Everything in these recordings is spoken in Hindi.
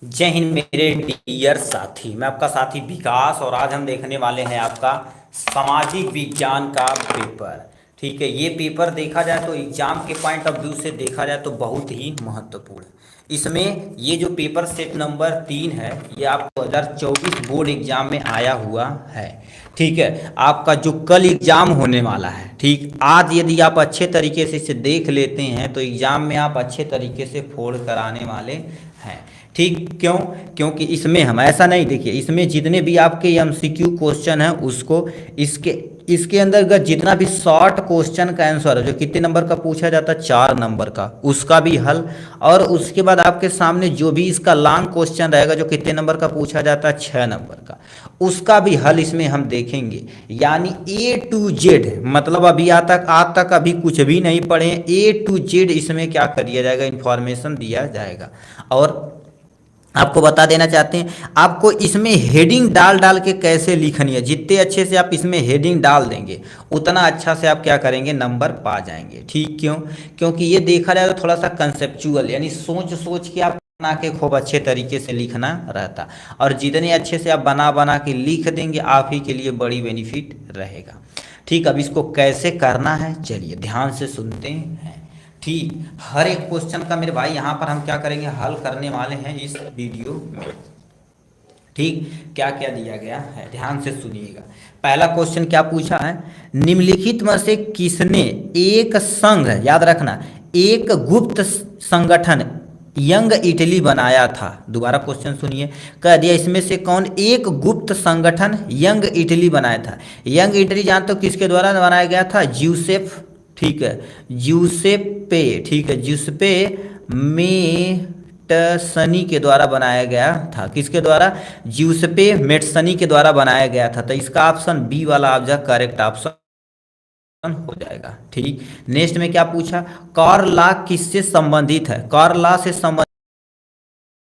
जय हिंद मेरे डियर साथी। मैं आपका साथी विकास और आज हम देखने वाले हैं आपका सामाजिक विज्ञान का पेपर। ठीक है, ये पेपर देखा जाए तो एग्जाम के पॉइंट ऑफ व्यू से देखा जाए तो बहुत ही महत्वपूर्ण है। इसमें ये जो पेपर सेट नंबर 3 है ये आपको 2024 बोर्ड एग्जाम में आया हुआ है। ठीक है, आपका जो कल एग्जाम होने वाला है, ठीक, आज यदि आप अच्छे तरीके से इसे देख लेते हैं तो एग्जाम में आप अच्छे तरीके से फोड़ कराने वाले हैं। ठीक, क्यों? क्योंकि इसमें हम ऐसा नहीं, देखिए इसमें जितने भी आपके एमसीक्यू क्वेश्चन हैं उसको इसके इसके अंदर जितना भी शॉर्ट क्वेश्चन का आंसर है जो कितने नंबर का पूछा जाता है 4 नंबर का, उसका भी हल, और उसके बाद आपके सामने जो भी इसका लॉन्ग क्वेश्चन रहेगा जो कितने नंबर का पूछा जाता है 6 नंबर का, उसका भी हल इसमें हम देखेंगे। यानी ए टू जेड, मतलब अभी आज तक अभी कुछ भी नहीं पढ़े, ए टू जेड इसमें क्या कर दिया जाएगा, इंफॉर्मेशन दिया जाएगा। और आपको बता देना चाहते हैं आपको इसमें हेडिंग डाल डाल के कैसे लिखनी है। जितने अच्छे से आप इसमें हेडिंग डाल देंगे उतना अच्छा से आप क्या करेंगे, नंबर पा जाएंगे। ठीक, क्यों? क्योंकि ये देखा जाए तो थोड़ा सा कंसेप्चुअल, यानी सोच सोच के आप बना के खूब अच्छे तरीके से लिखना रहता, और जितने अच्छे से आप बना बना के लिख देंगे आप ही के लिए बड़ी बेनिफिट रहेगा। ठीक, अब इसको कैसे करना है चलिए ध्यान से सुनते हैं। ठीक, हर एक क्वेश्चन का मेरे भाई यहाँ पर हम क्या करेंगे, हल करने वाले हैं इस वीडियो में। ठीक, क्या क्या दिया गया है ध्यान से सुनिएगा। पहला क्वेश्चन क्या पूछा है, निम्नलिखित में से किसने एक संघ, याद रखना, एक गुप्त संगठन यंग इटली बनाया था। दोबारा क्वेश्चन सुनिए, कह दिया इसमें से कौन एक गुप्त संगठन यंग इटली बनाया था। यंग इटली जानते हो किसके द्वारा बनाया गया था, ज्यूसेफ, ठीक है, ज्यूसेप्पे, ठीक है, ज्यूसेप्पे मेटसनी के द्वारा बनाया गया था। किसके द्वारा, ज्यूसेप्पे मेटसनी के द्वारा बनाया गया था। तो इसका ऑप्शन बी वाला आपका करेक्ट ऑप्शन हो जाएगा। ठीक, नेक्स्ट में क्या पूछा, कार्ल लॉ किससे संबंधित है। कार्ल लॉ से संबंधित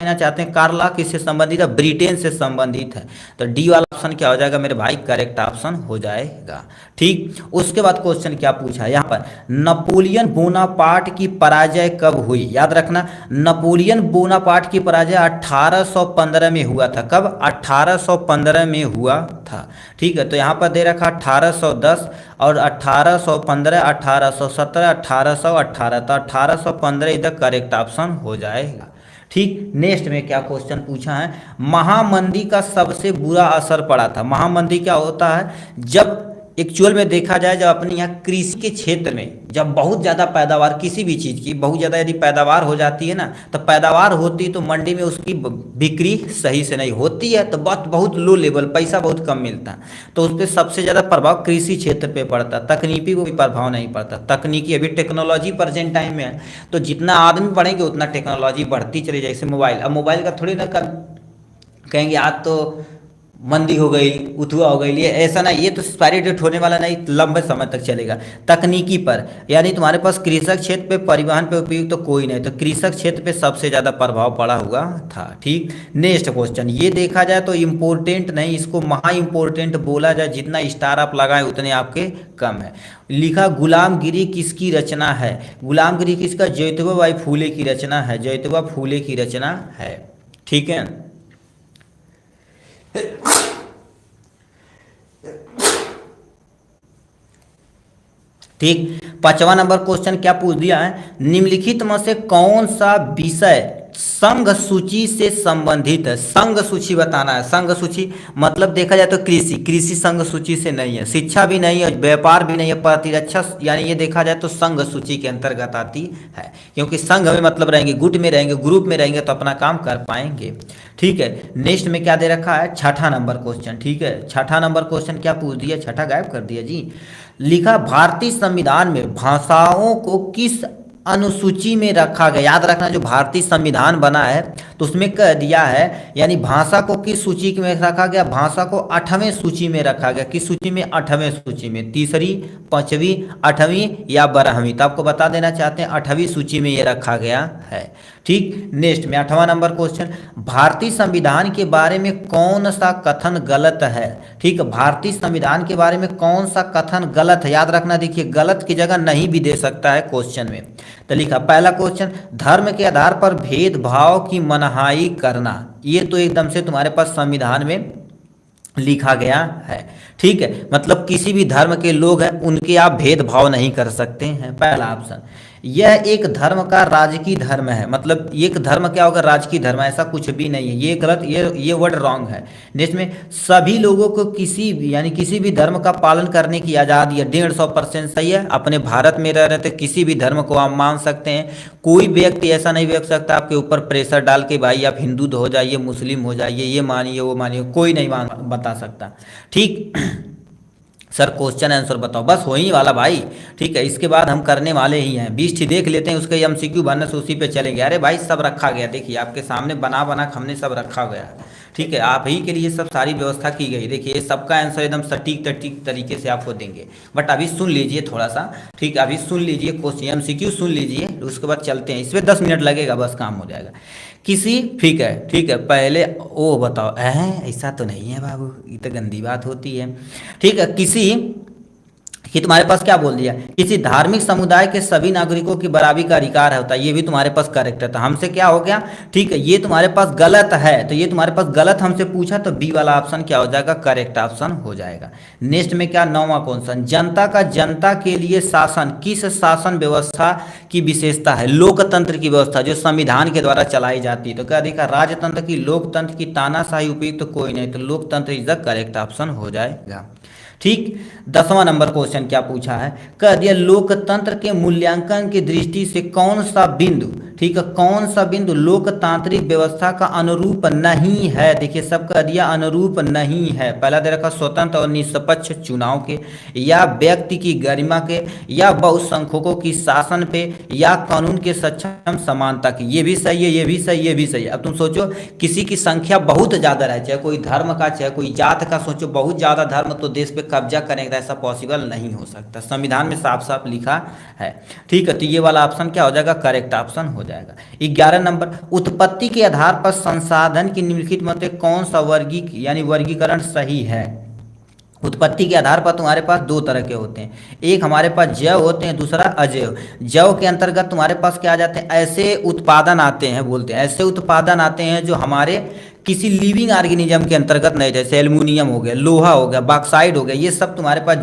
चाहते हैं, कार्ल लॉ किससे संबंधित है, ब्रिटेन से संबंधित है। तो डी वाला ऑप्शन क्या हो जाएगा मेरे भाई, करेक्ट ऑप्शन हो जाएगा। ठीक, उसके बाद क्वेश्चन क्या पूछा यहाँ पर, नेपोलियन बोनापार्ट की पराजय कब हुई। याद रखना, नेपोलियन बोनापार्ट की पराजय 1815 में हुआ था। कब, 1815 में हुआ था। ठीक है, तो यहाँ पर दे रखा 1810 और 1815, 1817, 1818, तो 1815 इधर करेक्ट ऑप्शन हो जाएगा। ठीक, नेक्स्ट में क्या क्वेश्चन पूछा है, महामंदी का सबसे बुरा असर पड़ा था। महामंदी क्या होता है, जब एक्चुअल में देखा जाए, जब अपने यहाँ कृषि के क्षेत्र में जब बहुत ज़्यादा पैदावार किसी भी चीज़ की बहुत ज़्यादा यदि पैदावार हो जाती है ना, तो पैदावार होती तो मंडी में उसकी बिक्री सही से नहीं होती है, तो बहुत लो लेवल, पैसा बहुत कम मिलता है, तो उस पर सबसे ज़्यादा प्रभाव कृषि क्षेत्र पे पड़ता, तकनीकी को भी प्रभाव नहीं पड़ता। तकनीकी अभी टेक्नोलॉजी प्रेजेंट टाइम में है, तो जितना आदमी बढ़ेंगे उतना टेक्नोलॉजी बढ़ती चली जाए। जैसे मोबाइल, अब मोबाइल का थोड़ी ना कहेंगे आज तो मंदी हो गई, उथुआ हो गई, ये ऐसा नहीं, ये तो एक्सपायरी डेट होने वाला नहीं, लंबे समय तक चलेगा। तकनीकी पर, यानी तुम्हारे पास कृषक क्षेत्र पे, परिवहन पे उपयोग तो कोई नहीं, तो कृषक क्षेत्र पे सबसे ज़्यादा प्रभाव पड़ा हुआ था। ठीक, नेक्स्ट क्वेश्चन, ये देखा जाए तो इम्पोर्टेंट नहीं, इसको महा इम्पोर्टेंट बोला जाए, जितना स्टार आप लगाएं उतने आपके कम है। लिखा, गुलामगिरी किसकी रचना है। गुलामगिरी किसका, ज्योतिबा बाई फूले की रचना है, ज्योतिबा फूले की रचना है। ठीक है, ठीक, 5वां नंबर क्वेश्चन क्या पूछ दिया है, निम्नलिखित में से कौन सा विषय संघ सूची से संबंधित है। संघ सूची बताना है। संघ सूची मतलब देखा जाए तो कृषि संघ सूची से नहीं है, शिक्षा भी नहीं है, व्यापार भी नहीं है, प्रतिरक्षा, यानी ये देखा जाए तो संघ सूची के अंतर्गत आती है, क्योंकि संघ में मतलब रहेंगे, गुट में रहेंगे, ग्रुप में रहेंगे तो अपना काम कर पाएंगे। ठीक है, नेक्स्ट में क्या दे रखा है, 6ठा नंबर क्वेश्चन। ठीक है, 6ठा नंबर क्वेश्चन क्या पूछ दिया, 6ठा गायब कर दिया जी। लिखा, भारतीय संविधान में भाषाओं को किस अनुसूची में रखा गया। याद रखना, जो भारतीय संविधान बना है तो उसमें कह दिया है, यानी भाषा को किस सूची में रखा गया, भाषा को 8वें सूची में रखा गया। किस सूची में, 8वें सूची में, तीसरी, 5वीं, 8वीं या 12वीं, तो आपको बता देना चाहते हैं 8वीं सूची में ये रखा गया है। ठीक, नेक्स्ट में 8वां नंबर क्वेश्चन, भारतीय संविधान के बारे में कौन सा कथन गलत है। ठीक, भारतीय संविधान के बारे में कौन सा कथन गलत है, याद रखना, देखिए गलत की जगह नहीं भी दे सकता है क्वेश्चन में। तो लिखा पहला क्वेश्चन, धर्म के आधार पर भेदभाव की मनाही करना, ये तो एकदम से तुम्हारे पास संविधान में लिखा गया है। ठीक है, मतलब किसी भी धर्म के लोग हैं उनके आप भेदभाव नहीं कर सकते हैं, पहला ऑप्शन। यह एक धर्म का राजकीय धर्म है, मतलब एक धर्म क्या होगा, राजकीय धर्म, ऐसा कुछ भी नहीं है, ये गलत, ये वर्ड रॉन्ग है। जिसमें सभी लोगों को किसी भी यानी किसी भी धर्म का पालन करने की आज़ादी है, 150% सही है। अपने भारत में रह रहे थे, किसी भी धर्म को आप मान सकते हैं, कोई व्यक्ति ऐसा नहीं देख सकता आपके ऊपर प्रेशर डाल के भाई आप हिंदू हो जाइए, मुस्लिम हो जाइए, ये मानिए वो मानिए, कोई नहीं बता सकता। ठीक सर क्वेश्चन आंसर बताओ, बस हो ही वाला भाई। ठीक है, इसके बाद हम करने वाले ही हैं, 20 ही देख लेते हैं, उसके एमसीक्यू बनने से उसी पे चलेंगे। अरे भाई सब रखा गया, देखिए आपके सामने बना बना हमने सब रखा गया। ठीक है, आप ही के लिए सब सारी व्यवस्था की गई। देखिए सबका आंसर एकदम सटीक तरीके से आपको देंगे, बट अभी सुन लीजिए थोड़ा सा। ठीक है, अभी सुन लीजिए क्वेश्चन एमसीक्यू सुन लीजिए, उसके बाद चलते हैं। इसमें 10 मिनट लगेगा, बस काम हो जाएगा। किसी ठीक है पहले ओ बताओ, ऐसा तो नहीं है बाबू, ये तो गंदी बात होती है। ठीक है, किसी कि तुम्हारे पास क्या बोल दिया, किसी धार्मिक समुदाय के सभी नागरिकों की बराबरी का अधिकार होता है, ये भी तुम्हारे पास करेक्ट है। तो हमसे क्या हो गया, ठीक है, ये तुम्हारे पास गलत है, तो ये तुम्हारे पास गलत हमसे पूछा, तो बी वाला ऑप्शन क्या हो जाएगा, करेक्ट ऑप्शन हो जाएगा। नेक्स्ट में क्या, 9वां क्वेश्चन, जनता का जनता के लिए शासन किस शासन व्यवस्था की विशेषता है, लोकतंत्र की व्यवस्था जो संविधान के द्वारा चलाई जाती है। तो क्या देखा, राजतंत्र की, लोकतंत्र की, तानाशाही उपयुक्त तो कोई नहीं, तो लोकतंत्र इज द करेक्ट ऑप्शन हो जाएगा। ठीक, 10वां नंबर क्वेश्चन क्या पूछा है, कह दिया लोकतंत्र के मूल्यांकन की दृष्टि से कौन सा बिंदु, ठीक है, कौन सा बिंदु लोकतांत्रिक व्यवस्था का अनुरूप नहीं है। देखिए सब कह दिया अनुरूप नहीं है। पहला दे रखा स्वतंत्र और निष्पक्ष चुनाव के, या व्यक्ति की गरिमा के, या बहुसंख्यकों की शासन पे, या कानून के सक्षम समानता की। ये भी सही है, ये भी सही, ये भी सही है। अब तुम सोचो किसी की संख्या बहुत ज़्यादा रहे, चाहे कोई धर्म का चाहे कोई जात का, सोचो बहुत ज़्यादा धर्म तो देश पे कब्जा करेगा, ऐसा पॉसिबल नहीं हो सकता, संविधान में साफ साफ लिखा है। ठीक है, तो ये वाला ऑप्शन क्या हो जाएगा, करेक्ट ऑप्शन हो जाएगा। 11 नंबर, उत्पत्ति के आधार पर संसाधन की निम्नलिखित में से कौन सा वर्गीकरण सही है। उत्पत्ति के आधार पर तुम्हारे पास दो तरह के होते हैं, एक हमारे पास जैव होते हैं, दूसरा अजैव। जैव के अंतर्गत तुम्हारे पास क्या आ जाते हैं, ऐसे उत्पादन आते हैं, बोलते हैं ऐसे उत्पादन आते हैं जो हमारे किसी लिविंग ऑर्गेनिज्म के अंतर्गत नहीं, जैसे एल्युमिनियम हो गया, लोहा हो गया, बॉक्साइड हो गया, ये सब तुम्हारे पास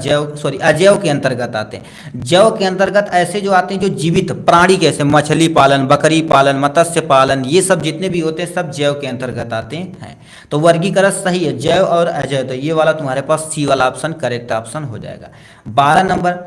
अजैव के अंतर्गत आते हैं। जैव के अंतर्गत ऐसे जो आते हैं जो जीवित प्राणी, जैसे मछली पालन, बकरी पालन, मत्स्य पालन, ये सब जितने भी होते हैं सब जैव के अंतर्गत आते हैं। तो वर्गीकरण सही है, जैव और अजैव, तो ये वाला तुम्हारे पास सी वाला ऑप्शन करेक्ट ऑप्शन हो जाएगा। 12 नंबर,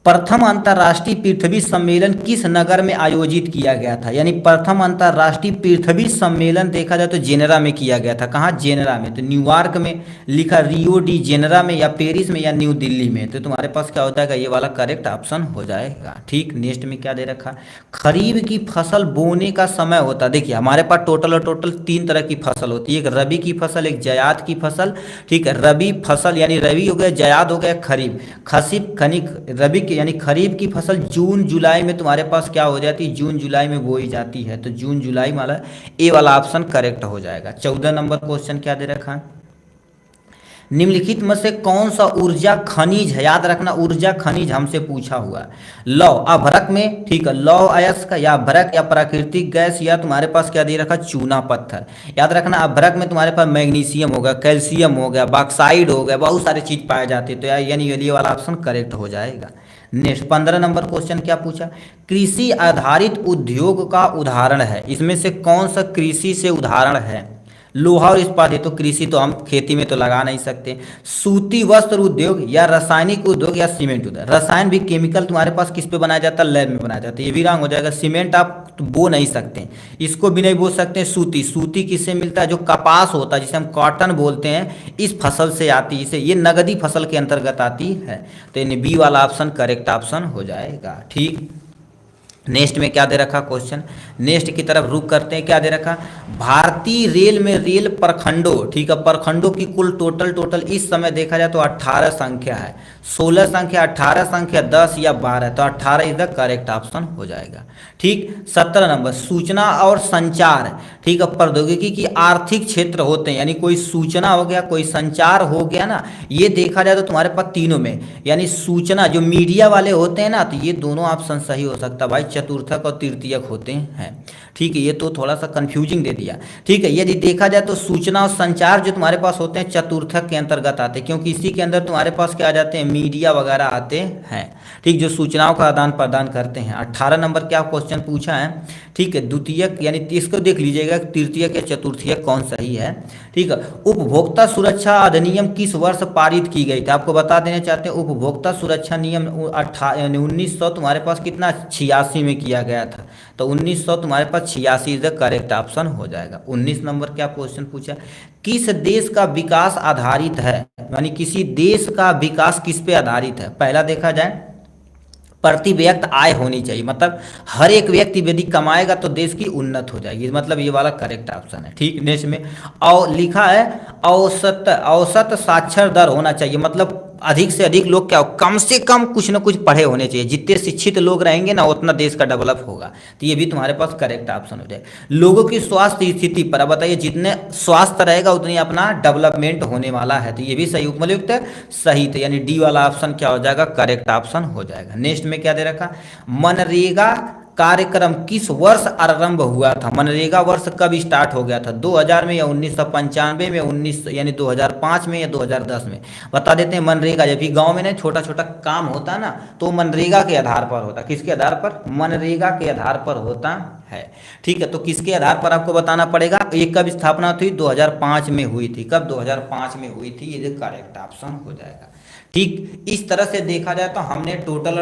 प्रथम अंतर्राष्ट्रीय पृथ्वी सम्मेलन किस नगर में आयोजित किया गया था। यानी प्रथम अंतर्राष्ट्रीय पृथ्वी सम्मेलन देखा जाए तो जेनेवा में किया गया था। कहाँ, जेनेवा में। तो न्यूयॉर्क में लिखा, रियो डी जेनेवा में, या पेरिस में, या न्यू दिल्ली में। तो तुम्हारे पास क्या होता है, ये वाला करेक्ट ऑप्शन हो जाएगा। ठीक, नेक्स्ट में क्या दे रखा, खरीफ की फसल बोने का समय होता है। देखिए हमारे पास टोटल 3 तरह की फसल होती है, एक रबी की फसल, एक जायद की फसल। ठीक है, रबी फसल यानी रबी हो गया, जायद हो गया खरीफ। रबी यानी खरीफ की फसल जून जुलाई में तुम्हारे पास क्या हो जाती है, जून जुलाई में बोई जाती है। तो जून जुलाई वाला ए वाला ऑप्शन करेक्ट हो जाएगा। 14 नंबर क्वेश्चन क्या दे रखा है, निम्नलिखित में से कौन सा ऊर्जा खनिज है। याद रखना ऊर्जा खनिज हमसे पूछा हुआ है। लौह अभ्रक में, ठीक है, लौह अयस्क या अभ्रक या प्राकृतिक गैस, या तुम्हारे पास क्या दे रखा, चूना पत्थर। याद रखना अभ्रक में तुम्हारे पास मैग्नीशियम हो गया, कैल्शियम हो गया, बॉक्साइड हो गया, बहुत सारी चीज पाए जाते हैं। तो यानी ये वाला ऑप्शन करेक्ट हो जाएगा। नेक्स्ट 15 नंबर क्वेश्चन क्या पूछा, कृषि आधारित उद्योग का उदाहरण है, इसमें से कौन सा कृषि से उदाहरण है। लोहा और इस्पात है, तो कृषि तो हम खेती में तो लगा नहीं सकते। सूती वस्त्र उद्योग, या रासायनिक उद्योग, या सीमेंट उद्योग। रसायन भी केमिकल तुम्हारे पास किस पे बनाया जाता है, लैब में बनाया जाता है, ये भी रंग हो जाएगा। सीमेंट आप तो बो नहीं सकते, इसको भी नहीं बो सकते। सूती किससे मिलता है, जो कपास होता है जिसे हम कॉटन बोलते हैं, इस फसल से आती है, इसे ये नगदी फसल के अंतर्गत आती है। तो यानी बी वाला ऑप्शन करेक्ट ऑप्शन हो जाएगा। ठीक, नेक्स्ट में क्या दे रखा क्वेश्चन, नेक्स्ट की तरफ रुक करते हैं। क्या दे रखा, भारतीय रेल में रेल प्रखंडों, ठीक है, प्रखंडों की कुल टोटल इस समय देखा जाए तो 18 संख्या है, 16 संख्या, 18 संख्या, 10 या 12। तो 18 इज द करेक्ट ऑप्शन हो जाएगा। ठीक, 17 नंबर, सूचना और संचार, ठीक है, प्रौद्योगिकी की आर्थिक क्षेत्र होते हैं, यानी कोई सूचना हो गया, कोई संचार हो गया ना, ये देखा जाए तो तुम्हारे पास तीनों में, यानी सूचना जो मीडिया वाले होते हैं ना, तो ये दोनों ऑप्शन सही हो सकता है भाई। चतुर्थक और तृतीयक होते हैं। ठीक है, ये तो थोड़ा सा कंफ्यूजिंग दे दिया। ठीक है, यदि देखा जाए तो सूचना और संचार जो तुम्हारे पास होते हैं चतुर्थक के अंतर्गत आते हैं, क्योंकि इसी के अंदर तुम्हारे पास क्या आ जाते हैं, मीडिया वगैरह आते हैं। ठीक, जो सूचनाओं का आदान प्रदान करते हैं। 18 नंबर क्या क्वेश्चन पूछा है। ठीक है, द्वितीयक यानी इसको देख लीजिएगा, तृतीयक या चतुर्थीयक कौन सही है। ठीक है, उपभोक्ता सुरक्षा अधिनियम किस वर्ष पारित की गई थी, आपको बता देना चाहते हैं। उपभोक्ता सुरक्षा नियम 1900 तुम्हारे पास कितना 86 में किया गया था, तो 1900 तुम्हारे पास 86 इज द करेक्ट ऑप्शन हो जाएगा। 19 नंबर क्या क्वेश्चन पूछा, किस देश का विकास आधारित है, यानी किसी देश का विकास किस पे आधारित है। पहला देखा जाए प्रति व्यक्ति आय होनी चाहिए, मतलब हर एक व्यक्ति यदि कमाएगा तो देश की उन्नत हो जाएगी, मतलब ये वाला करेक्ट ऑप्शन है। ठीक, नेक्स्ट में और लिखा है औसत साक्षर दर होना चाहिए, मतलब अधिक से अधिक लोग क्या हो, कम से कम कुछ ना कुछ पढ़े होने चाहिए। जितने शिक्षित लोग रहेंगे ना उतना देश का डेवलप होगा, तो ये भी तुम्हारे पास करेक्ट ऑप्शन हो जाए। लोगों की स्वास्थ्य स्थिति पर अब बताइए, जितने स्वास्थ्य रहेगा उतनी अपना डेवलपमेंट होने वाला है, तो ये भी सही उपयुक्त सही थे, यानी डी वाला ऑप्शन क्या हो जाएगा, करेक्ट ऑप्शन हो जाएगा। नेक्स्ट में क्या दे रखा, मनरेगा कार्यक्रम किस वर्ष आरंभ हुआ था। मनरेगा वर्ष कब स्टार्ट हो गया था, 2000 में या 1995 में, 19 यानी 2005 में या 2010 में, बता देते हैं। मनरेगा जब भी गांव में ना छोटा छोटा काम होता है ना, तो मनरेगा के आधार पर होता, किसके आधार पर, मनरेगा के आधार पर होता है। ठीक है, तो किसके आधार पर आपको बताना पड़ेगा, ये कब स्थापना हुई, 2005 में हुई थी। कब, 2005 में हुई थी, ये करेक्ट ऑप्शन हो जाएगा। ठीक, इस तरह से देखा जाए तो हमने टोटल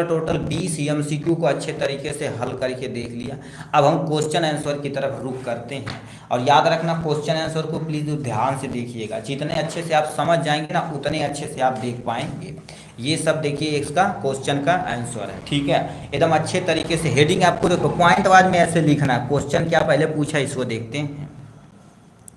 20 एमसीक्यू को अच्छे तरीके से हल करके देख लिया। अब हम क्वेश्चन आंसर की तरफ रुख करते हैं, और याद रखना क्वेश्चन आंसर को प्लीज ध्यान से देखिएगा, जितने अच्छे से आप समझ जाएंगे ना उतने अच्छे से आप देख पाएंगे। ये सब देखिए इसका क्वेश्चन का आंसर है। ठीक है, एकदम अच्छे तरीके से हेडिंग आपको देखो पॉइंट वाइज में ऐसे लिखना है। क्वेश्चन क्या पहले पूछा इसको देखते हैं,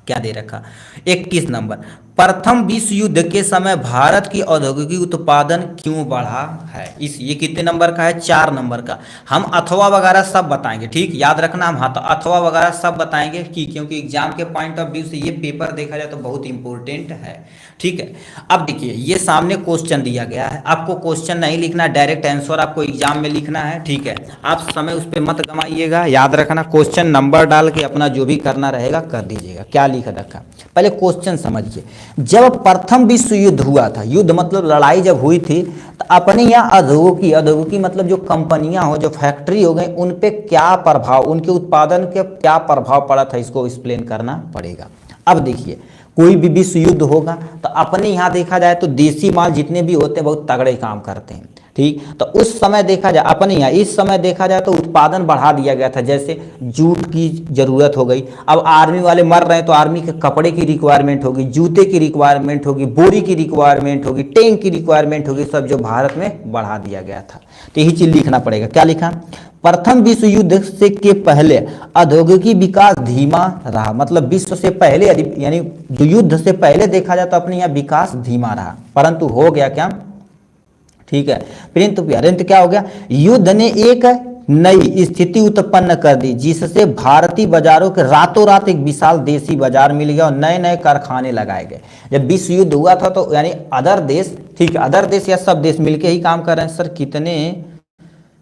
क्या दे रखा। 21 नंबर, प्रथम विश्व युद्ध के समय भारत की औद्योगिक उत्पादन क्यों बढ़ा है। इस ये कितने नंबर का है, 4 नंबर का। हम अथवा वगैरह सब बताएंगे। ठीक, याद रखना, हम अथवा वगैरह सब बताएंगे कि क्योंकि एग्जाम के पॉइंट ऑफ व्यू से ये पेपर देखा जाए तो बहुत इंपॉर्टेंट है। ठीक है, अब देखिए ये सामने क्वेश्चन दिया गया है, आपको क्वेश्चन नहीं लिखना, डायरेक्ट आंसर आपको एग्जाम में लिखना है। ठीक है, आप समय उस पर मत गंवाइएगा, याद रखना क्वेश्चन नंबर डाल के अपना जो भी करना रहेगा कर दीजिएगा। क्या लिखा रखा, पहले क्वेश्चन समझिए। जब प्रथम विश्व युद्ध हुआ था, युद्ध मतलब लड़ाई जब हुई थी, तो अपने यहाँ औद्योगिकी मतलब जो कंपनियां हो, जो फैक्ट्री हो गई, उन पे क्या प्रभाव, उनके उत्पादन के क्या प्रभाव पड़ा था, इसको एक्सप्लेन करना पड़ेगा। अब देखिए कोई भी विश्व युद्ध होगा तो अपने यहाँ देखा जाए तो देसी माल जितने भी होते हैं बहुत तगड़े काम करते हैं। ठीक, तो उस समय देखा जाए अपने यहाँ, इस समय देखा जाए तो उत्पादन बढ़ा दिया गया था। जैसे जूट की जरूरत हो गई, अब आर्मी वाले मर रहे हैं तो आर्मी के कपड़े की रिक्वायरमेंट होगी, जूते की रिक्वायरमेंट होगी, बोरी की रिक्वायरमेंट होगी, टैंक की रिक्वायरमेंट होगी, सब जो भारत में बढ़ा दिया गया था। तो यही चीज लिखना पड़ेगा। क्या लिखा, प्रथम विश्व युद्ध से के पहले औद्योगिक विकास धीमा रहा, मतलब विश्व से पहले यानी युद्ध से पहले देखा जाए तो अपने यहाँ विकास धीमा रहा, परंतु हो गया क्या, ठीक है, परंतु क्या हो गया, युद्ध ने एक नई स्थिति उत्पन्न कर दी जिससे भारतीय बाजारों के रातों रात एक विशाल देसी बाजार मिल गया और नए नए कारखाने लगाए गए। जब विश्व युद्ध हुआ था तो यानी अदर देश, ठीक है, अदर देश या सब देश मिलके ही काम कर रहे हैं। सर कितने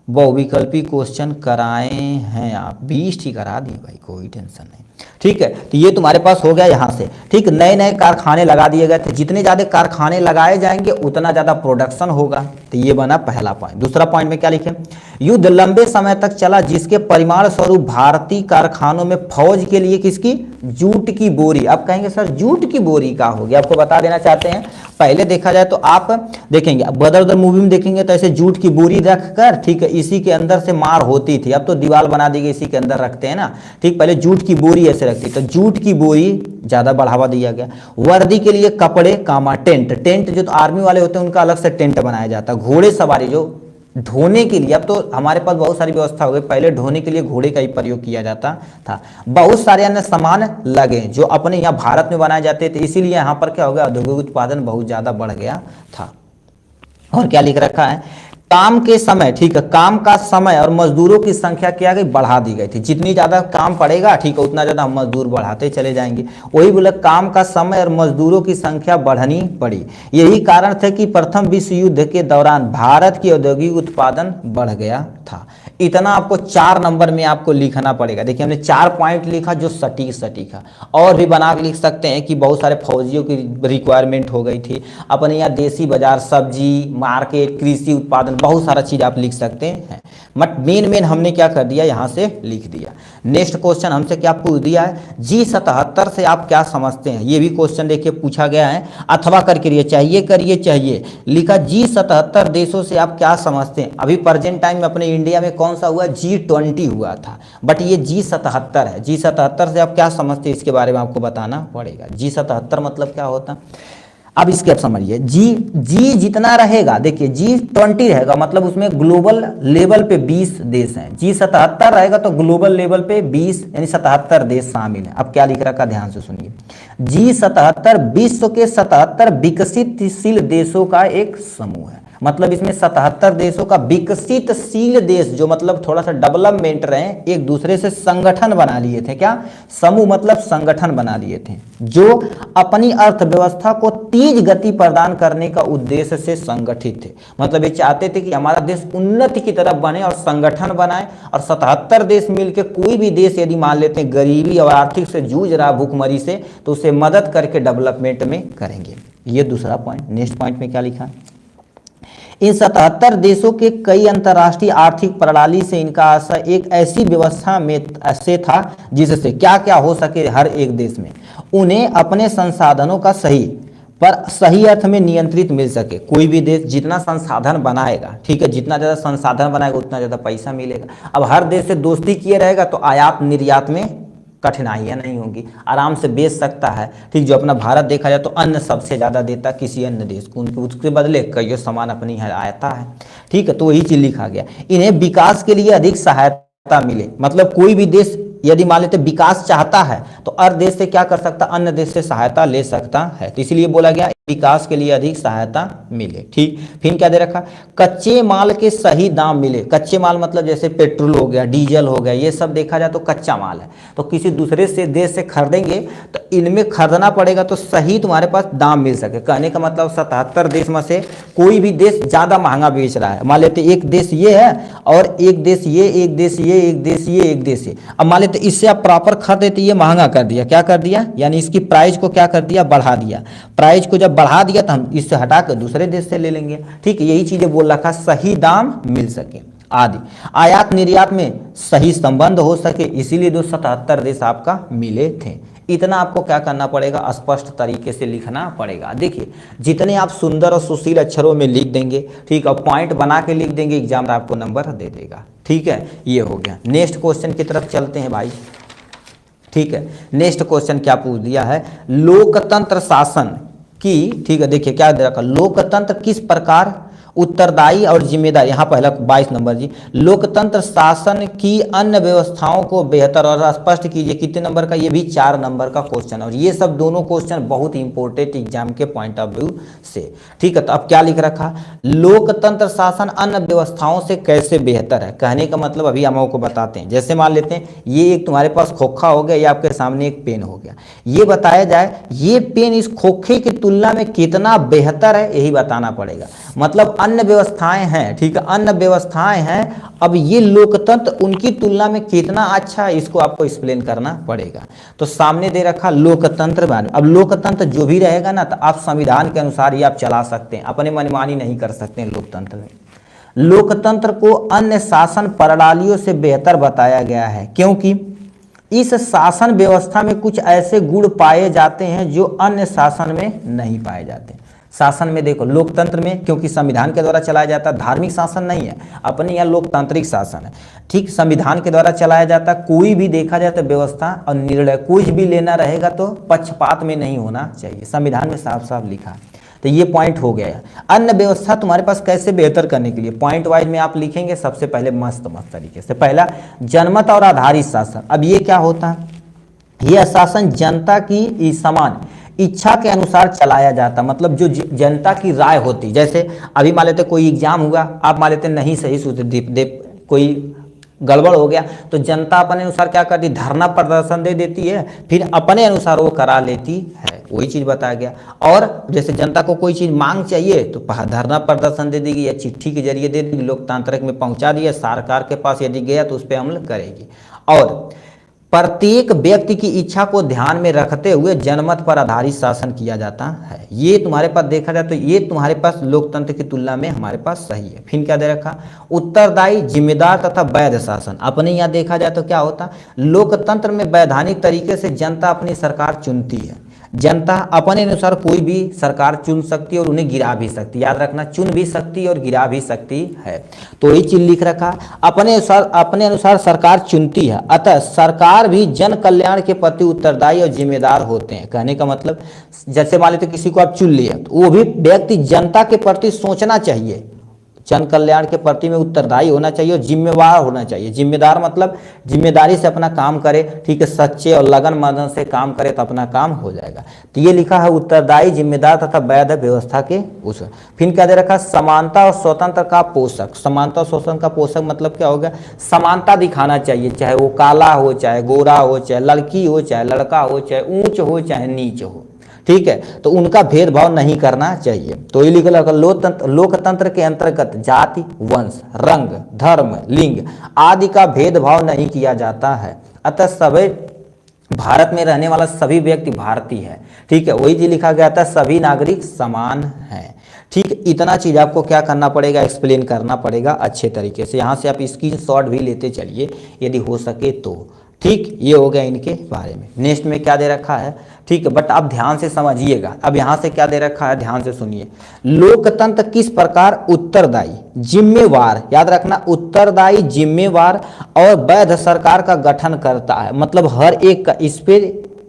बहुविकल्पी क्वेश्चन कराए हैं आप, 20 ही करा दिए भाई, कोई टेंशन नहीं। ठीक है, तो ये तुम्हारे पास हो गया यहाँ से। ठीक, नए नए कारखाने लगा दिए गए थे, जितने ज्यादा कारखाने लगाए जाएंगे उतना ज्यादा प्रोडक्शन होगा, तो ये बना पहला पॉइंट। दूसरा पॉइंट में क्या लिखे, युद्ध लंबे समय तक चला जिसके परिणाम स्वरूप भारतीय कारखानों में फौज के लिए किसकी, जूट की बोरी। अब कहेंगे सर जूट की बोरी का हो गया, आपको बता देना चाहते हैं। पहले देखा जाए तो आप देखेंगे बदर उधर मूवी में देखेंगे तो ऐसे जूट की बोरी रख कर, ठीक है, इसी के अंदर से मार होती थी। अब तो दीवार बना दी गई, इसी के अंदर रखते हैं ना। ठीक, पहले जूट की बोरी ऐसे रखती, तो जूट की बोरी ज्यादा बढ़ावा दिया गया। वर्दी के लिए कपड़े कामा टेंट, टेंट जो तो आर्मी वाले होते हैं उनका अलग से टेंट बनाया जाता। घोड़े सवारी जो ढोने के लिए, अब तो हमारे पास बहुत सारी व्यवस्था हो गई, पहले ढोने के लिए घोड़े का ही प्रयोग किया जाता था। बहुत सारे अन्य सामान लगे जो अपने यहाँ भारत में बनाए जाते थे, इसीलिए यहाँ पर क्या हो गया, औद्योगिक उत्पादन बहुत ज्यादा बढ़ गया था। और क्या लिख रखा है, काम के समय, ठीक है, काम का समय और मजदूरों की संख्या क्या गई, बढ़ा दी गई थी। जितनी ज्यादा काम पड़ेगा, ठीक है, उतना ज्यादा हम मजदूर बढ़ाते चले जाएंगे। वही बोला, काम का समय और मजदूरों की संख्या बढ़नी पड़ी। यही कारण था कि प्रथम विश्व युद्ध के दौरान भारत की औद्योगिक उत्पादन बढ़ गया था। इतना आपको 4 नंबर में आपको लिखना पड़ेगा। देखिए हमने 4 पॉइंट लिखा जो सटीक सटीक है, और भी बना के लिख सकते हैं कि बहुत सारे फौजियों की रिक्वायरमेंट हो गई थी, अपने यहाँ देसी बाजार, सब्जी मार्केट, कृषि उत्पादन, बहुत सारा चीज आप लिख सकते हैं। बट मेन हमने क्या कर दिया, यहाँ से लिख दिया। नेक्स्ट क्वेश्चन हमसे क्या पूछ दिया है, G77 से आप क्या समझते हैं। ये भी क्वेश्चन देखिए पूछा गया है, अथवा करके चाहिए लिखा G77 देशों से आप क्या समझते हैं। अभी प्रेजेंट टाइम में अपने इंडिया में कौन सा हुआ, G20 हुआ था, बट ये G77 है। G77 से आप क्या समझते हैं, इसके बारे में आपको बताना पड़ेगा। G77 मतलब क्या होता, अब इसके आप समझिए। जी जितना रहेगा, देखिए G20 रहेगा मतलब उसमें ग्लोबल लेवल पे 20 देश हैं। G77 रहेगा तो ग्लोबल लेवल पे 20 यानी 77 देश शामिल हैं। अब क्या लिख रखा, ध्यान से सुनिए। G77 विश्व के 77 विकसितशील देशों का एक समूह है। मतलब इसमें 77 देशों का विकसितशील देश, जो मतलब थोड़ा सा डेवलपमेंट रहे, एक दूसरे से संगठन बना लिए थे। क्या समूह मतलब संगठन बना लिए थे, जो अपनी अर्थव्यवस्था को तेज गति प्रदान करने का उद्देश्य से संगठित थे। मतलब ये चाहते थे कि हमारा देश उन्नति की तरफ बने और संगठन बनाए, और 77 देश मिलकर कोई भी देश यदि मान लेते हैं गरीबी और आर्थिक से जूझ रहा, भूखमरी से, तो उसे मदद करके डेवलपमेंट में करेंगे। ये दूसरा पॉइंट। नेक्स्ट पॉइंट में क्या लिखा, इन 77 देशों के कई अंतर्राष्ट्रीय आर्थिक प्रणाली से इनका आशय एक ऐसी व्यवस्था में से था जिससे क्या क्या हो सके हर एक देश में उन्हें अपने संसाधनों का सही अर्थ में नियंत्रित मिल सके। कोई भी देश जितना संसाधन बनाएगा, ठीक है, जितना ज़्यादा संसाधन बनाएगा उतना ज़्यादा पैसा मिलेगा। अब हर देश से दोस्ती किए रहेगा तो आयात निर्यात में कठिनाइयाँ नहीं होंगी, आराम से बेच सकता है। ठीक, जो अपना भारत देखा जाए तो अन्न सबसे ज़्यादा देता किसी अन्य देश को, उसके बदले कई सामान अपनी है आता है। ठीक है, तो वही चीज़ लिखा गया। इन्हें विकास के लिए अधिक सहायता मिले, मतलब कोई भी देश यदि मान लेते विकास चाहता है तो हर देश से क्या कर सकता, अन्य देश से सहायता ले सकता है। तो इसलिए बोला गया विकास के लिए अधिक सहायता मिले। ठीक, फिर क्या दे रखा, कच्चे माल के सही दाम मिले। कच्चे माल मतलब जैसे पेट्रोल हो गया, डीजल हो गया, ये सब देखा जाए तो कच्चा माल है। तो किसी दूसरे से देश से खरीदेंगे तो इनमें खरीदना पड़ेगा तो सही तुम्हारे पास दाम मिल सके। कहने का मतलब 77 देश में से कोई भी देश ज़्यादा महंगा बेच रहा है। मान लेते एक देश ये है और एक देश ये, एक देश ये, एक देश ये, एक देश ये। अब मान लेते इससे आप प्रॉपर खरीदे तो ये महंगा कर दिया, क्या कर दिया, यानी इसकी प्राइस को क्या कर दिया, बढ़ा दिया। प्राइस को जब बढ़ा दिया तो हम इससे हटा कर दूसरे देश से ले लेंगे। ठीक, यही चीजें बोल रखा, सही दाम मिल सके आदि। आयात निर्यात में सही संबंध हो सके, इसीलिए 277 देश आपका मिले थे। इतना आपको क्या करना पड़ेगा, स्पष्ट तरीके से लिखना पड़ेगा। देखिए जितने आप सुंदर और सुशील अक्षरों में लिख देंगे, ठीक, और पॉइंट बना के लिख देंगे, एग्जाम आपको नंबर दे देगा। ठीक है, ये हो गया। नेक्स्ट क्वेश्चन की तरफ चलते हैं भाई। ठीक है, नेक्स्ट क्वेश्चन क्या पूछ दिया है, लोकतंत्र शासन की, ठीक है, देखिए क्या दे रखा, लोकतंत्र किस प्रकार उत्तरदायी और जिम्मेदार, यहाँ पहला 22 नंबर जी, लोकतंत्र शासन की अन्य व्यवस्थाओं को बेहतर और स्पष्ट कीजिए। कितने नंबर का, ये भी 4 नंबर का क्वेश्चन। और ये सब दोनों क्वेश्चन बहुत इंपॉर्टेंट एग्जाम के पॉइंट ऑफ व्यू से। ठीक है, तो अब क्या लिख रखा, लोकतंत्र शासन अन्य व्यवस्थाओं से कैसे बेहतर है। कहने का मतलब अभी हम आपको बताते हैं। जैसे मान लेते हैं ये एक तुम्हारे पास खोखा हो गया, ये आपके सामने एक पेन हो गया, ये बताया जाए ये पेन इस खोखे की तुलना में कितना बेहतर है, यही बताना पड़ेगा। मतलब अन्य व्यवस्थाएं हैं, ठीक है, अन्य व्यवस्थाएं हैं, अब ये लोकतंत्र उनकी तुलना में कितना अच्छा है, इसको आपको एक्सप्लेन करना पड़ेगा। तो सामने दे रखा लोकतंत्र बारे में। अब लोकतंत्र जो भी रहेगा ना, तो आप संविधान के अनुसार ही आप चला सकते हैं, अपने मनमानी नहीं कर सकते हैं लोकतंत्र में। लोकतंत्र को अन्य शासन प्रणालियों से बेहतर बताया गया है क्योंकि इस शासन व्यवस्था में कुछ ऐसे गुण पाए जाते हैं जो अन्य शासन में नहीं पाए जाते। शासन में देखो, लोकतंत्र में क्योंकि संविधान के द्वारा चलाया जाता है, धार्मिक शासन नहीं है, अपने यहाँ लोकतांत्रिक शासन है। ठीक, संविधान के द्वारा चलाया जाता है। कोई भी देखा जाए तो व्यवस्था और निर्णय कुछ भी लेना रहेगा तो पक्षपात में नहीं होना चाहिए, संविधान में साफ साफ लिखा है। तो ये पॉइंट हो गया। अन्य व्यवस्था तुम्हारे पास कैसे बेहतर करने के लिए पॉइंट वाइज में आप लिखेंगे। सबसे पहले मस्त तरीके से, पहला जनमत और आधारित शासन। अब ये क्या होता है, यह शासन जनता की समान इच्छा के अनुसार चलाया जाता, मतलब जो जनता की राय होती, जैसे अभी मान लेते कोई एग्जाम हुआ, आप मान लेते नहीं सही सूत्र दे कोई गड़बड़ हो गया, तो जनता अपने अनुसार क्या करती, धरना प्रदर्शन दे देती है, फिर अपने अनुसार वो करा लेती है। वही चीज़ बताया गया। और जैसे जनता को कोई चीज़ मांग चाहिए तो धरना प्रदर्शन दे देगी या चिट्ठी के जरिए दे देगी, लोकतांत्रिक में पहुंचा दिया, सरकार के पास यदि गया तो उस पर अमल करेगी। और प्रत्येक व्यक्ति की इच्छा को ध्यान में रखते हुए जनमत पर आधारित शासन किया जाता है। ये तुम्हारे पास देखा जाए तो ये तुम्हारे पास लोकतंत्र की तुलना में हमारे पास सही है। फिर क्या दे रखा, उत्तरदायी, जिम्मेदार तथा वैध शासन। अपने यहाँ देखा जाए तो क्या होता, लोकतंत्र में वैधानिक तरीके से जनता अपनी सरकार चुनती है। जनता अपने अनुसार कोई भी सरकार चुन सकती है और उन्हें गिरा भी सकती है, याद रखना, चुन भी सकती है और गिरा भी सकती है। तो यही चीज लिख रखा, अपने अनुसार सरकार चुनती है, अतः सरकार भी जन कल्याण के प्रति उत्तरदायी और जिम्मेदार होते हैं। कहने का मतलब, जैसे मान लेते किसी को आप चुन लिए तो वो भी व्यक्ति जनता के प्रति सोचना चाहिए, जन कल्याण के प्रति में उत्तरदायी होना चाहिए और जिम्मेवार होना चाहिए। जिम्मेदार मतलब जिम्मेदारी से अपना काम करे, ठीक है, सच्चे और लगन मगन से काम करे तो अपना काम हो जाएगा। तो ये लिखा है उत्तरदायी, जिम्मेदार तथा वैध व्यवस्था के उस। फिर क्या दे रखा, समानता और स्वतंत्र का पोषक। समानता और स्वतंत्र का पोषक मतलब क्या हो गया, समानता दिखाना चाहिए, चाहे वो काला हो, चाहे गोरा हो, चाहे लड़की हो, चाहे लड़का हो, चाहे ऊंच हो, चाहे नीच हो, ठीक है, तो उनका भेदभाव नहीं करना चाहिए। तो ये लिखा, लोकतंत्र के अंतर्गत जाति, वंश, रंग, धर्म, लिंग आदि का भेदभाव नहीं किया जाता है, अतः सभी भारत में रहने वाला सभी व्यक्ति भारतीय है, ठीक है। वही जी लिखा गया था, सभी नागरिक समान हैं, ठीक। इतना चीज आपको क्या करना पड़ेगा, एक्सप्लेन करना पड़ेगा अच्छे तरीके से। यहाँ से आप स्क्रीनशॉट भी लेते चलिए यदि हो सके तो, ठीक। ये हो गया इनके बारे में। नेक्स्ट में क्या दे रखा है, ठीक है, बट आप ध्यान से समझिएगा। अब यहाँ से क्या दे रखा है, ध्यान से सुनिए। लोकतंत्र किस प्रकार उत्तरदायी, जिम्मेवार, याद रखना, उत्तरदायी, जिम्मेवार और वैध सरकार का गठन करता है। मतलब हर एक का, इस पे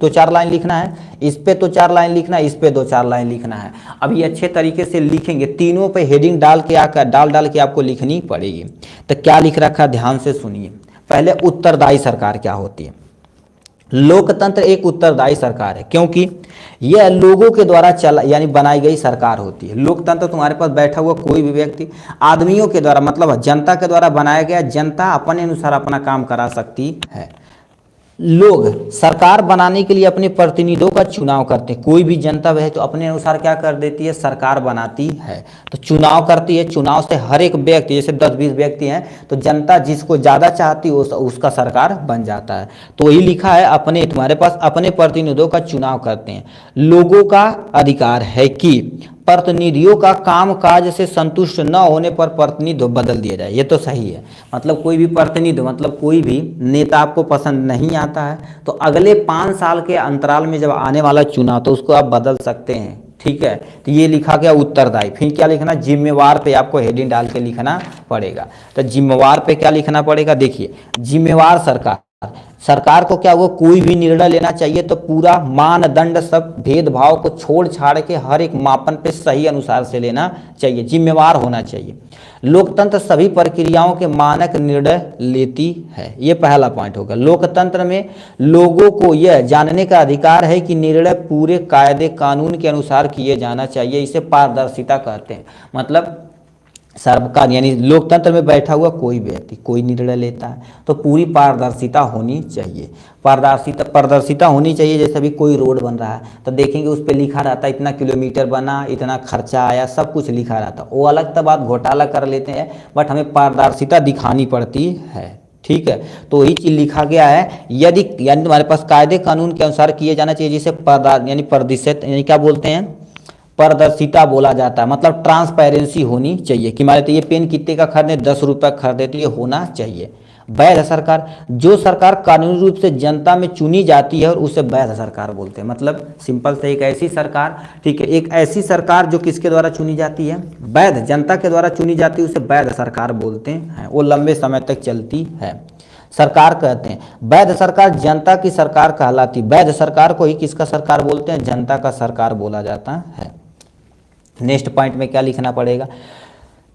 तो 4 लाइन लिखना है, इस पे तो 4 लाइन लिखना है, इस पे 2-4 लाइन लिखना है। अब ये अच्छे तरीके से लिखेंगे, तीनों पे हेडिंग डाल के डाल के आपको लिखनी पड़ेगी। तो क्या लिख रखा है, ध्यान से सुनिए। पहले उत्तरदायी सरकार क्या होती है। लोकतंत्र एक उत्तरदायी सरकार है, क्योंकि यह लोगों के द्वारा चला यानी बनाई गई सरकार होती है। लोकतंत्र तुम्हारे पास बैठा हुआ कोई भी व्यक्ति आदमियों के द्वारा, मतलब जनता के द्वारा बनाया गया, जनता अपने अनुसार अपना काम करा सकती है। लोग सरकार बनाने के लिए अपने प्रतिनिधियों का चुनाव करते हैं। कोई भी जनता वह तो अपने अनुसार क्या कर देती है, सरकार बनाती है, तो चुनाव करती है। चुनाव से हर एक व्यक्ति, जैसे 10-20 व्यक्ति हैं तो जनता जिसको ज़्यादा चाहती है उसका सरकार बन जाता है। तो वही लिखा है, अपने तुम्हारे पास अपने प्रतिनिधियों का चुनाव करते हैं। लोगों का अधिकार है कि प्रतिनिधियों का काम काज से संतुष्ट न होने पर प्रतिनिधि बदल दिया जाए। ये तो सही है, मतलब कोई भी प्रतिनिधि, मतलब कोई भी नेता आपको पसंद नहीं आता है तो अगले 5 साल के अंतराल में जब आने वाला चुनाव तो उसको आप बदल सकते हैं, ठीक है। तो ये लिखा गया उत्तरदायी। फिर क्या लिखना, जिम्मेवार पे आपको हेडिंग डाल के लिखना पड़ेगा। तो जिम्मेवार पे क्या लिखना पड़ेगा, देखिए, जिम्मेवार सरकार को क्या हुआ, कोई भी निर्णय लेना चाहिए तो पूरा मानदंड, सब भेदभाव को छोड़ छाड़ के हर एक मापन पे सही अनुसार से लेना चाहिए, जिम्मेवार होना चाहिए। लोकतंत्र सभी प्रक्रियाओं के मानक निर्णय लेती है। ये पहला पॉइंट होगा। लोकतंत्र में लोगों को यह जानने का अधिकार है कि निर्णय पूरे कायदे कानून के अनुसार किए जाना चाहिए। इसे पारदर्शिता कहते हैं। मतलब सरकार यानी लोकतंत्र में बैठा हुआ कोई व्यक्ति कोई निर्णय लेता है तो पूरी पारदर्शिता होनी चाहिए। पारदर्शिता होनी चाहिए। जैसे भी कोई रोड बन रहा है तो देखेंगे उस पर लिखा रहता है इतना किलोमीटर बना, इतना खर्चा आया, सब कुछ लिखा रहता है। वो अलग तो बात, घोटाला कर लेते हैं, बट हमें पारदर्शिता दिखानी पड़ती है, ठीक है। तो वही चीज लिखा गया है, यदि यानी तुम्हारे पास कायदे कानून के अनुसार किए जाना चाहिए, जिसे पारदर्शिता यानी क्या बोलते हैं, पारदर्शिता बोला जाता है। मतलब ट्रांसपेरेंसी होनी चाहिए कि मान लेते ये पेन कितने का खरीदे, 10 रुपये खरीदे, तो ये होना चाहिए। वैध सरकार, जो सरकार कानूनी रूप से जनता में चुनी जाती है और उसे वैध सरकार बोलते हैं। मतलब सिंपल से एक ऐसी सरकार, ठीक है, एक ऐसी सरकार जो किसके द्वारा चुनी जाती है, वैध जनता के द्वारा चुनी जाती है, उसे वैध सरकार बोलते हैं। वो लंबे समय तक चलती है, सरकार कहते हैं। वैध सरकार जनता की सरकार कहलाती। वैध सरकार को ही किसका सरकार बोलते हैं, जनता का सरकार बोला जाता है। नेक्स्ट पॉइंट में क्या लिखना पड़ेगा,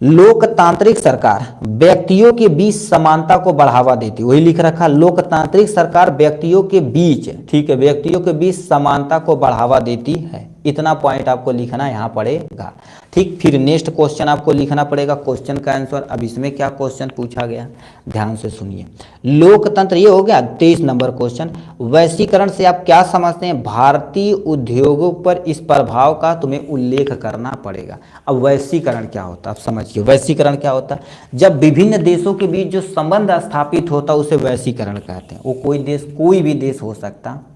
लोकतांत्रिक सरकार व्यक्तियों के बीच समानता को बढ़ावा देती है, वही लिख रखा, लोकतांत्रिक सरकार व्यक्तियों के बीच, ठीक है, व्यक्तियों के बीच समानता को बढ़ावा देती है। इतना पॉइंट आपको लिखना यहाँ पड़ेगा, ठीक। फिर नेक्स्ट क्वेश्चन आपको लिखना पड़ेगा, क्वेश्चन का आंसर। अब इसमें क्या क्वेश्चन पूछा गया, ध्यान से सुनिए। लोकतंत्र, ये हो गया 23 नंबर क्वेश्चन। वैश्वीकरण से आप क्या समझते हैं? भारतीय उद्योगों पर इस प्रभाव का तुम्हें उल्लेख करना पड़ेगा। अब वैश्वीकरण क्या होता है, आप समझिए। वैश्वीकरण क्या होता है? जब विभिन्न देशों के बीच जो संबंध स्थापित होता है उसे वैश्वीकरण कहते हैं। वो कोई भी देश हो सकता है,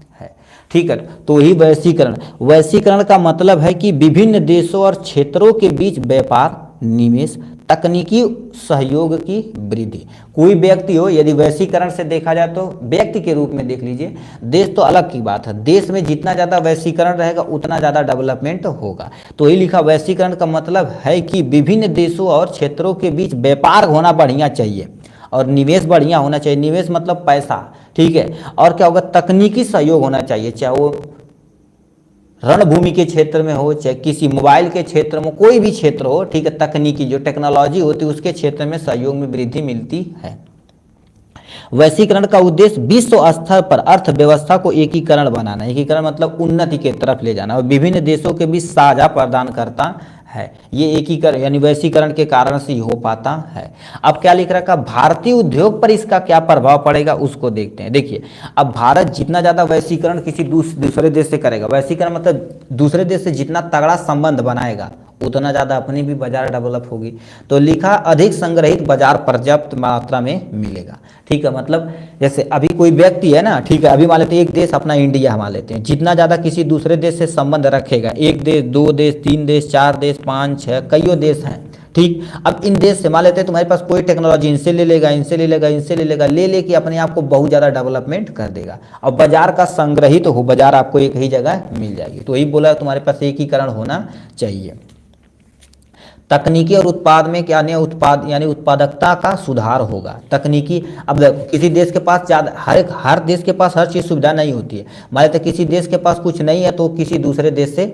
ठीक है। तो ही वैश्वीकरण, वैश्वीकरण का मतलब है कि विभिन्न देशों और क्षेत्रों के बीच व्यापार, निवेश, तकनीकी सहयोग की वृद्धि। कोई व्यक्ति हो, यदि वैश्वीकरण से देखा जाए तो व्यक्ति के रूप में देख लीजिए, देश तो अलग की बात है। देश में जितना ज़्यादा वैश्वीकरण रहेगा उतना ज़्यादा डेवलपमेंट होगा। तो ये लिखा, वैश्वीकरण का मतलब है कि विभिन्न देशों और क्षेत्रों के बीच व्यापार होना बढ़िया चाहिए और निवेश बढ़िया होना चाहिए। निवेश मतलब पैसा, ठीक है। और क्या होगा, तकनीकी सहयोग होना चाहिए, चाहे वो रणभूमि के क्षेत्र में हो, चाहे किसी मोबाइल के क्षेत्र में, कोई भी क्षेत्र हो, ठीक है। तकनीकी जो टेक्नोलॉजी होती है उसके क्षेत्र में सहयोग में वृद्धि मिलती है। वैश्वीकरण का उद्देश्य विश्व स्तर पर अर्थव्यवस्था को एकीकरण बनाना, एकीकरण मतलब उन्नति के तरफ ले जाना, और विभिन्न देशों के बीच साझा प्रदान करता है। ये एकीकरण यानी वैश्वीकरण के कारण से ही हो पाता है। अब क्या लिख रखा, भारतीय उद्योग पर इसका क्या प्रभाव पड़ेगा उसको देखते हैं। देखिए, अब भारत जितना ज़्यादा वैश्वीकरण किसी दूसरे देश से करेगा, वैश्वीकरण मतलब दूसरे देश से जितना तगड़ा संबंध बनाएगा उतना ज़्यादा अपनी भी बाजार डेवलप होगी। तो लिखा, अधिक संग्रहित बाजार पर्याप्त मात्रा में मिलेगा, ठीक है। मतलब जैसे अभी कोई व्यक्ति है ना, ठीक है, अभी मान लेते हैं एक देश अपना इंडिया मान लेते हैं, जितना ज़्यादा किसी दूसरे देश से संबंध रखेगा, एक देश, दो देश, तीन देश, चार देश, पाँच, छः, कईयों देश हैं, ठीक। अब इन देश से मान लेते हैं तुम्हारे पास कोई टेक्नोलॉजी, इनसे ले लेगा, इनसे ले लेगा, इनसे ले लेगा, ले लेके अपने आप को बहुत ज़्यादा डेवलपमेंट कर देगा। अब बाजार का संग्रहित हो, बाजार आपको एक ही जगह मिल जाएगी। तो यही बोला तुम्हारे पास एकीकरण होना चाहिए। तकनीकी और उत्पाद में क्या नहीं, उत्पाद यानी उत्पादकता का सुधार होगा। तकनीकी, अब देखो किसी देश के पास ज़्यादा, हर देश के पास हर चीज़ सुविधा नहीं होती है। मान लेते किसी देश के पास कुछ नहीं है तो किसी दूसरे देश से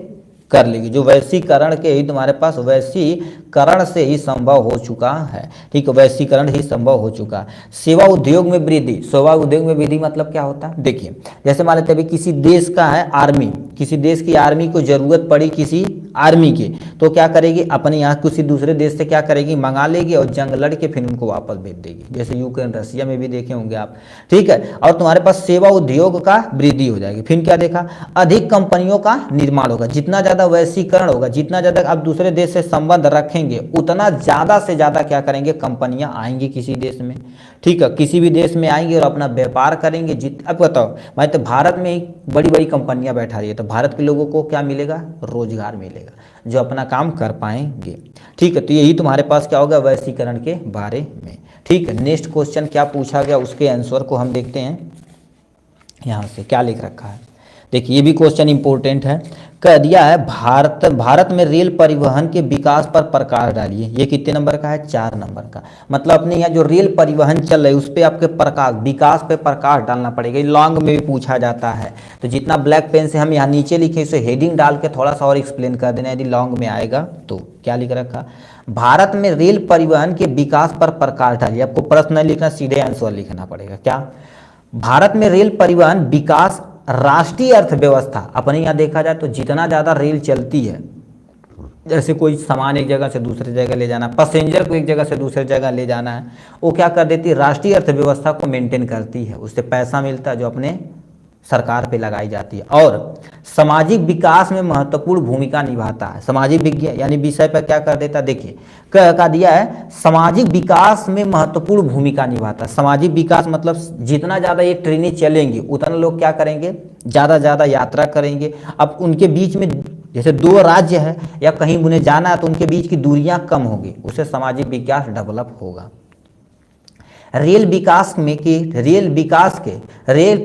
कर लेगी। जो वैश्वीकरण के ही तुम्हारे पास, वैश्वीकरण से ही संभव हो चुका है, ठीक है, वैश्वीकरण ही संभव हो चुका है। सेवा उद्योग में वृद्धि, सेवा उद्योग में वृद्धि मतलब क्या होता है? देखिए, जैसे मान लेते अभी किसी देश का है आर्मी, किसी देश की आर्मी को जरूरत पड़ी किसी आर्मी की, तो क्या करेगी, अपने यहाँ किसी दूसरे देश से क्या करेगी, मंगा लेगी और जंग लड़ के फिर उनको वापस भेज देगी। जैसे यूक्रेन रसिया में भी देखे होंगे आप, ठीक है। और तुम्हारे पास सेवा उद्योग का वृद्धि हो जाएगी। फिर क्या देखा, अधिक कंपनियों का निर्माण होगा। जितना ज़्यादा वैश्वीकरण होगा, जितना ज़्यादा आप दूसरे देश से संबंध रखेंगे उतना ज़्यादा से ज़्यादा क्या करेंगे, कंपनियाँ आएंगी किसी देश में, ठीक है, किसी भी देश में आएंगे और अपना व्यापार करेंगे। अब बताओ, मैं तो भारत में ही बड़ी बड़ी कंपनियां बैठा रही है, तो भारत के लोगों को क्या मिलेगा, रोजगार मिलेगा, जो अपना काम कर पाएंगे, ठीक है। तो यही तुम्हारे पास क्या होगा, वैश्वीकरण के बारे में, ठीक है। नेक्स्ट क्वेश्चन क्या पूछा गया उसके आंसर को हम देखते हैं। यहाँ से क्या लिख रखा है, देखिए, ये भी क्वेश्चन इंपॉर्टेंट है। कह दिया है, भारत में रेल परिवहन के विकास पर प्रकाश डालिए। ये कितने नंबर का है, 4 नंबर का। मतलब अपने यहाँ जो रेल परिवहन चल रहा है उस पर आपके विकास पे प्रकाश डालना पड़ेगा। लॉन्ग में भी पूछा जाता है, तो जितना ब्लैक पेन से हम यहाँ नीचे लिखे उसे हेडिंग डाल के थोड़ा सा और एक्सप्लेन कर देना, यदि लॉन्ग में आएगा तो। क्या लिख रखा, भारत में रेल परिवहन के विकास पर प्रकाश डालिए। आपको प्रश्न नहीं लिखना, सीधे आंसर लिखना पड़ेगा। क्या, भारत में रेल परिवहन विकास राष्ट्रीय अर्थव्यवस्था, अपने यहाँ देखा जाए तो जितना ज़्यादा रेल चलती है, जैसे कोई सामान एक जगह से दूसरी जगह ले जाना, पैसेंजर को एक जगह से दूसरी जगह ले जाना है, वो क्या कर देती है, राष्ट्रीय अर्थव्यवस्था को मेंटेन करती है। उससे पैसा मिलता है जो अपने सरकार पे लगाई जाती है, और सामाजिक विकास में महत्वपूर्ण भूमिका निभाता है। सामाजिक विज्ञान यानी विषय पर क्या कर देता, देखिए क्या दिया है, सामाजिक विकास में महत्वपूर्ण भूमिका निभाता है। सामाजिक विकास मतलब जितना ज़्यादा ये ट्रेनें चलेंगी उतना लोग क्या करेंगे, ज़्यादा यात्रा करेंगे। अब उनके बीच में जैसे 2 राज्य है या कहीं उन्हें जाना है तो उनके बीच की दूरियां कम होगी, उससे सामाजिक विकास डेवलप होगा। रेल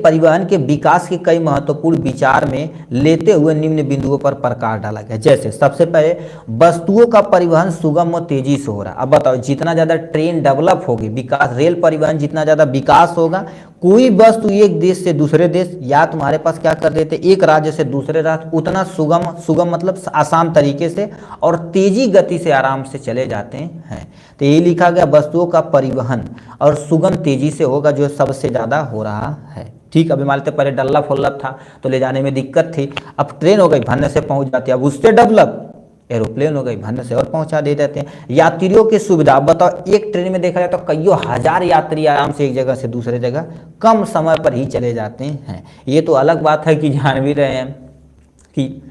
परिवहन के विकास के कई महत्वपूर्ण विचार में लेते हुए निम्न बिंदुओं पर प्रकाश डाला गया। जैसे सबसे पहले, वस्तुओं का परिवहन सुगम और तेजी से हो रहा है। अब बताओ, जितना ज़्यादा ट्रेन डेवलप होगी, विकास, रेल परिवहन जितना ज़्यादा विकास होगा कोई वस्तु एक देश से दूसरे देश या तुम्हारे पास क्या कर देते, एक राज्य से दूसरे राज्य उतना सुगम मतलब आसान तरीके से और तेजी गति से आराम से चले जाते हैं। तो ये लिखा गया वस्तुओं का परिवहन और सुगम तेजी से होगा जो सबसे ज़्यादा हो रहा है। ठीक, अभी मान लेते पहले डल्ला फुल्लप था तो ले जाने में दिक्कत थी, अब ट्रेन हो गई भन्ने से पहुंच जाती है, अब उससे डेवलप एरोप्लेन हो गई भन्ने से और पहुंचा दे देते हैं। यात्रियों की सुविधा, अब बताओ एक ट्रेन में देखा जाए तो कईयों हजार यात्री आराम से एक जगह से दूसरे जगह कम समय पर ही चले जाते हैं। ये तो अलग बात है कि जान भी रहे हैं कि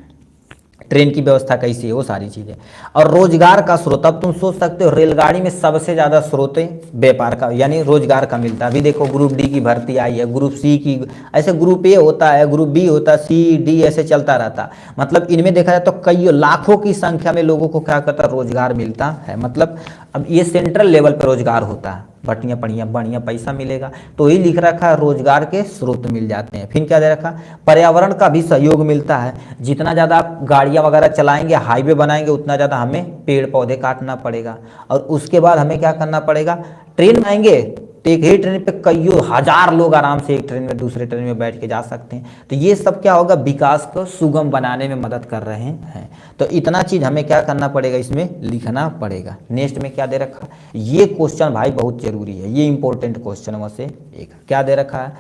ट्रेन की व्यवस्था कैसी है, वो सारी चीज़ें। और रोजगार का स्रोत, अब तुम सोच सकते हो रेलगाड़ी में सबसे ज़्यादा स्रोत व्यापार का यानी रोजगार का मिलता है। अभी देखो ग्रुप डी की भर्ती आई है, ग्रुप सी की, ऐसे ग्रुप ए होता है, ग्रुप बी होता है, सी डी ऐसे चलता रहता। मतलब इनमें देखा जाए तो कई लाखों की संख्या में लोगों को क्या करता है, रोजगार मिलता है। मतलब अब ये सेंट्रल लेवल पर रोजगार होता है, बढ़िया बढ़िया पैसा मिलेगा। तो ही लिख रखा है रोजगार के स्रोत मिल जाते हैं। फिर क्या दे रखा, पर्यावरण का भी सहयोग मिलता है। जितना ज़्यादा आप गाड़ियाँ वगैरह चलाएंगे, हाईवे बनाएंगे, उतना ज़्यादा हमें पेड़ पौधे काटना पड़ेगा। और उसके बाद हमें क्या करना पड़ेगा, ट्रेन आएंगे तो एक ही ट्रेन पे कईयों हजार लोग आराम से एक ट्रेन में दूसरे ट्रेन में बैठ के जा सकते हैं। तो ये सब क्या होगा, विकास को सुगम बनाने में मदद कर रहे हैं। तो इतना चीज़ हमें क्या करना पड़ेगा, इसमें लिखना पड़ेगा। नेक्स्ट में क्या दे रखा, ये क्वेश्चन भाई बहुत जरूरी है, ये इंपॉर्टेंट क्वेश्चन में से एक क्या दे रखा है।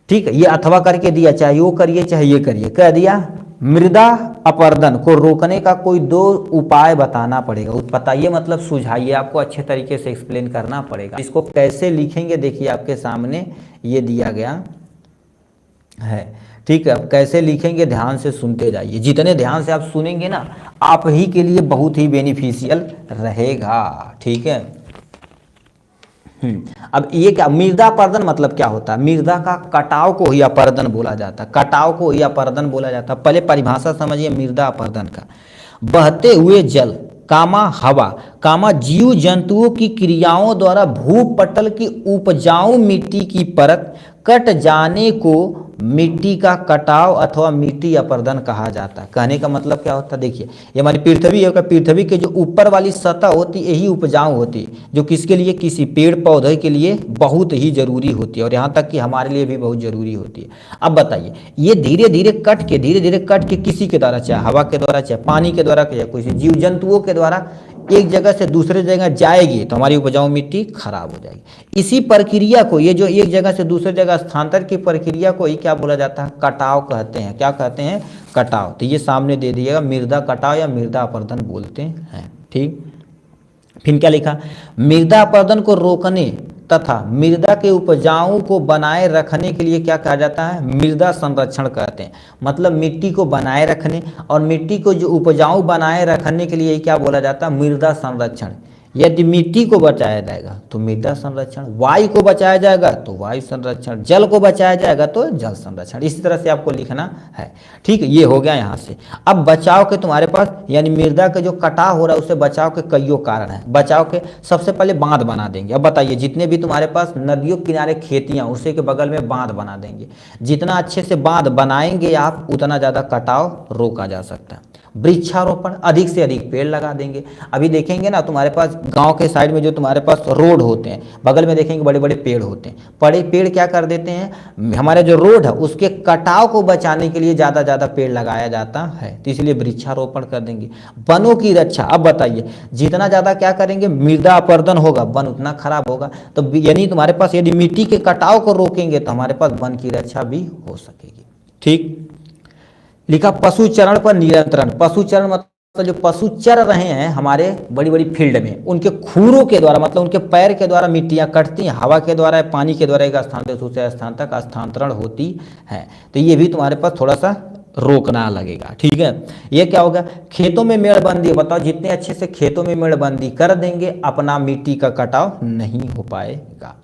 ठीक है, ये अथवा करके दिया, चाहे वो करिए चाहे ये करिए, कह दिया मृदा अपरदन को रोकने का कोई 2 उपाय बताना पड़ेगा। बताइए मतलब सुझाइए, आपको अच्छे तरीके से एक्सप्लेन करना पड़ेगा। इसको कैसे लिखेंगे देखिए आपके सामने ये दिया गया है। ठीक है, अब कैसे लिखेंगे ध्यान से सुनते जाइए, जितने ध्यान से आप सुनेंगे ना आप ही के लिए बहुत ही बेनिफिशियल रहेगा। ठीक है, अब ये क्या, मृदा अपरदन मतलब क्या होता है, मृदा का कटाव को ही अपरदन बोला जाता है, कटाव को ही अपरदन बोला जाता है। पहले परिभाषा समझिए मृदा अपरदन का, बहते हुए जल कामा हवा कामा जीव जंतुओं की क्रियाओं द्वारा भूपटल की उपजाऊ मिट्टी की परत कट जाने को मिट्टी का कटाव अथवा मिट्टी अपरदन कहा जाता है। कहने का मतलब क्या होता है, देखिए ये हमारी पृथ्वी है, पृथ्वी के जो ऊपर वाली सतह होती है यही उपजाऊ होती है, जो किसके लिए, किसी पेड़ पौधे के लिए बहुत ही जरूरी होती है और यहाँ तक कि हमारे लिए भी बहुत जरूरी होती है। अब बताइए ये धीरे धीरे कट के किसी के द्वारा, चाहे हवा के द्वारा, चाहे पानी के द्वारा, चाहे कोई जीव जंतुओं के द्वारा एक जगह से दूसरे जगह जाएगी तो हमारी उपजाऊ मिट्टी खराब हो जाएगी। इसी प्रक्रिया को, ये जो एक जगह से दूसरे जगह स्थानांतरण की प्रक्रिया को ही क्या बोला जाता है, कटाव कहते हैं। क्या कहते हैं, कटाव। तो ये सामने दे दिएगा मृदा कटाव या मृदा अपरदन बोलते हैं। ठीक, फिर क्या लिखा, मृदा अपरदन को रोकने तथा मृदा के उपजाऊ को बनाए रखने के लिए क्या कहा जाता है, मृदा संरक्षण कहते हैं। मतलब मिट्टी को बनाए रखने और मिट्टी को जो उपजाऊ बनाए रखने के लिए क्या बोला जाता है, मृदा संरक्षण। यदि मिट्टी को बचाया जाएगा तो मृदा संरक्षण, वायु को बचाया जाएगा तो वायु संरक्षण, जल को बचाया जाएगा तो जल संरक्षण। इसी तरह से आपको लिखना है। ठीक है, ये हो गया यहाँ से। अब बचाव के तुम्हारे पास यानी मृदा के जो कटाव हो रहा है उससे बचाव के कईयों कारण हैं। बचाव के सबसे पहले बांध बना देंगे। अब बताइए जितने भी तुम्हारे पास नदियों किनारे खेतियाँ उसी के बगल में बांध बना देंगे। जितना अच्छे से बांध बनाएंगे आप उतना ज़्यादा कटाव रोका जा सकता है। वृक्षारोपण, अधिक से अधिक पेड़ लगा देंगे। अभी देखेंगे ना तुम्हारे पास गांव के साइड में जो तुम्हारे पास रोड होते हैं बगल में देखेंगे बड़े बड़े पेड़ होते हैं। बड़े पेड़ क्या कर देते हैं, हमारे जो रोड है उसके कटाव को बचाने के लिए ज़्यादा पेड़ लगाया जाता है, तो इसलिए वृक्षारोपण कर देंगे। वनों की रक्षा, अब बताइए जितना ज़्यादा क्या करेंगे मृदा अपरदन होगा वन उतना खराब होगा। तो यानी तुम्हारे पास यदि मिट्टी के कटाव को रोकेंगे तो हमारे पास वन की रक्षा भी हो सकेगी। ठीक, लिखा पशुचरण पर नियंत्रण। पशुचरण मतलब जो पशु चर रहे हैं हमारे बड़ी बड़ी फील्ड में, उनके खुरों के द्वारा मतलब उनके पैर के द्वारा मिट्टियाँ कटती हैं, हवा के द्वारा पानी के द्वारा एक स्थान से दूसरे स्थान तक स्थानांतरण होती है। तो ये भी तुम्हारे पास थोड़ा सा रोकना लगेगा। ठीक है, ये क्या होगा, खेतों में मेड़बंदी। बताओ जितने अच्छे से खेतों में मेड़बंदी कर देंगे अपना मिट्टी का कटाव नहीं हो पाएगा।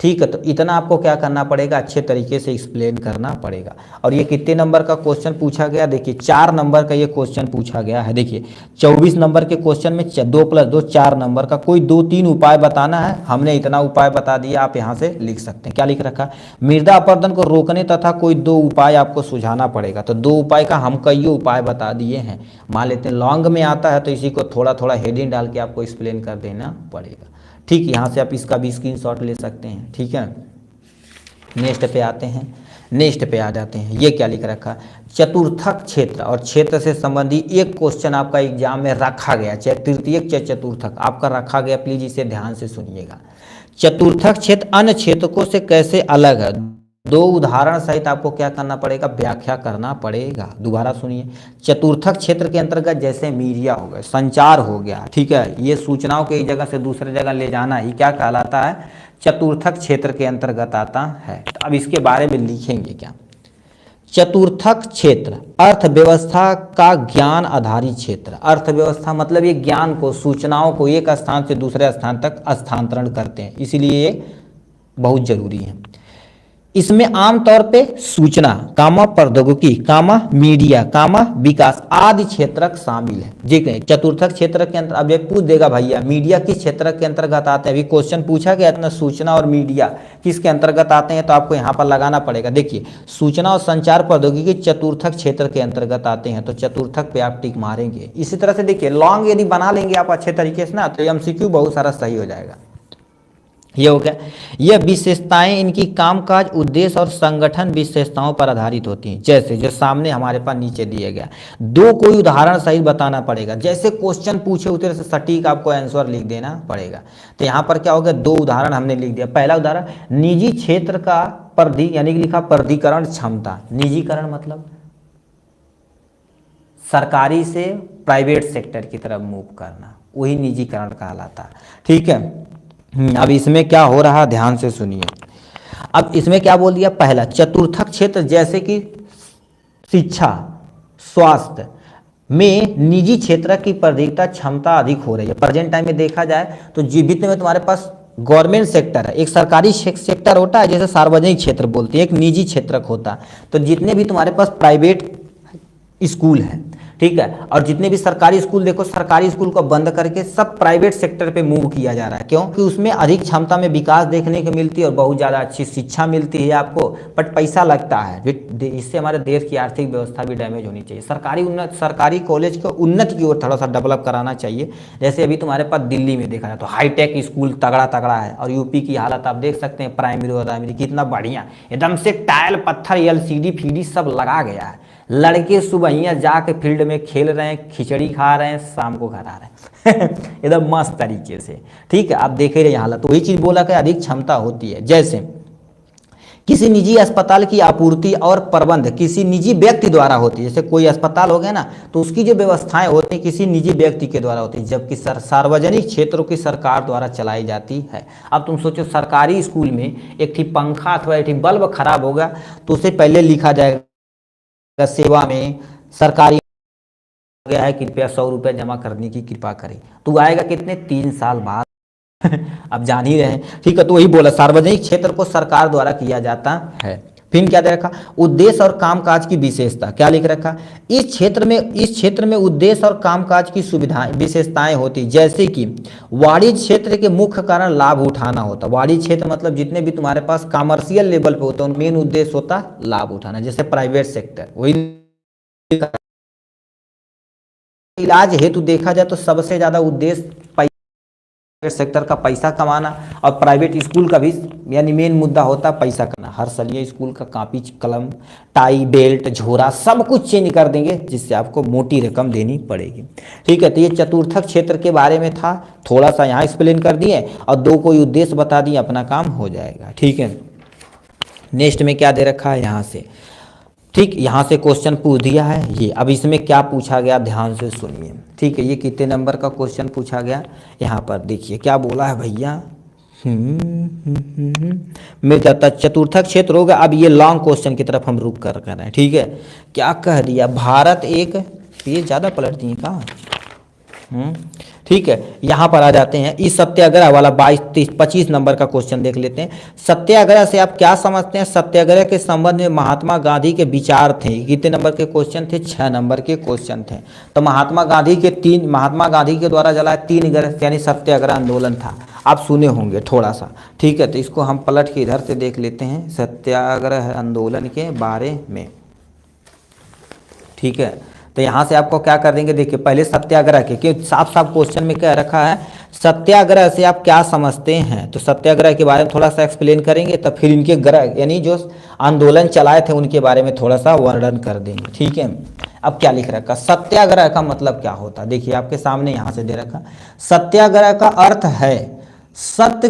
ठीक है, तो इतना आपको क्या करना पड़ेगा, अच्छे तरीके से एक्सप्लेन करना पड़ेगा। और ये कितने नंबर का क्वेश्चन पूछा गया, देखिए 4 नंबर का ये क्वेश्चन पूछा गया है। देखिए 24 नंबर के क्वेश्चन में 2 + 2 4 नंबर का कोई 2-3 उपाय बताना है। हमने इतना उपाय बता दिया, आप यहाँ से लिख सकते हैं। क्या लिख रखा, मृदा अपरदन को रोकने तथा कोई 2 उपाय आपको सुझाना पड़ेगा। तो 2 उपाय का हम कई उपाय बता दिए हैं। मान लेते हैं लॉन्ग में आता है तो इसी को थोड़ा थोड़ा हेडिंग डाल के आपको एक्सप्लेन कर देना पड़ेगा। ठीक, यहाँ से आप इसका भी स्क्रीनशॉट ले सकते हैं। ठीक है, नेक्स्ट पे आते हैं, नेक्स्ट पे आ जाते हैं। ये क्या लिख रखा है, चतुर्थक क्षेत्र और क्षेत्र से संबंधी एक क्वेश्चन आपका एग्जाम में रखा गया, चाहे तृतीयक चाहे चतुर्थक आपका रखा गया, प्लीज इसे ध्यान से सुनिएगा। चतुर्थक क्षेत्र अन्य क्षेत्रकों से कैसे अलग है, दो उदाहरण सहित आपको क्या करना पड़ेगा, व्याख्या करना पड़ेगा। दोबारा सुनिए, चतुर्थक क्षेत्र के अंतर्गत जैसे मीडिया हो गया, संचार हो गया, ठीक है, ये सूचनाओं को एक जगह से दूसरे जगह ले जाना ही क्या कहलाता है, चतुर्थक क्षेत्र के अंतर्गत आता है। तो अब इसके बारे में लिखेंगे क्या, चतुर्थक क्षेत्र अर्थव्यवस्था का ज्ञान आधारित क्षेत्र। अर्थव्यवस्था मतलब ये ज्ञान को, सूचनाओं को एक स्थान से दूसरे स्थान तक स्थानांतरण करते हैं, इसीलिए ये बहुत जरूरी है। इसमें आमतौर पे सूचना कामा प्रौद्योगिकी कामा मीडिया कामा विकास आदि क्षेत्रक शामिल है। जी कहें चतुर्थक क्षेत्र के अंतर, अब ये पूछ देगा भैया मीडिया किस क्षेत्र के अंतर्गत आते हैं, अभी क्वेश्चन पूछा गया था ना, सूचना और मीडिया किसके अंतर्गत आते हैं, तो आपको यहाँ पर लगाना पड़ेगा। देखिए सूचना और संचार प्रौद्योगिकी चतुर्थक क्षेत्र के अंतर्गत आते हैं, तो चतुर्थक पे आप टिक मारेंगे। इसी तरह से देखिए लॉन्ग यदि बना लेंगे आप अच्छे तरीके से ना, तो MCQ बहुत सारा सही हो जाएगा। ये हो गया, यह विशेषताएं इनकी कामकाज उद्देश्य और संगठन विशेषताओं पर आधारित होती हैं। जैसे जो सामने हमारे पास नीचे दिया गया, दो कोई उदाहरण सही बताना पड़ेगा, जैसे क्वेश्चन पूछे उतरे से सटीक आपको आंसर लिख देना पड़ेगा। तो यहाँ पर क्या हो गया, दो उदाहरण हमने लिख दिया। पहला उदाहरण निजी क्षेत्र का परिधि यानी कि लिखा प्राधिकरण क्षमता, निजीकरण मतलब सरकारी से प्राइवेट सेक्टर की तरफ मूव करना, वही निजीकरण कहलाता है, ठीक है। अब इसमें क्या हो रहा है ध्यान से सुनिए। अब इसमें क्या बोल दिया, पहला चतुर्थक क्षेत्र जैसे कि शिक्षा स्वास्थ्य में निजी क्षेत्र की प्राधिकता क्षमता अधिक हो रही है। प्रेजेंट टाइम में देखा जाए तो जीवित में तुम्हारे पास गवर्नमेंट सेक्टर है, एक सरकारी सेक्टर होता है जैसे सार्वजनिक क्षेत्र बोलते हैं, एक निजी क्षेत्र होता है। तो जितने भी तुम्हारे पास प्राइवेट स्कूल है, ठीक है, और जितने भी सरकारी स्कूल देखो, सरकारी स्कूल को बंद करके सब प्राइवेट सेक्टर पे मूव किया जा रहा है। क्यों कि उसमें अधिक क्षमता में विकास देखने को मिलती है और बहुत ज़्यादा अच्छी शिक्षा मिलती है आपको, बट पैसा लगता है, इससे हमारे देश की आर्थिक व्यवस्था भी डैमेज होनी चाहिए। सरकारी कॉलेज को उन्नति की ओर थोड़ा सा डेवलप कराना चाहिए। जैसे अभी तुम्हारे पास दिल्ली में देखा जाए तो हाईटेक स्कूल तगड़ा तगड़ा है, और यूपी की हालत आप देख सकते हैं, प्राइमरी और प्राइमरी कितना बढ़िया, एकदम से टाइल पत्थर LCD फीडी सब लगा गया है। लड़के सुबह जाके फील्ड में खेल रहे हैं, खिचड़ी खा रहे हैं, शाम को घर आ रहे हैं एकदम मस्त तरीके से, ठीक है। आप देख रहे हैं हालत, तो वही चीज बोला कि अधिक क्षमता होती है। जैसे किसी निजी अस्पताल की आपूर्ति और प्रबंध किसी निजी व्यक्ति द्वारा होती है। जैसे कोई अस्पताल हो गया ना, तो उसकी जो व्यवस्थाएं होती हैं किसी निजी व्यक्ति के द्वारा होती है, जबकि सार्वजनिक क्षेत्रों की सरकार द्वारा चलाई जाती है। अब तुम सोचो सरकारी स्कूल में एक ठीक पंखा अथवा एक ठीक बल्ब खराब हो गया, तो उसे पहले लिखा जाएगा सेवा में सरकारी गया है, कृपया 100 रुपये जमा करने की कृपा करें। तो आएगा कितने, 3 साल बाद अब जान ही रहे हैं, ठीक है। तो वही बोला सार्वजनिक क्षेत्र को सरकार द्वारा किया जाता है। फिर क्या दे रखा, उद्देश्य और कामकाज की विशेषता, क्या लिख रखा, इस क्षेत्र में उद्देश्य और कामकाज की सुविधाएं विशेषताएं होती, जैसे कि वाणिज्य क्षेत्र के मुख्य कारण लाभ उठाना होता। वाणिज्य क्षेत्र मतलब जितने भी तुम्हारे पास कमर्शियल लेवल पे होता है, उनका मेन उद्देश्य होता लाभ उठाना। जैसे प्राइवेट सेक्टर, वही इलाज हेतु देखा जाए तो सबसे ज्यादा उद्देश्य सेक्टर का पैसा कमाना, और प्राइवेट स्कूल का भी यानी मेन मुद्दा होता है पैसा करना। हर साल ये स्कूल का कॉपी कलम टाई बेल्ट झोरा सब कुछ चेंज कर देंगे, जिससे आपको मोटी रकम देनी पड़ेगी, ठीक है। तो ये चतुर्थक क्षेत्र के बारे में था, थोड़ा सा यहाँ एक्सप्लेन कर दिए और दो कोई उद्देश्य बता दिए, अपना काम हो जाएगा, ठीक है। नेक्स्ट में क्या दे रखा है यहाँ से, ठीक, यहाँ से क्वेश्चन पूछ दिया है ये। अब इसमें क्या पूछा गया ध्यान से सुनिए, ठीक है। ये कितने नंबर का क्वेश्चन पूछा गया, यहाँ पर देखिए क्या बोला है भैया, मिल जाता चतुर्थक क्षेत्र होगा। अब ये लॉन्ग क्वेश्चन की तरफ हम रुक कर रहे हैं, ठीक है। क्या कह दिया, भारत एक, ये ज़्यादा पलट दिए कहाँ, ठीक है। यहाँ पर आ जाते हैं, इस सत्याग्रह वाला 22-25 नंबर का क्वेश्चन देख लेते हैं। सत्याग्रह से आप क्या समझते हैं, सत्याग्रह के संबंध में महात्मा गांधी के विचार थे। कितने नंबर के क्वेश्चन थे, 6 नंबर के क्वेश्चन थे। तो महात्मा गांधी के द्वारा चलाया 3 ग्रह यानी सत्याग्रह आंदोलन था, आप सुने होंगे थोड़ा सा, ठीक है। तो इसको हम पलट के इधर से देख लेते हैं सत्याग्रह आंदोलन के बारे में, ठीक है। तो यहाँ से आपको क्या कर देंगे, देखिए पहले सत्याग्रह के, क्योंकि साफ साफ क्वेश्चन में क्या रखा है, सत्याग्रह से आप क्या समझते हैं? तो सत्याग्रह के बारे में थोड़ा सा एक्सप्लेन करेंगे, तब फिर इनके ग्रह यानी जो आंदोलन चलाए थे उनके बारे में थोड़ा सा वर्णन कर देंगे, ठीक है। अब क्या लिख रखा, सत्याग्रह का मतलब क्या होता है? देखिए आपके सामने यहाँ से दे रखा, सत्याग्रह का अर्थ है सत्य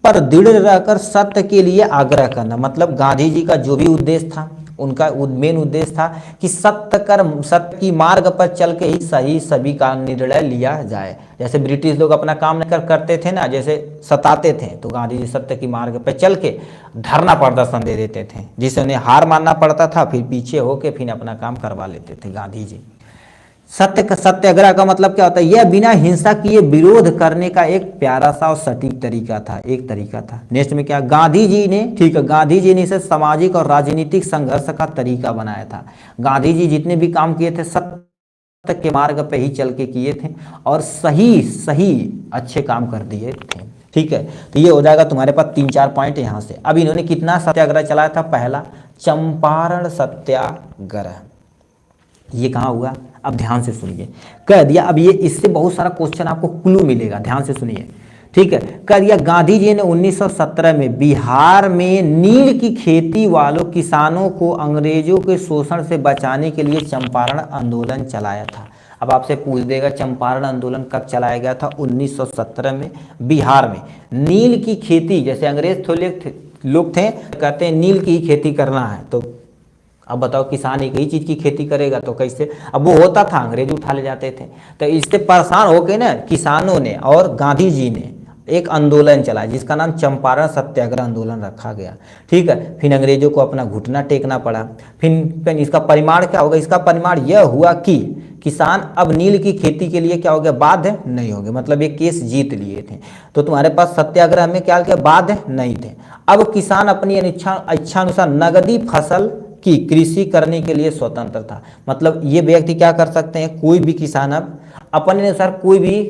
पर दृढ़ रहकर सत्य के लिए आग्रह करना। मतलब गांधी जी का जो भी उद्देश्य था, उनका मेन उद्देश्य था कि सत्य की मार्ग पर चल के ही सही सभी का निर्णय लिया जाए। जैसे ब्रिटिश लोग अपना काम नहीं करते थे ना, जैसे सताते थे, तो गांधी जी सत्य की मार्ग पर चल के धरना प्रदर्शन दे देते थे, जिससे उन्हें हार मानना पड़ता था, फिर पीछे होके फिर अपना काम करवा लेते थे गांधी जी। सत्याग्रह का मतलब क्या होता है? यह बिना हिंसा किए विरोध करने का एक प्यारा सा और सटीक तरीका था, एक तरीका था। नेक्स्ट में क्या, गांधी जी ने, ठीक है, गांधी जी ने इसे सामाजिक और राजनीतिक संघर्ष का तरीका बनाया था। गांधी जी जितने भी काम किए थे सत्य के मार्ग पे ही चल के किए थे और सही सही अच्छे काम कर दिए थे, ठीक है। तो ये हो जाएगा तुम्हारे पास 3-4 पॉइंट यहाँ से। अब इन्होंने कितना सत्याग्रह चलाया था? पहला चंपारण सत्याग्रह। ये कहाँ हुआ? अब ध्यान से सुनिए, कह दिया, अब ये इससे बहुत सारा क्वेश्चन आपको क्लू मिलेगा, ध्यान से सुनिए, ठीक है। कह दिया गांधी जी ने 1917 में बिहार में नील की खेती वालों किसानों को अंग्रेजों के शोषण से बचाने के लिए चंपारण आंदोलन चलाया था। अब आपसे पूछ देगा चंपारण आंदोलन कब चलाया गया था? 1917 में बिहार में नील की खेती, जैसे अंग्रेज लोग थे कहते हैं नील की ही खेती करना है, तो अब बताओ किसान एक ही चीज़ की खेती करेगा तो कैसे? अब वो होता था, अंग्रेज उठा ले जाते थे, तो इससे परेशान होके ना किसानों ने और गांधी जी ने एक आंदोलन चलाया जिसका नाम चंपारण सत्याग्रह आंदोलन रखा गया, ठीक है। फिर अंग्रेजों को अपना घुटना टेकना पड़ा। फिर इसका परिणाम क्या होगा? इसका परिणाम यह हुआ कि किसान अब नील की खेती के लिए क्या हो गया? बाध्य नहीं हो गए, मतलब ये केस जीत लिए थे। तो तुम्हारे पास सत्याग्रह में क्या किया? बाध्य नहीं थे। अब किसान अपनी इच्छानुसार नगदी फसल की कृषि करने के लिए स्वतंत्र था। मतलब ये व्यक्ति क्या कर सकते हैं? कोई भी किसान अब अपने अनुसार कोई भी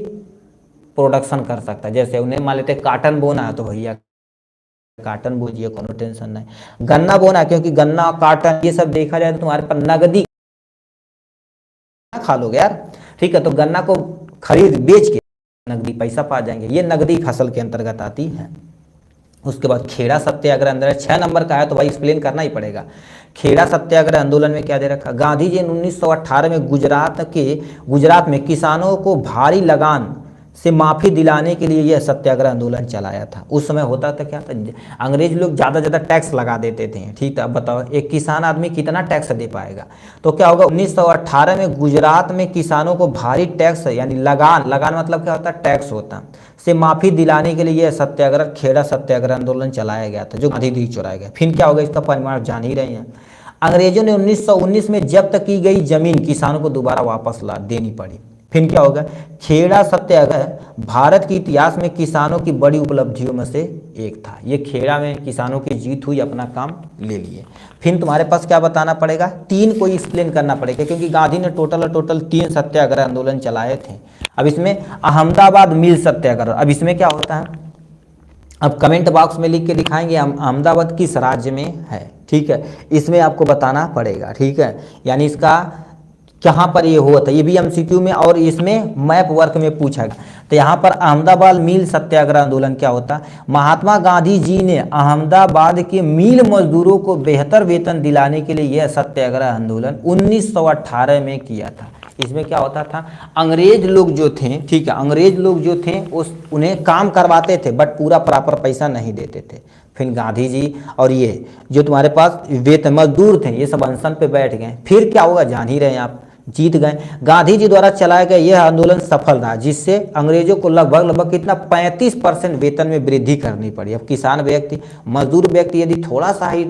प्रोडक्शन कर सकता है। जैसे उन्हें मान लेते काटन बोना है तो भैया काटन बोजिए, कोनो टेंशन नहीं। गन्ना बोना, क्योंकि गन्ना काटन ये सब देखा जाए तो तुम्हारे पास नगदी खा लोगे यार, ठीक है। तो गन्ना को खरीद बेच के नगदी पैसा पा जाएंगे, ये नगदी फसल के अंतर्गत आती है। उसके बाद खेड़ा सत्याग्रह अंदर 6 नंबर का है तो भाई एक्सप्लेन करना ही पड़ेगा। खेड़ा सत्याग्रह आंदोलन में क्या दे रखा? गांधी जी ने 1918 में गुजरात में किसानों को भारी लगान से माफ़ी दिलाने के लिए यह सत्याग्रह आंदोलन चलाया था। उस समय होता था क्या था? अंग्रेज लोग ज़्यादा टैक्स लगा देते थे, ठीक है। अब बताओ एक किसान आदमी कितना टैक्स दे पाएगा? तो क्या होगा? 1918 में गुजरात में किसानों को भारी टैक्स यानी लगान मतलब क्या होता है? टैक्स होता से माफ़ी दिलाने के लिए यह सत्याग्रह खेड़ा सत्याग्रह आंदोलन चलाया गया था, जो गांधी जी चुराया गया। फिर क्या होगा? इसका परिणाम जान ही रहे हैं। अंग्रेजों ने 1919 में जब्त की गई जमीन किसानों को दोबारा वापस देनी पड़ी। फिर क्या होगा? खेड़ा सत्याग्रह भारत के इतिहास में किसानों की बड़ी उपलब्धियों में से एक था। ये खेड़ा में किसानों की जीत हुई, अपना काम ले लिए। फिर तुम्हारे पास क्या बताना पड़ेगा? 3 को एक्सप्लेन करना पड़ेगा, क्योंकि गांधी ने टोटल 3 सत्याग्रह आंदोलन चलाए थे। अब इसमें अहमदाबाद मिल सत्याग्रह, अब इसमें क्या होता है? अब कमेंट बॉक्स में लिख के दिखाएंगे अहमदाबाद किस राज्य में है, ठीक है। इसमें आपको बताना पड़ेगा, ठीक है। यानी इसका कहाँ पर ये हुआ था, ये भी एमसीक्यू में और इसमें मैप वर्क में पूछा गया। तो यहाँ पर अहमदाबाद मिल सत्याग्रह आंदोलन क्या होता? महात्मा गांधी जी ने अहमदाबाद के मिल मजदूरों को बेहतर वेतन दिलाने के लिए यह सत्याग्रह आंदोलन 1918 में किया था। इसमें क्या होता था? अंग्रेज लोग जो थे, ठीक है, अंग्रेज लोग जो थे उन्हें काम करवाते थे बट पूरा प्रॉपर पैसा नहीं देते थे। फिर गांधी जी और ये जो तुम्हारे पास वेतन मजदूर थे ये सब अनशन पे बैठ गए। फिर क्या होगा? जान ही रहे हैं आप, जीत गए। गांधी जी द्वारा चलाया गया यह आंदोलन सफल रहा, जिससे अंग्रेजों को लगभग कितना 35% वेतन में वृद्धि करनी पड़ी। अब किसान व्यक्ति, मजदूर व्यक्ति यदि थोड़ा सा ही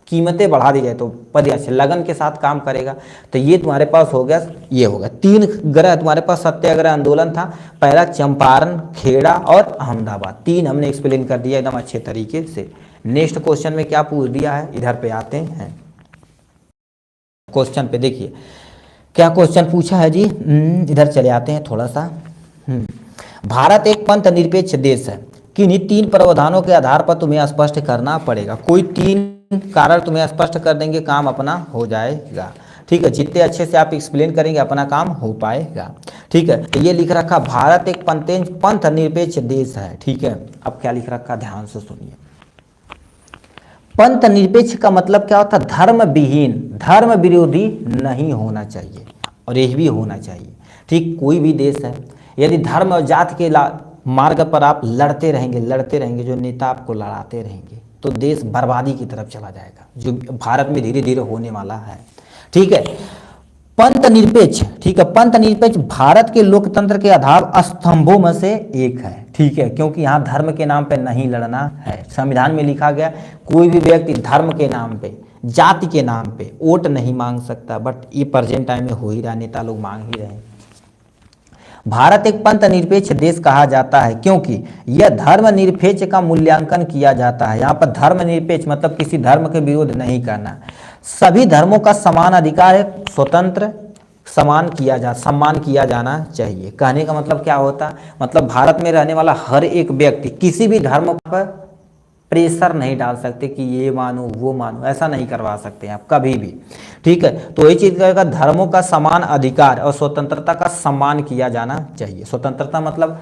कीमतें बढ़ा दी जाए तो पर्याप्त से लगन के साथ काम करेगा। तो ये तुम्हारे पास हो गया, ये होगा 3 ग्रह तुम्हारे पास सत्याग्रह आंदोलन था। पहला चंपारण, खेड़ा और अहमदाबाद, 3 हमने एक्सप्लेन कर दिया एकदम अच्छे तरीके से। नेक्स्ट क्वेश्चन में क्या पूछ दिया है, इधर पे आते हैं क्वेश्चन पे। देखिए क्या क्वेश्चन पूछा है जी, इधर चले आते हैं थोड़ा सा। भारत एक पंथ निरपेक्ष देश है, किन्हीं 3 प्रावधानों के आधार पर तुम्हें स्पष्ट करना पड़ेगा। कोई 3 कारण तुम्हें स्पष्ट कर देंगे, काम अपना हो जाएगा, ठीक है, जितने अच्छे से आप एक्सप्लेन करेंगे अपना काम हो पाएगा। ठीक है, तो ये लिख रखा भारत एक पंथ निरपेक्ष देश है। ठीक है, अब क्या लिख रखा ध्यान से सुनिए। पंथ निरपेक्ष का मतलब क्या होता है? धर्म विहीन, धर्म विरोधी नहीं होना चाहिए, और यही भी होना चाहिए। ठीक, कोई भी देश है, यदि धर्म और जात के मार्ग पर आप लड़ते रहेंगे, जो नेता आपको लड़ाते रहेंगे, तो देश बर्बादी की तरफ चला जाएगा, जो भारत में धीरे धीरे होने वाला है। ठीक है, पंथ निरपेक्ष, ठीक है, पंथ निरपेक्ष भारत के लोकतंत्र के आधार स्तंभों में से एक है। ठीक है, क्योंकि यहाँ धर्म के नाम पे नहीं लड़ना है। संविधान में लिखा गया कोई भी व्यक्ति धर्म के नाम पे, जाति के नाम पे वोट नहीं मांग सकता, बट ये प्रेजेंट टाइम में हो ही रहा, नेता लोग मांग ही रहे हैं। भारत एक पंथ निरपेक्ष देश कहा जाता है क्योंकि यह धर्म निरपेक्ष का मूल्यांकन किया जाता है। यहाँ पर धर्म निरपेक्ष मतलब किसी धर्म के विरोध नहीं करना, सभी धर्मों का समान अधिकार है, स्वतंत्र सम्मान किया जाना चाहिए। कहने का मतलब क्या होता? मतलब भारत में रहने वाला हर एक व्यक्ति किसी भी धर्म पर प्रेशर नहीं डाल सकते कि ये मानो वो मानो, ऐसा नहीं करवा सकते हैं आप कभी भी। ठीक है, तो ये चीज का धर्मों का समान अधिकार और स्वतंत्रता का सम्मान किया जाना चाहिए। स्वतंत्रता मतलब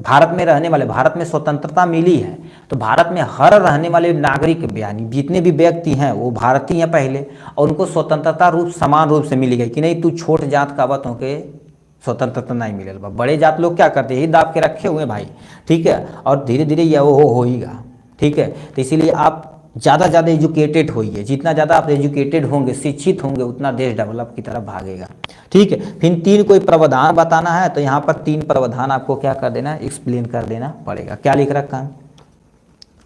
भारत में रहने वाले, भारत में स्वतंत्रता मिली है तो भारत में हर रहने वाले नागरिक यानी जितने भी व्यक्ति हैं वो भारतीय हैं पहले, और उनको स्वतंत्रता रूप समान रूप से मिली गई कि नहीं तू छोट जात का बत होके स्वतंत्रता नहीं मिले। बड़े जात लोग क्या करते हैं, यही दाब के रखे हुए भाई। ठीक है, और धीरे धीरे यह वो होगा। ठीक है, तो इसीलिए आप ज़्यादा ज़्यादा एजुकेटेड होइए, जितना ज़्यादा आप एजुकेटेड होंगे, शिक्षित होंगे, उतना देश डेवलप की तरफ भागेगा। ठीक है, फिर 3 कोई प्रावधान बताना है तो यहाँ पर 3 प्रावधान आपको क्या कर देना, एक्सप्लेन कर देना पड़ेगा। क्या लिख रखा है?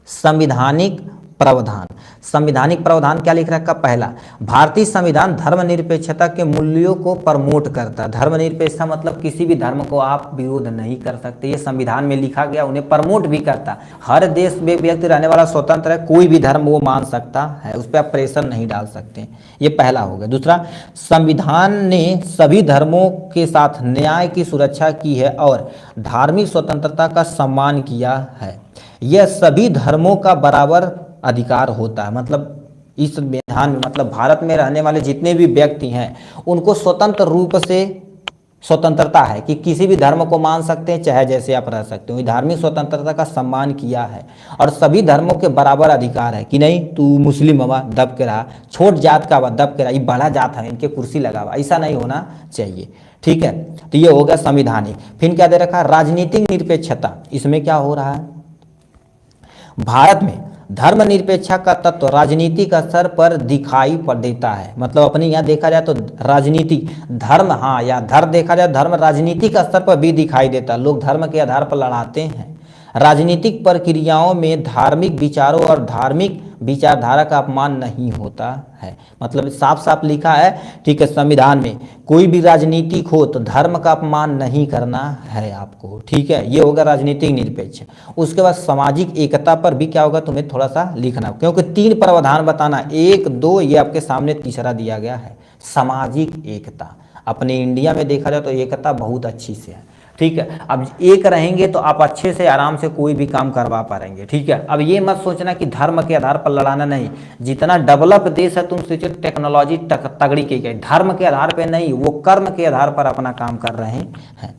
संविधानिक प्रावधान। संविधानिक प्रावधान क्या लिख रखा? पहला, भारतीय संविधान धर्मनिरपेक्षता के मूल्यों को प्रमोट करता है। धर्मनिरपेक्षता मतलब किसी भी धर्म को आप विरोध नहीं कर सकते, ये संविधान में लिखा गया, उन्हें प्रमोट भी करता। हर देश में व्यक्ति रहने वाला स्वतंत्र है, कोई भी धर्म वो मान सकता है, उस पर आप प्रेशर नहीं डाल सकते। ये पहला हो गया। दूसरा, संविधान ने सभी धर्मों के साथ न्याय की सुरक्षा की है और धार्मिक स्वतंत्रता का सम्मान किया है। यह सभी धर्मों का बराबर अधिकार होता है। मतलब इस संविधान में मतलब भारत में रहने वाले जितने भी व्यक्ति हैं उनको स्वतंत्र रूप से स्वतंत्रता है कि किसी भी धर्म को मान सकते हैं, चाहे जैसे आप रह सकते हो। धार्मिक स्वतंत्रता का सम्मान किया है और सभी धर्मों के बराबर अधिकार है कि नहीं तू मुस्लिम हवा दब के रहा, छोट जात का हवा दब के रहा, ये बड़ा जात है इनके कुर्सी लगा हुआ, ऐसा नहीं होना चाहिए। ठीक है, तो ये हो गया संविधानिक। फिर क्या दे रखा? राजनीतिक निरपेक्षता। इसमें क्या हो रहा है? भारत में धर्मनिरपेक्षता का तत्व राजनीतिक स्तर पर दिखाई पड़ देता है। मतलब अपने यहाँ देखा जाए तो राजनीति धर्म, हाँ या धर्म देखा जाए धर्म राजनीतिक स्तर पर भी दिखाई देता है। लोग धर्म के आधार पर लड़ाते हैं। राजनीतिक प्रक्रियाओं में धार्मिक विचारों और धार्मिक विचारधारा का अपमान नहीं होता है। मतलब साफ साफ लिखा है, ठीक है, संविधान में कोई भी राजनीतिक हो तो धर्म का अपमान नहीं करना है आपको। ठीक है, ये होगा राजनीतिक निरपेक्ष। उसके बाद सामाजिक एकता पर भी क्या होगा, तुम्हें थोड़ा सा लिखना, क्योंकि 3 प्रावधान बताना, 1, 2, ये आपके सामने तीसरा दिया गया है सामाजिक एकता। अपने इंडिया में देखा जाए तो एकता बहुत अच्छी से है। ठीक है, अब एक रहेंगे तो आप अच्छे से आराम से कोई भी काम करवा पाएंगे। ठीक है, अब ये मत सोचना कि धर्म के आधार पर लड़ाना, नहीं। जितना डेवलप देश है तुम सोचो टेक्नोलॉजी तगड़ी की गई, धर्म के आधार पर नहीं, वो कर्म के आधार पर अपना काम कर रहे हैं।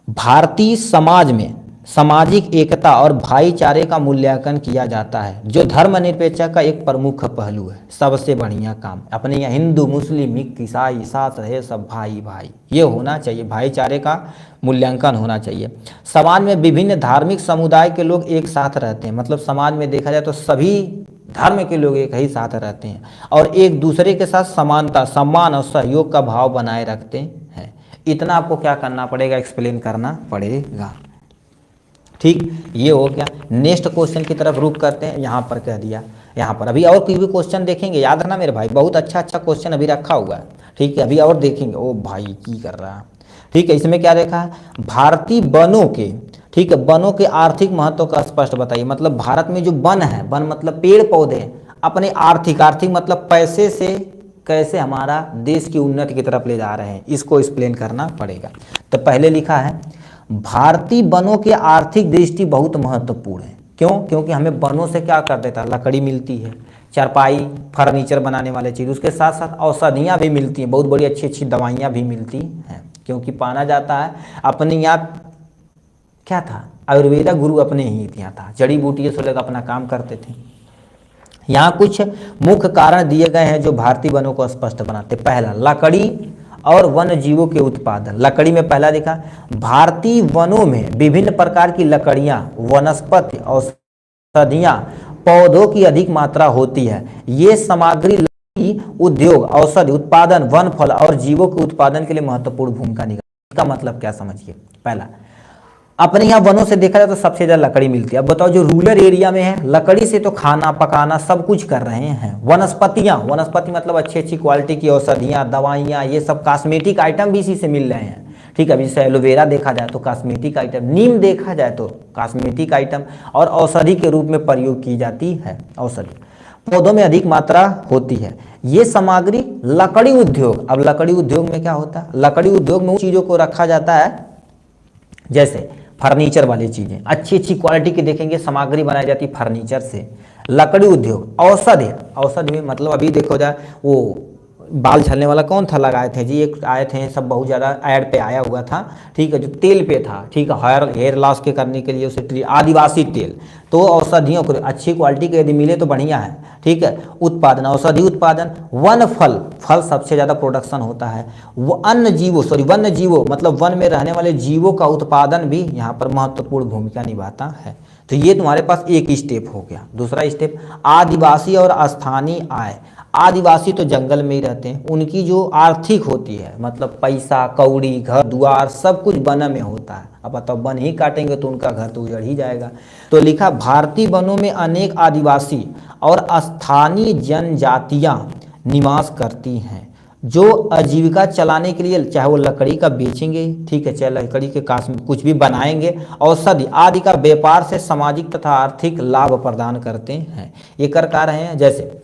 भारतीय समाज में सामाजिक एकता और भाईचारे का मूल्यांकन किया जाता है, जो धर्मनिरपेक्षता का एक प्रमुख पहलू है। सबसे बढ़िया काम अपने यहाँ हिंदू मुस्लिम ईसाई साथ रहे सब भाई भाई, ये होना चाहिए। भाईचारे का मूल्यांकन होना चाहिए। समाज में विभिन्न धार्मिक समुदाय के लोग एक साथ रहते हैं। मतलब समाज में देखा जाए तो सभी धर्म के लोग एक ही साथ रहते हैं और एक दूसरे के साथ समानता, सम्मान और सहयोग का भाव बनाए रखते हैं। इतना आपको क्या करना पड़ेगा, एक्सप्लेन करना पड़ेगा। ठीक, ये हो गया। नेक्स्ट क्वेश्चन की तरफ रुक करते हैं। यहाँ पर कह दिया, यहाँ पर अभी और कोई भी क्वेश्चन देखेंगे, याद रखना मेरे भाई, बहुत अच्छा अच्छा क्वेश्चन अभी रखा हुआ है। ठीक है, अभी और देखेंगे। ओ भाई की कर रहा है। ठीक है, इसमें क्या देखा है? भारतीय वनों के, ठीक है, वनों के आर्थिक महत्व का स्पष्ट बताइए। मतलब भारत में जो वन है, वन मतलब पेड़ पौधे, अपने आर्थिक मतलब पैसे से कैसे हमारा देश की उन्नति की तरफ ले जा रहे हैं, इसको एक्सप्लेन करना पड़ेगा। तो पहले लिखा है भारतीय वनों की आर्थिक दृष्टि बहुत महत्वपूर्ण है। क्यों? क्योंकि हमें वनों से क्या कर देता है, लकड़ी मिलती है। चारपाई, फर्नीचर बनाने वाले चीज़, उसके साथ साथ औषधियाँ भी मिलती हैं, बहुत बड़ी अच्छी अच्छी दवाइयाँ भी मिलती हैं, क्योंकि माना जाता है अपने यहाँ क्या था, आयुर्वेदा गुरु अपने ही यहाँ था, जड़ी बूटियों से लोग अपना काम करते थे। यहाँ कुछ मुख्य कारण दिए गए हैं जो भारतीय वनों को स्पष्ट बनाते। पहला, लकड़ी और वन्य जीवों के उत्पादन। लकड़ी में पहला देखा, भारतीय वनों में विभिन्न प्रकार की लकड़ियाँ, वनस्पति, औषधियाँ, पौधों की अधिक मात्रा होती है। ये सामग्री लकड़ी उद्योग, औषधि उत्पादन, वन फल और जीवों के उत्पादन के लिए महत्वपूर्ण भूमिका निभाती है। इसका मतलब क्या समझिए। पहला, अपने यहाँ वनों से देखा जाए तो सबसे ज़्यादा लकड़ी मिलती है। अब बताओ जो रूरल एरिया में है, लकड़ी से तो खाना पकाना सब कुछ कर रहे हैं। वनस्पतियाँ, वनस्पति मतलब अच्छी अच्छी क्वालिटी की औषधियाँ, दवाइयाँ, ये सब कॉस्मेटिक आइटम भी इसी से मिल रहे हैं। ठीक है, अभी जैसे एलोवेरा देखा जाए तो कॉस्मेटिक आइटम, नीम देखा जाए तो कॉस्मेटिक आइटम और औषधि के रूप में प्रयोग की जाती है। औषधि पौधों में अधिक मात्रा होती है। ये सामग्री लकड़ी उद्योग, अब लकड़ी उद्योग में क्या होता है, लकड़ी उद्योग में उन चीज़ों को रखा जाता है जैसे फर्नीचर वाली चीज़ें, अच्छी अच्छी क्वालिटी की देखेंगे सामग्री बनाई जाती है फर्नीचर से। लकड़ी उद्योग, औषधि, औषधि में मतलब अभी देखो जाए वो बाल झड़ने वाला कौन था लगाए थे जी, एक आए थे सब बहुत ज़्यादा ऐड पे आया हुआ था, ठीक है, जो तेल पे था, ठीक है, हेयर लॉस के करने के लिए उसे आदिवासी तेल। तो औषधियों को अच्छी क्वालिटी के यदि मिले तो बढ़िया है। ठीक है, उत्पादन, औषधि उत्पादन, वन फल, फल सबसे ज़्यादा प्रोडक्शन होता है। वो अन्य जीवों, वन्य जीवों मतलब वन में रहने वाले जीवों का उत्पादन भी यहाँ पर महत्वपूर्ण भूमिका निभाता है। तो ये तुम्हारे पास एक स्टेप हो गया। दूसरा स्टेप, आदिवासी और स्थानीय आय। आदिवासी तो जंगल में ही रहते हैं, उनकी जो आर्थिक होती है मतलब पैसा कौड़ी, घर द्वार सब कुछ वन में होता है। अब बताओ वन ही काटेंगे तो उनका घर तो उजड़ ही जाएगा। तो लिखा, भारतीय वनों में अनेक आदिवासी और स्थानीय जनजातियां निवास करती हैं जो आजीविका चलाने के लिए, चाहे वो लकड़ी का बेचेंगे, ठीक है, चाहे लकड़ी के काश कुछ भी बनाएंगे, औषधि आदि का व्यापार से सामाजिक तथा आर्थिक लाभ प्रदान करते हैं। ये कर रहे हैं। जैसे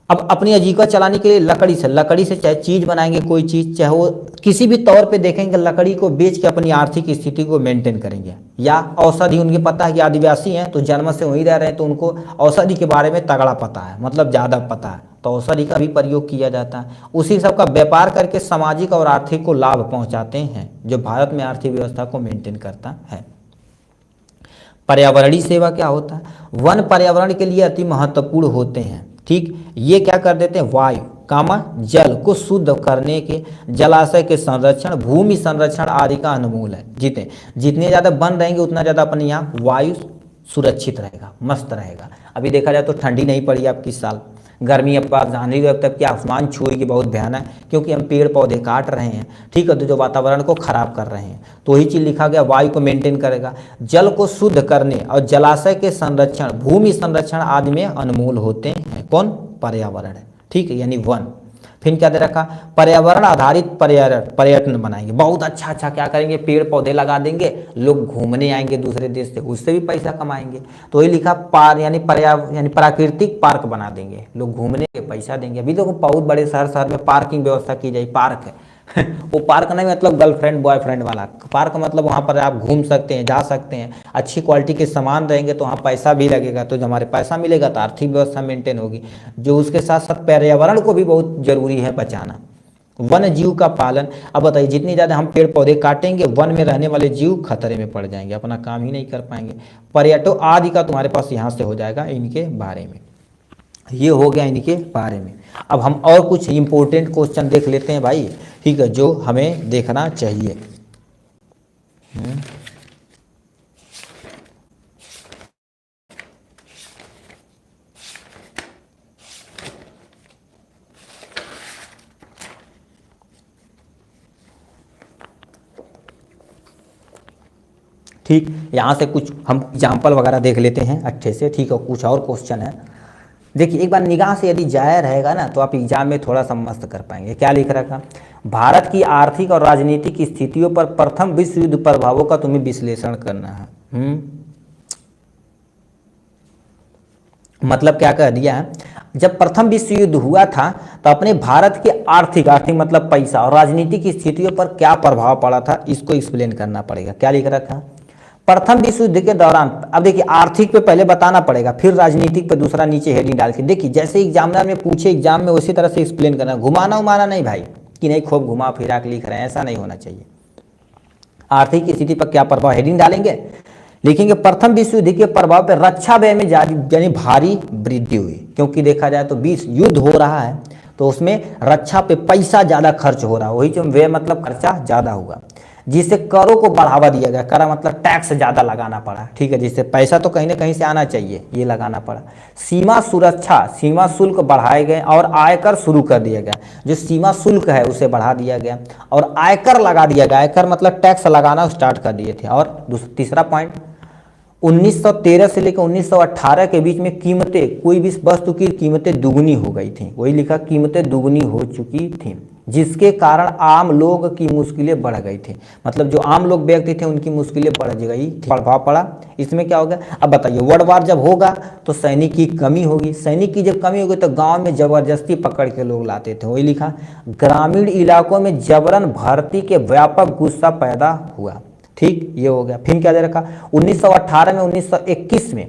अब अपनी आजीविका चलाने के लिए लकड़ी से चाहे चीज़ बनाएंगे, कोई चीज़, चाहे वो किसी भी तौर पे देखेंगे, लकड़ी को बेच के अपनी आर्थिक स्थिति को मेंटेन करेंगे। या औषधि, उनके पता है कि आदिवासी हैं तो जन्म से वहीं रह रहे हैं तो उनको औषधि के बारे में तगड़ा पता है, मतलब ज़्यादा पता है, तो औषधि का भी प्रयोग किया जाता है। उसी सब का व्यापार करके सामाजिक और आर्थिक को लाभ पहुँचाते हैं, जो भारत में आर्थिक व्यवस्था को मेंटेन करता है। पर्यावरणीय सेवा क्या होता है, वन पर्यावरण के लिए अति महत्वपूर्ण होते हैं। ठीक, ये क्या कर देते हैं, वायु जल को शुद्ध करने के, जलाशय के संरक्षण, भूमि संरक्षण आदि का अनुमूल है। जितने ज़्यादा वन रहेंगे उतना ज़्यादा अपने यहाँ वायु सुरक्षित रहेगा, मस्त रहेगा। अभी देखा जाए तो ठंडी नहीं पड़ी आपकी साल, गर्मी अब आप जान ही रहे, अब तक कि आसमान छुएगी बहुत भयानक है, क्योंकि हम पेड़ पौधे काट रहे हैं। ठीक है, तो जो वातावरण को खराब कर रहे हैं, तो वही चीज़ लिखा गया, वायु को मेंटेन करेगा, जल को शुद्ध करने और जलाशय के संरक्षण, भूमि संरक्षण आदि में अनमोल होते हैं। कौन, पर्यावरण है। ठीक है, यानी वन। फिर क्या दे रखा, पर्यावरण आधारित पर्यटन बनाएंगे, बहुत अच्छा क्या करेंगे, पेड़ पौधे लगा देंगे, लोग घूमने आएंगे दूसरे देश से, उससे भी पैसा कमाएंगे। तो वही लिखा, यानी प्राकृतिक पार्क बना देंगे, लोग घूमने के पैसा देंगे। अभी देखो बहुत बड़े शहर में पार्किंग व्यवस्था की जाए, पार्क है वो पार्क नहीं मतलब गर्लफ्रेंड बॉयफ्रेंड वाला पार्क, मतलब वहाँ पर आप घूम सकते हैं, जा सकते हैं, अच्छी क्वालिटी के सामान रहेंगे तो वहाँ पैसा भी लगेगा, तो जब हमारे पैसा मिलेगा तो आर्थिक व्यवस्था मेंटेन होगी। जो उसके साथ साथ पर्यावरण को भी बहुत जरूरी है बचाना, वन जीव का पालन। अब बताइए, जितनी ज़्यादा हम पेड़ पौधे काटेंगे, वन में रहने वाले जीव खतरे में पड़ जाएंगे, अपना काम ही नहीं कर पाएंगे। पर्यटन आदि का तुम्हारे पास यहाँ से हो जाएगा इनके बारे में। ये हो गया इनके बारे में। अब हम और कुछ इंपॉर्टेंट क्वेश्चन देख लेते हैं भाई, ठीक है, जो हमें देखना चाहिए। ठीक, यहाँ से कुछ हम एग्जाम्पल वगैरह देख लेते हैं अच्छे से। ठीक है, कुछ और क्वेश्चन है, देखिए एक बार निगाह से यदि जाया रहेगा ना तो आप एग्जाम में थोड़ा सा मस्त कर पाएंगे। क्या लिख रखा, भारत की आर्थिक और राजनीतिक स्थितियों पर प्रथम विश्व युद्ध प्रभावों का तुम्हें विश्लेषण करना है। मतलब क्या कह दिया है, जब प्रथम विश्व युद्ध हुआ था तो अपने भारत के आर्थिक मतलब पैसा और राजनीतिक स्थितियों पर क्या प्रभाव पड़ा था, इसको एक्सप्लेन करना पड़ेगा। क्या लिख रखा, प्रथम विश्व युद्ध के दौरान, अब देखिए आर्थिक पे पहले बताना पड़ेगा, फिर राजनीतिक पे दूसरा नीचे हेडिंग डाल के, देखिए जैसे एग्जामिनर में पूछे एग्जाम में उसी तरह से एक्सप्लेन करना, घुमाना उमाना नहीं भाई कि नहीं खूब घुमा फिरा के लिख रहे हैं, ऐसा नहीं होना चाहिए। आर्थिक स्थिति पर क्या प्रभाव, हेडिंग डालेंगे, लिखेंगे प्रथम विश्व युद्ध के प्रभाव पर रक्षा व्यय में यानी भारी वृद्धि हुई, क्योंकि देखा जाए तो 20 युद्ध हो रहा है तो उसमें रक्षा पे पैसा ज्यादा खर्च हो रहा है, वही जो व्यय मतलब खर्चा ज्यादा हुआ, जिससे करों को बढ़ावा दिया गया, करा मतलब टैक्स ज्यादा लगाना पड़ा, ठीक है, जिससे पैसा तो कहीं ना कहीं से आना चाहिए, ये लगाना पड़ा। सीमा सुरक्षा, सीमा शुल्क बढ़ाए गए और आयकर शुरू कर दिया गया, जो सीमा शुल्क है उसे बढ़ा दिया गया और आयकर लगा दिया गया, आयकर मतलब टैक्स लगाना स्टार्ट कर दिए थे। और तीसरा पॉइंट, 1913 से लेकर 1918 के बीच में कीमतें, कोई भी वस्तु की कीमतें दुगनी हो गई थी, वही लिखा कीमतें दुगनी हो चुकी थी, जिसके कारण आम लोग की मुश्किलें बढ़ गई थी, मतलब जो आम लोग व्यक्ति थे उनकी मुश्किलें बढ़ गई थी, प्रभाव पड़ा। इसमें क्या होगा, अब बताइए, वर्ल्ड वार जब होगा तो सैनिक की कमी होगी, सैनिक की जब कमी होगी तो गांव में जबरदस्ती पकड़ के लोग लाते थे, वही लिखा ग्रामीण इलाकों में जबरन भर्ती के व्यापक गुस्सा पैदा हुआ, ठीक, ये हो गया। फिर क्या दे रखा, 1918 में 1921 में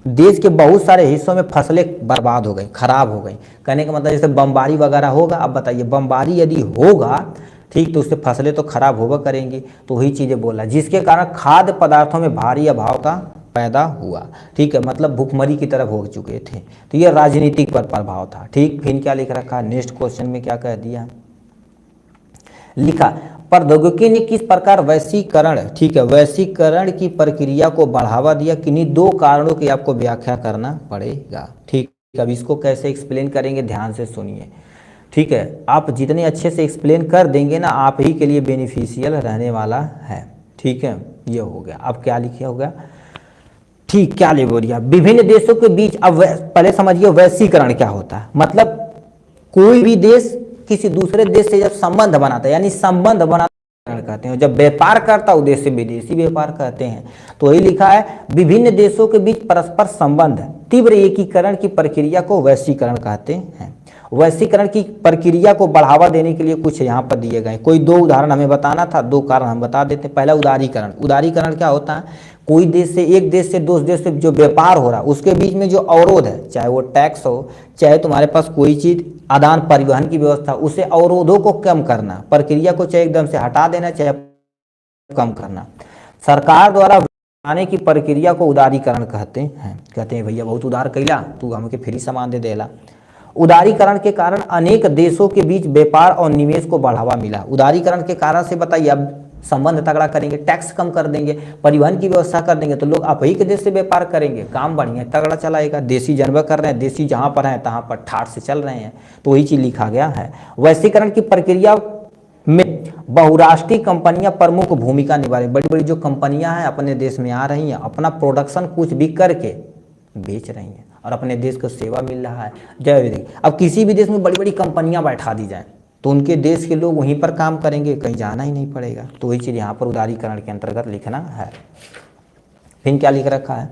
देश के बहुत सारे हिस्सों में फसलें बर्बाद हो गई, खराब हो गई, कहने का मतलब जैसे बमबारी वगैरह होगा, अब बताइए बमबारी यदि होगा, ठीक, तो उससे फसलें तो खराब होगा करेंगी, तो वही चीज़ें बोला, जिसके कारण खाद्य पदार्थों में भारी अभाव का पैदा हुआ, ठीक है, मतलब भूखमरी की तरफ हो चुके थे, तो ये राजनीतिक पर प्रभाव था, ठीक। फिर क्या लिख रखा, नेक्स्ट क्वेश्चन में क्या कह दिया, लिखा प्रौद्योगिकी ने किस प्रकार वैश्वीकरण, ठीक है, वैश्वीकरण की प्रक्रिया को बढ़ावा दिया, किन्हीं दो कारणों की आपको व्याख्या करना पड़ेगा, ठीक। अब इसको कैसे एक्सप्लेन करेंगे, ध्यान से सुनिए, ठीक है, आप जितने अच्छे से एक्सप्लेन कर देंगे ना, आप ही के लिए बेनिफिशियल रहने वाला है, ठीक है। ये हो गया, अब क्या लिखे हो गया, ठीक, क्या ले बोलिए, विभिन्न देशों के बीच, अब पहले समझिए वैश्वीकरण क्या होता है, मतलब कोई भी देश किसी दूसरे देश से जब संबंध बनाता है, यानी संबंध बनाता कहते हैं, जब व्यापार करता है उद्देश्य विदेशी व्यापार कहते हैं, तो वही लिखा है विभिन्न देशों के बीच परस्पर संबंध तीव्र एकीकरण की प्रक्रिया को वैश्वीकरण कहते हैं। वैश्वीकरण की प्रक्रिया को बढ़ावा देने के लिए कुछ यहाँ पर दिए गए, कोई दो उदाहरण हमें बताना था, दो कारण हम बता देते हैं। पहला उदारीकरण, उदारीकरण क्या होता है, कोई देश से, एक देश से दूसरे देश से जो व्यापार हो रहा है उसके बीच में जो अवरोध है, चाहे वो टैक्स हो, चाहे तुम्हारे पास कोई चीज आदान परिवहन की व्यवस्था, उसे अवरोधों को कम करना, प्रक्रिया को चाहे एकदम से हटा देना चाहे कम करना, सरकार द्वारा आने की प्रक्रिया को उदारीकरण कहते हैं। कहते हैं भैया बहुत उदार कैला, तू हमके फ्री सामान दे देला। उदारीकरण के कारण अनेक देशों के बीच व्यापार और निवेश को बढ़ावा मिला। उदारीकरण के कारण से बताइए, अब संबंध तगड़ा करेंगे, टैक्स कम कर देंगे, परिवहन की व्यवस्था कर देंगे, तो लोग आप ही के देश से व्यापार करेंगे, काम बढ़िया तगड़ा चलाएगा, देसी जानवर कर रहे हैं, देसी जहाँ पर हैं तहाँ पर ठाठ से चल रहे हैं, तो वही चीज लिखा गया है। वैश्वीकरण की प्रक्रिया में बहुराष्ट्रीय कंपनियां प्रमुख भूमिका निभा रही, बड़ी बड़ी जो कंपनियां हैं अपने देश में आ रही हैं, अपना प्रोडक्शन कुछ भी करके बेच रही हैं और अपने देश को सेवा मिल रहा है। जय, अब किसी भी देश में बड़ी बड़ी कंपनियां बैठा दी जाएं तो उनके देश के लोग वहीं पर काम करेंगे, कहीं जाना ही नहीं पड़ेगा, तो वही चीज़ यहाँ पर उदारीकरण के अंतर्गत लिखना है। फिर क्या लिख रखा है,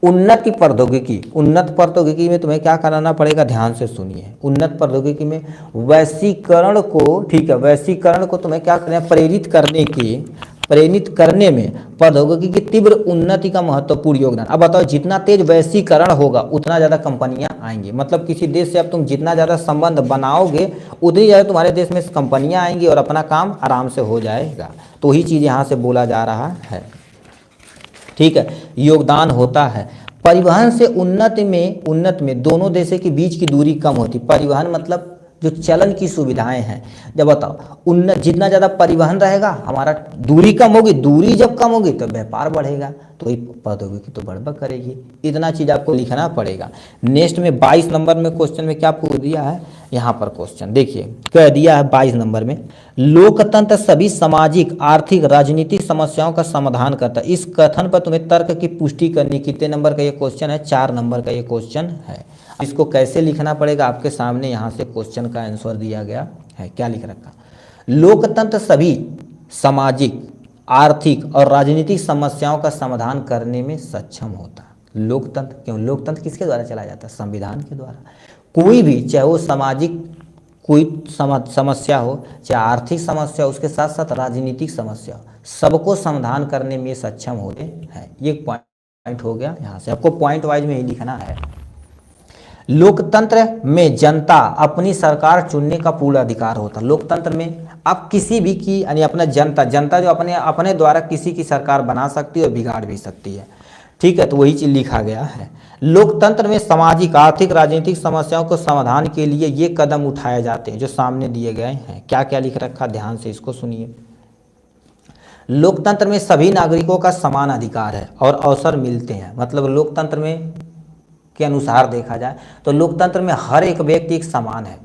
उन्नत प्रौद्योगिकी, उन्नत प्रौद्योगिकी में तुम्हें क्या कराना पड़ेगा, ध्यान से सुनिए। उन्नत प्रौद्योगिकी में वैश्वीकरण को, ठीक है, वैश्वीकरण को तुम्हें क्या करना है, प्रेरित करने में प्रौद्योगिकी की तीव्र उन्नति का महत्वपूर्ण योगदान। अब बताओ, जितना तेज वैश्वीकरण होगा उतना ज़्यादा कंपनियां आएंगी, मतलब किसी देश से अब तुम जितना ज़्यादा संबंध बनाओगे उतनी ज़्यादा तुम्हारे देश में कंपनियां आएंगी और अपना काम आराम से हो जाएगा, तो वही चीज़ यहाँ से बोला जा रहा है, ठीक है, योगदान होता है। परिवहन से उन्नत में दोनों देशों के बीच की दूरी कम होती। परिवहन मतलब जो चलन की सुविधाएं हैं, जब बताओ जितना ज़्यादा परिवहन रहेगा हमारा दूरी कम होगी, दूरी जब कम होगी तो व्यापार बढ़ेगा, तो ये प्रौद्योगिकी तो बढ़ करेगी। इतना चीज़ आपको लिखना पड़ेगा। नेक्स्ट में 22 नंबर में क्वेश्चन में क्या आपको दिया है, यहाँ पर क्वेश्चन देखिए कह दिया है 22 नंबर में, लोकतंत्र सभी सामाजिक आर्थिक राजनीतिक समस्याओं का समाधान करता है। इस कथन पर तुम्हें तर्क की पुष्टि करनी, कितने नंबर का ये क्वेश्चन है, 4 नंबर का ये क्वेश्चन है। इसको कैसे लिखना पड़ेगा, आपके सामने यहाँ से क्वेश्चन का आंसर दिया गया है। क्या लिख रखा, लोकतंत्र सभी सामाजिक आर्थिक और राजनीतिक समस्याओं का समाधान करने में सक्षम होता है। लोकतंत्र क्यों, लोकतंत्र किसके द्वारा चलाया जाता है, संविधान के द्वारा। कोई भी चाहे वो सामाजिक कोई समस्या हो, चाहे आर्थिक समस्या हो, उसके साथ साथ राजनीतिक समस्या हो, सबको समाधान करने में सक्षम होते हैं। ये एक पॉइंट हो गया। यहाँ से आपको पॉइंट वाइज में ही लिखना है। लोकतंत्र में जनता अपनी सरकार चुनने का पूरा अधिकार होता है। लोकतंत्र में आप किसी भी की यानी अपना जनता जो अपने द्वारा किसी की सरकार बना सकती है और बिगाड़ भी सकती है। ठीक है, तो वही चीज लिखा गया है। लोकतंत्र में सामाजिक, आर्थिक, राजनीतिक समस्याओं को समाधान के लिए ये कदम उठाए जाते हैं जो सामने दिए गए हैं। क्या क्या लिख रखा, ध्यान से इसको सुनिए। लोकतंत्र में सभी नागरिकों का समान अधिकार है और अवसर मिलते हैं। मतलब लोकतंत्र में के अनुसार देखा जाए तो लोकतंत्र में हर एक व्यक्ति एक समान है।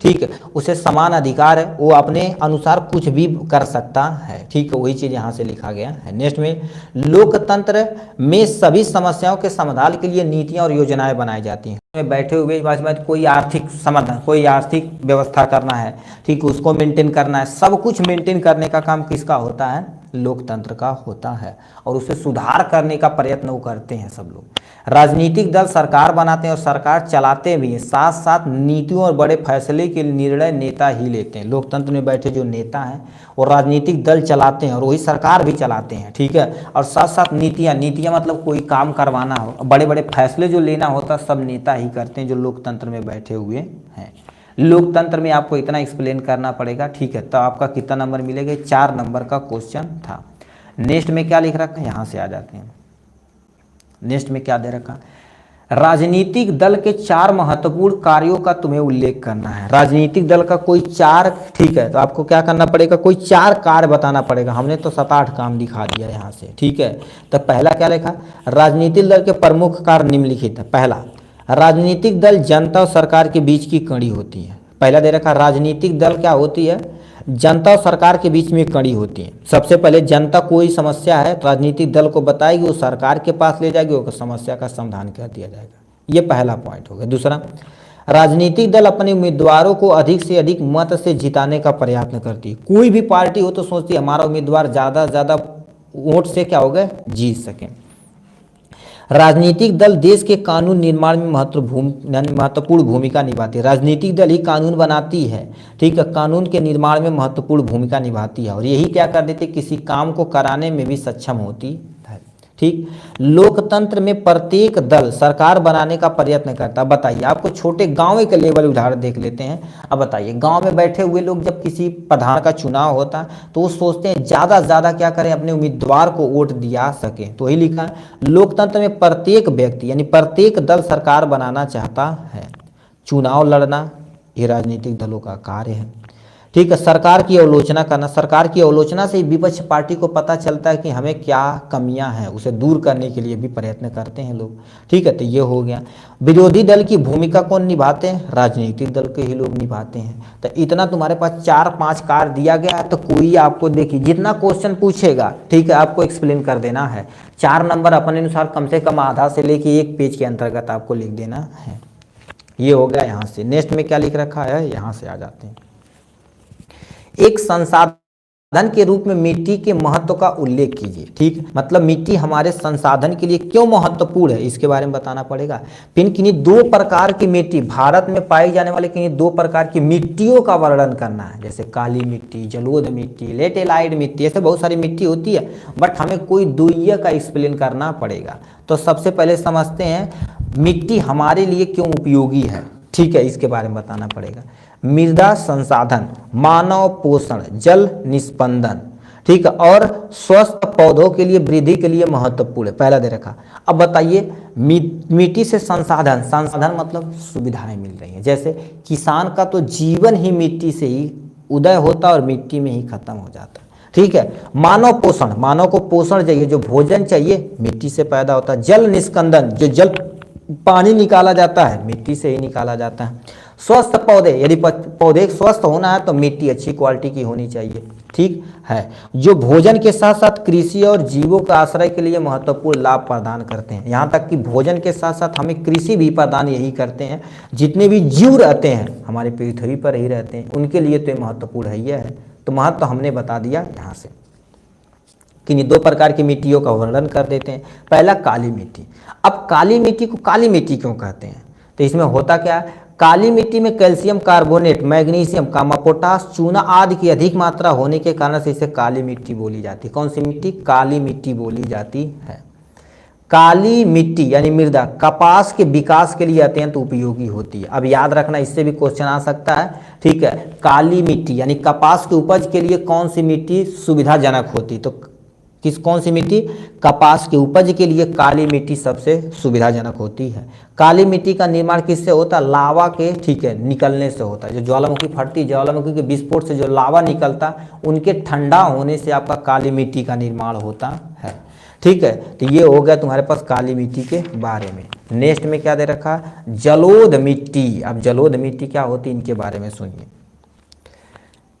ठीक है, उसे समान अधिकार है, वो अपने अनुसार कुछ भी कर सकता है। ठीक है, वही चीज़ यहाँ से लिखा गया है। नेक्स्ट में, लोकतंत्र में सभी समस्याओं के समाधान के लिए नीतियाँ और योजनाएं बनाई जाती हैं। में बैठे हुए बाद कोई आर्थिक समाधान, कोई आर्थिक व्यवस्था करना है, ठीक, उसको मेंटेन करना है, सब कुछ मेंटेन करने का काम किसका होता है? लोकतंत्र का होता है। और उसे सुधार करने का प्रयत्न वो करते हैं सब लोग। राजनीतिक दल सरकार बनाते हैं और सरकार चलाते भी हैं, साथ साथ नीतियों और बड़े फैसले के निर्णय नेता ही लेते हैं। लोकतंत्र में बैठे जो नेता हैं वो राजनीतिक दल चलाते हैं और वही सरकार भी चलाते हैं। ठीक है, और साथ साथ नीतियाँ मतलब कोई काम करवाना हो, बड़े बड़े फैसले जो लेना होता है सब नेता ही करते हैं जो लोकतंत्र में बैठे हुए हैं। लोकतंत्र में आपको इतना एक्सप्लेन करना पड़ेगा। ठीक है, तो आपका कितना नंबर मिलेगा? 4 नंबर का क्वेश्चन था। नेक्स्ट में क्या लिख रखा है, यहाँ से आ जाते हैं। नेक्स्ट में क्या दे रखा? राजनीतिक दल के 4 महत्वपूर्ण कार्यों का तुम्हें उल्लेख करना है। राजनीतिक दल का कोई 4, ठीक है, तो आपको क्या करना पड़ेगा? कोई 4 कार्य बताना पड़ेगा। हमने तो 7-8 काम दिखा दिया यहाँ से। ठीक है, तो पहला क्या लिखा? राजनीतिक दल के प्रमुख कार्य निम्नलिखित है। पहला, राजनीतिक दल जनता और सरकार के बीच की कड़ी होती है। पहला दे रखा, राजनीतिक दल क्या होती है? जनता और सरकार के बीच में कड़ी होती है। सबसे पहले जनता कोई समस्या है तो राजनीतिक दल को बताएगी, वो सरकार के पास ले जाएगी, वो समस्या का समाधान कर दिया जाएगा। ये पहला पॉइंट हो गया। दूसरा, राजनीतिक दल अपने उम्मीदवारों को अधिक से अधिक मत से जिताने का प्रयत्न करती है। कोई भी पार्टी हो तो सोचती है हमारा उम्मीदवार ज़्यादा से ज़्यादा वोट से क्या हो गए, जीत सकें। राजनीतिक दल देश के कानून निर्माण में महत्वपूर्ण भूमिका निभाती है। राजनीतिक दल ही कानून बनाती है। ठीक है, कानून के निर्माण में महत्वपूर्ण भूमिका निभाती है और यही क्या कर देती है, किसी काम को कराने में भी सक्षम होती है। ठीक, लोकतंत्र में प्रत्येक दल सरकार बनाने का प्रयत्न करता है। बताइए, आपको छोटे गांव के लेवल उदाहरण देख लेते हैं। अब बताइए, गांव में बैठे हुए लोग जब किसी प्रधान का चुनाव होता है तो वो सोचते हैं ज़्यादा से ज़्यादा क्या करें, अपने उम्मीदवार को वोट दिया सकें। तो वही लिखा है, लोकतंत्र में प्रत्येक व्यक्ति यानी प्रत्येक दल सरकार बनाना चाहता है। चुनाव लड़ना ये राजनीतिक दलों का कार्य है। ठीक है, सरकार की आलोचना करना, सरकार की आलोचना से विपक्ष पार्टी को पता चलता है कि हमें क्या कमियां हैं, उसे दूर करने के लिए भी प्रयत्न करते हैं लोग। ठीक है, तो ये हो गया। विरोधी दल की भूमिका कौन निभाते हैं? राजनीतिक दल के ही लोग निभाते हैं। तो इतना तुम्हारे पास 4-5 कार्य दिया गया है, तो कोई आपको देखिए जितना क्वेश्चन पूछेगा, ठीक है, आपको एक्सप्लेन कर देना है। 4 नंबर अपने अनुसार कम से कम आधा से लेके 1 पेज के अंतर्गत आपको लिख देना है। ये हो गया यहाँ से। नेक्स्ट में क्या लिख रखा है, यहाँ से आ जाते हैं। एक संसाधन के रूप में मिट्टी के महत्व का उल्लेख कीजिए। ठीक, मतलब मिट्टी हमारे संसाधन के लिए क्यों महत्वपूर्ण है इसके बारे में बताना पड़ेगा। फिर किन्हीं 2 प्रकार की मिट्टी, भारत में पाई जाने वाले किन्हीं 2 प्रकार की मिट्टियों का वर्णन करना है, जैसे काली मिट्टी, जलोढ़ मिट्टी, लेटेराइट मिट्टी, ऐसे बहुत सारी मिट्टी होती है, बट हमें कोई 2 का एक्सप्लेन करना पड़ेगा। तो सबसे पहले समझते हैं मिट्टी हमारे लिए क्यों उपयोगी है। ठीक है, इसके बारे में बताना पड़ेगा। मृदा संसाधन, मानव पोषण, जल निस्पंदन, ठीक है, और स्वस्थ पौधों के लिए वृद्धि के लिए महत्वपूर्ण है। पहला दे रखा। अब बताइए, मिट्टी से संसाधन मतलब सुविधाएं मिल रही हैं। जैसे किसान का तो जीवन ही मिट्टी से ही उदय होता और मिट्टी में ही खत्म हो जाता। ठीक है, मानव पोषण, मानव को पोषण चाहिए, जो भोजन चाहिए मिट्टी से पैदा होता है। जल निस्कंदन, जो जल पानी निकाला जाता है मिट्टी से ही निकाला जाता है। स्वस्थ पौधे, यदि पौधे स्वस्थ होना है तो मिट्टी अच्छी क्वालिटी की होनी चाहिए। ठीक है, जो भोजन के साथ साथ कृषि और जीवों के आश्रय के लिए महत्वपूर्ण लाभ प्रदान करते हैं। यहाँ तक कि भोजन के साथ साथ हमें कृषि भी प्रदान यही करते हैं। जितने भी जीव रहते हैं हमारे पृथ्वी पर ही रहते हैं, उनके लिए तो महत्वपूर्ण है। तो महत्व हमने बता दिया यहाँ से। किन्हीं 2 प्रकार की मिट्टियों का वर्णन कर देते हैं। पहला, काली मिट्टी। अब काली मिट्टी को काली मिट्टी क्यों कहते हैं? तो इसमें होता क्या है, काली मिट्टी में कैल्शियम कार्बोनेट, मैग्नीशियम, पोटास, चूना आदि की अधिक मात्रा होने के कारण से इसे काली मिट्टी बोली जाती है। कौन सी मिट्टी? काली मिट्टी बोली जाती है। काली मिट्टी यानी मृदा कपास के विकास के लिए अत्यंत उपयोगी होती है। अब याद रखना, इससे भी क्वेश्चन आ सकता है, ठीक है। काली मिट्टी यानी कपास की उपज के लिए कौन सी मिट्टी सुविधाजनक होती? तो कौन सी मिट्टी? कपास की उपज के लिए काली मिट्टी सबसे सुविधाजनक होती है। काली मिट्टी का निर्माण किससे होता है? लावा के, ठीक है, निकलने से होता है। जो ज्वालामुखी फटती, ज्वालामुखी के विस्फोट से जो लावा निकलता, उनके ठंडा होने से आपका काली मिट्टी का निर्माण होता है, ठीक है। तो ये हो गया तुम्हारे पास काली मिट्टी के बारे में। नेक्स्ट में क्या दे रखा है? जलोढ़ मिट्टी। अब जलोढ़ मिट्टी क्या होती है, इनके बारे में सुनिए।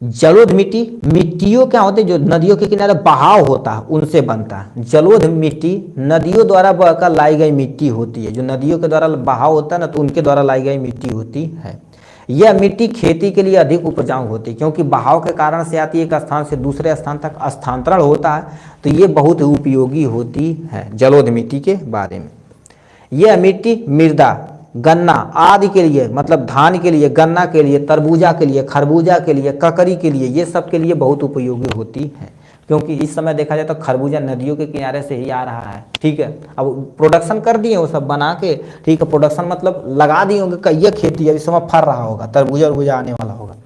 जलोढ़ मिट्टी, मिट्टियों क्या होते हैं जो नदियों के किनारे बहाव होता है उनसे बनता है। जलोढ़ मिट्टी नदियों द्वारा बहकर लाई गई मिट्टी होती है। जो नदियों के द्वारा बहाव होता है ना, तो उनके द्वारा लाई गई मिट्टी होती है। यह मिट्टी खेती के लिए अधिक उपजाऊ होती है, क्योंकि बहाव के कारण से आती है, एक स्थान से दूसरे स्थान तक स्थानांतरण होता है, तो ये बहुत उपयोगी होती है। जलोढ़ मिट्टी के बारे में। यह मिट्टी मृदा, गन्ना आदि के लिए, मतलब धान के लिए, गन्ना के लिए, तरबूजा के लिए, खरबूजा के लिए, ककड़ी के लिए, ये सब के लिए बहुत उपयोगी होती है। क्योंकि इस समय देखा जाए तो खरबूजा नदियों के किनारे से ही आ रहा है, ठीक है। अब प्रोडक्शन कर दिए वो सब बना के, ठीक है, प्रोडक्शन मतलब लगा दिए होंगे, कई खेती है, इस समय फर रहा होगा, तरबूजा उर्बूजा आने वाला होगा।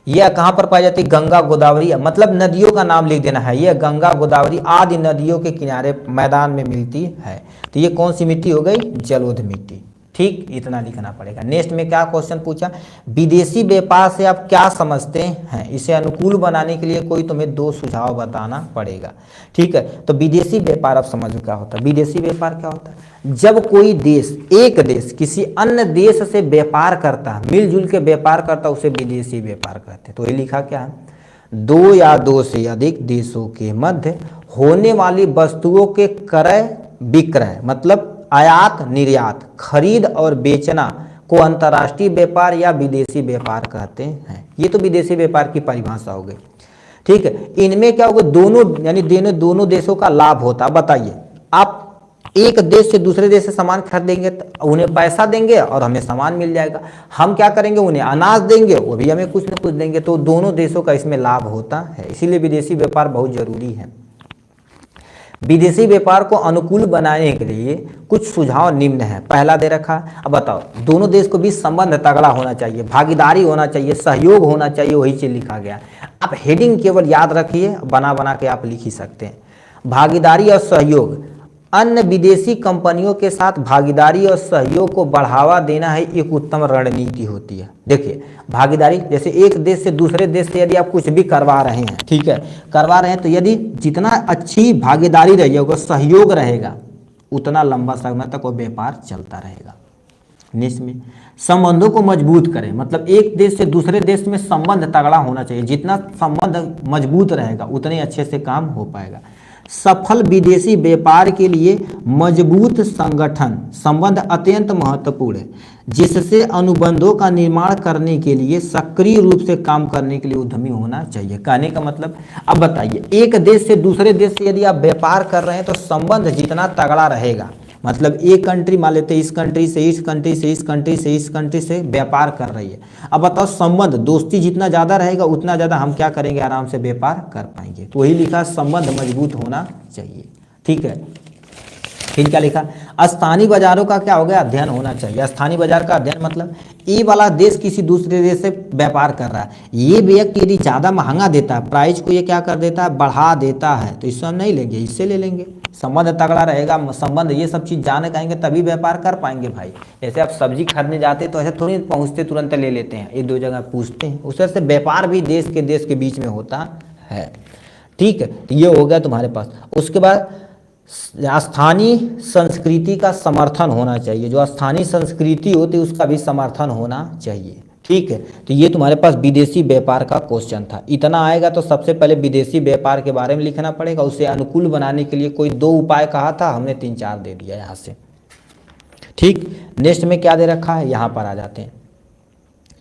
यह कहाँ पर पाई जाती है? गंगा गोदावरी, मतलब नदियों का नाम लिख देना है। यह गंगा गोदावरी आदि नदियों के किनारे मैदान में मिलती है। तो ये कौन सी मिट्टी हो गई? जलोढ़ मिट्टी, ठीक, इतना लिखना पड़ेगा। नेक्स्ट में क्या क्वेश्चन पूछा? विदेशी व्यापार से आप क्या समझते हैं? इसे अनुकूल बनाने के लिए कोई तुम्हें 2 सुझाव बताना पड़ेगा, ठीक है। तो विदेशी व्यापार आप समझो क्या होता है। विदेशी व्यापार क्या होता है? जब कोई देश, एक देश किसी अन्य देश से व्यापार करता है, मिलजुल के व्यापार करता है, उसे विदेशी व्यापार कहते हैं। तो ये लिखा क्या है? 2 या 2 से अधिक देशों के मध्य होने वाली वस्तुओं के क्रय विक्रय, मतलब आयात निर्यात, खरीद और बेचना को अंतर्राष्ट्रीय व्यापार या विदेशी व्यापार कहते हैं। ये तो विदेशी व्यापार की परिभाषा हो गई, ठीक है। इनमें क्या होगा? दोनों यानी दोनों देशों का लाभ होता है। बताइए, आप एक देश से दूसरे देश से सामान खरीदेंगे तो उन्हें पैसा देंगे और हमें सामान मिल जाएगा। हम क्या करेंगे? उन्हें अनाज देंगे, वो भी हमें कुछ न कुछ देंगे। तो दोनों देशों का इसमें लाभ होता है, इसीलिए विदेशी व्यापार बहुत जरूरी है। विदेशी व्यापार को अनुकूल बनाने के लिए कुछ सुझाव निम्न है। पहला दे रखा, अब बताओ, दोनों देश को बीच संबंध तगड़ा होना चाहिए, भागीदारी होना चाहिए, सहयोग होना चाहिए, वही चीज लिखा गया। आप हेडिंग केवल याद रखिए, बना बना के आप लिख ही सकते हैं। भागीदारी और सहयोग, अन्य विदेशी कंपनियों के साथ भागीदारी और सहयोग को बढ़ावा देना है, एक उत्तम रणनीति होती है। देखिए, भागीदारी जैसे एक देश से दूसरे देश से यदि आप कुछ भी करवा रहे हैं, ठीक है, करवा रहे हैं, तो यदि जितना अच्छी भागीदारी रहेगी, सहयोग रहेगा, उतना लंबा समय तक वो व्यापार चलता रहेगा। नेक्स्ट में संबंधों को मजबूत करें, मतलब एक देश से दूसरे देश में संबंध तगड़ा होना चाहिए। जितना संबंध मजबूत रहेगा उतने अच्छे से काम हो पाएगा। सफल विदेशी व्यापार के लिए मजबूत संगठन संबंध अत्यंत महत्वपूर्ण है, जिससे अनुबंधों का निर्माण करने के लिए सक्रिय रूप से काम करने के लिए उद्यमी होना चाहिए। कहने का मतलब, अब बताइए, एक देश से दूसरे देश से यदि आप व्यापार कर रहे हैं तो संबंध जितना तगड़ा रहेगा, मतलब एक कंट्री मान लेते हैं, इस कंट्री से इस कंट्री से इस कंट्री से इस कंट्री से व्यापार कर रही है। अब बताओ, संबंध दोस्ती जितना ज़्यादा रहेगा उतना ज़्यादा हम क्या करेंगे? आराम से व्यापार कर पाएंगे। तो वही लिखा, संबंध मजबूत होना चाहिए, ठीक है। फिर क्या लिखा? स्थानीय बाजारों का क्या हो गया? अध्ययन होना चाहिए। स्थानीय बाजार का अध्ययन मतलब ये वाला देश किसी दूसरे देश से व्यापार कर रहा है, ये व्यक्ति यदि ज़्यादा महंगा देता है, प्राइस को ये क्या कर देता है? बढ़ा देता है, तो इससे हम नहीं लेंगे, इससे ले लेंगे। संबंध तगड़ा रहेगा, संबंध ये सब चीज़ जाने कहेंगे तभी व्यापार कर पाएंगे भाई। जैसे आप सब्जी खरीदने जाते तो ऐसे थोड़ी पहुँचते तुरंत ले लेते हैं, 1-2 जगह पूछते हैं। उस तरह से व्यापार भी देश के बीच में होता है, ठीक है। तो ये हो गया तुम्हारे पास। उसके बाद स्थानीय संस्कृति का समर्थन होना चाहिए। जो स्थानीय संस्कृति होती है उसका भी समर्थन होना चाहिए, ठीक है। तो ये तुम्हारे पास विदेशी व्यापार का क्वेश्चन था। इतना आएगा तो सबसे पहले विदेशी व्यापार के बारे में लिखना पड़ेगा। उसे अनुकूल बनाने के लिए कोई 2 उपाय कहा था, हमने 3-4 दे दिया यहाँ से, ठीक। नेक्स्ट में क्या दे रखा है, यहाँ पर आ जाते हैं।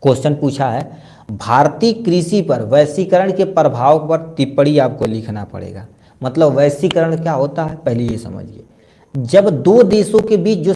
क्वेश्चन पूछा है, भारतीय कृषि पर वैश्वीकरण के प्रभाव पर टिप्पणी आपको लिखना पड़ेगा। मतलब वैश्वीकरण क्या होता है, पहले ये समझिए। जब 2 देशों के बीच जो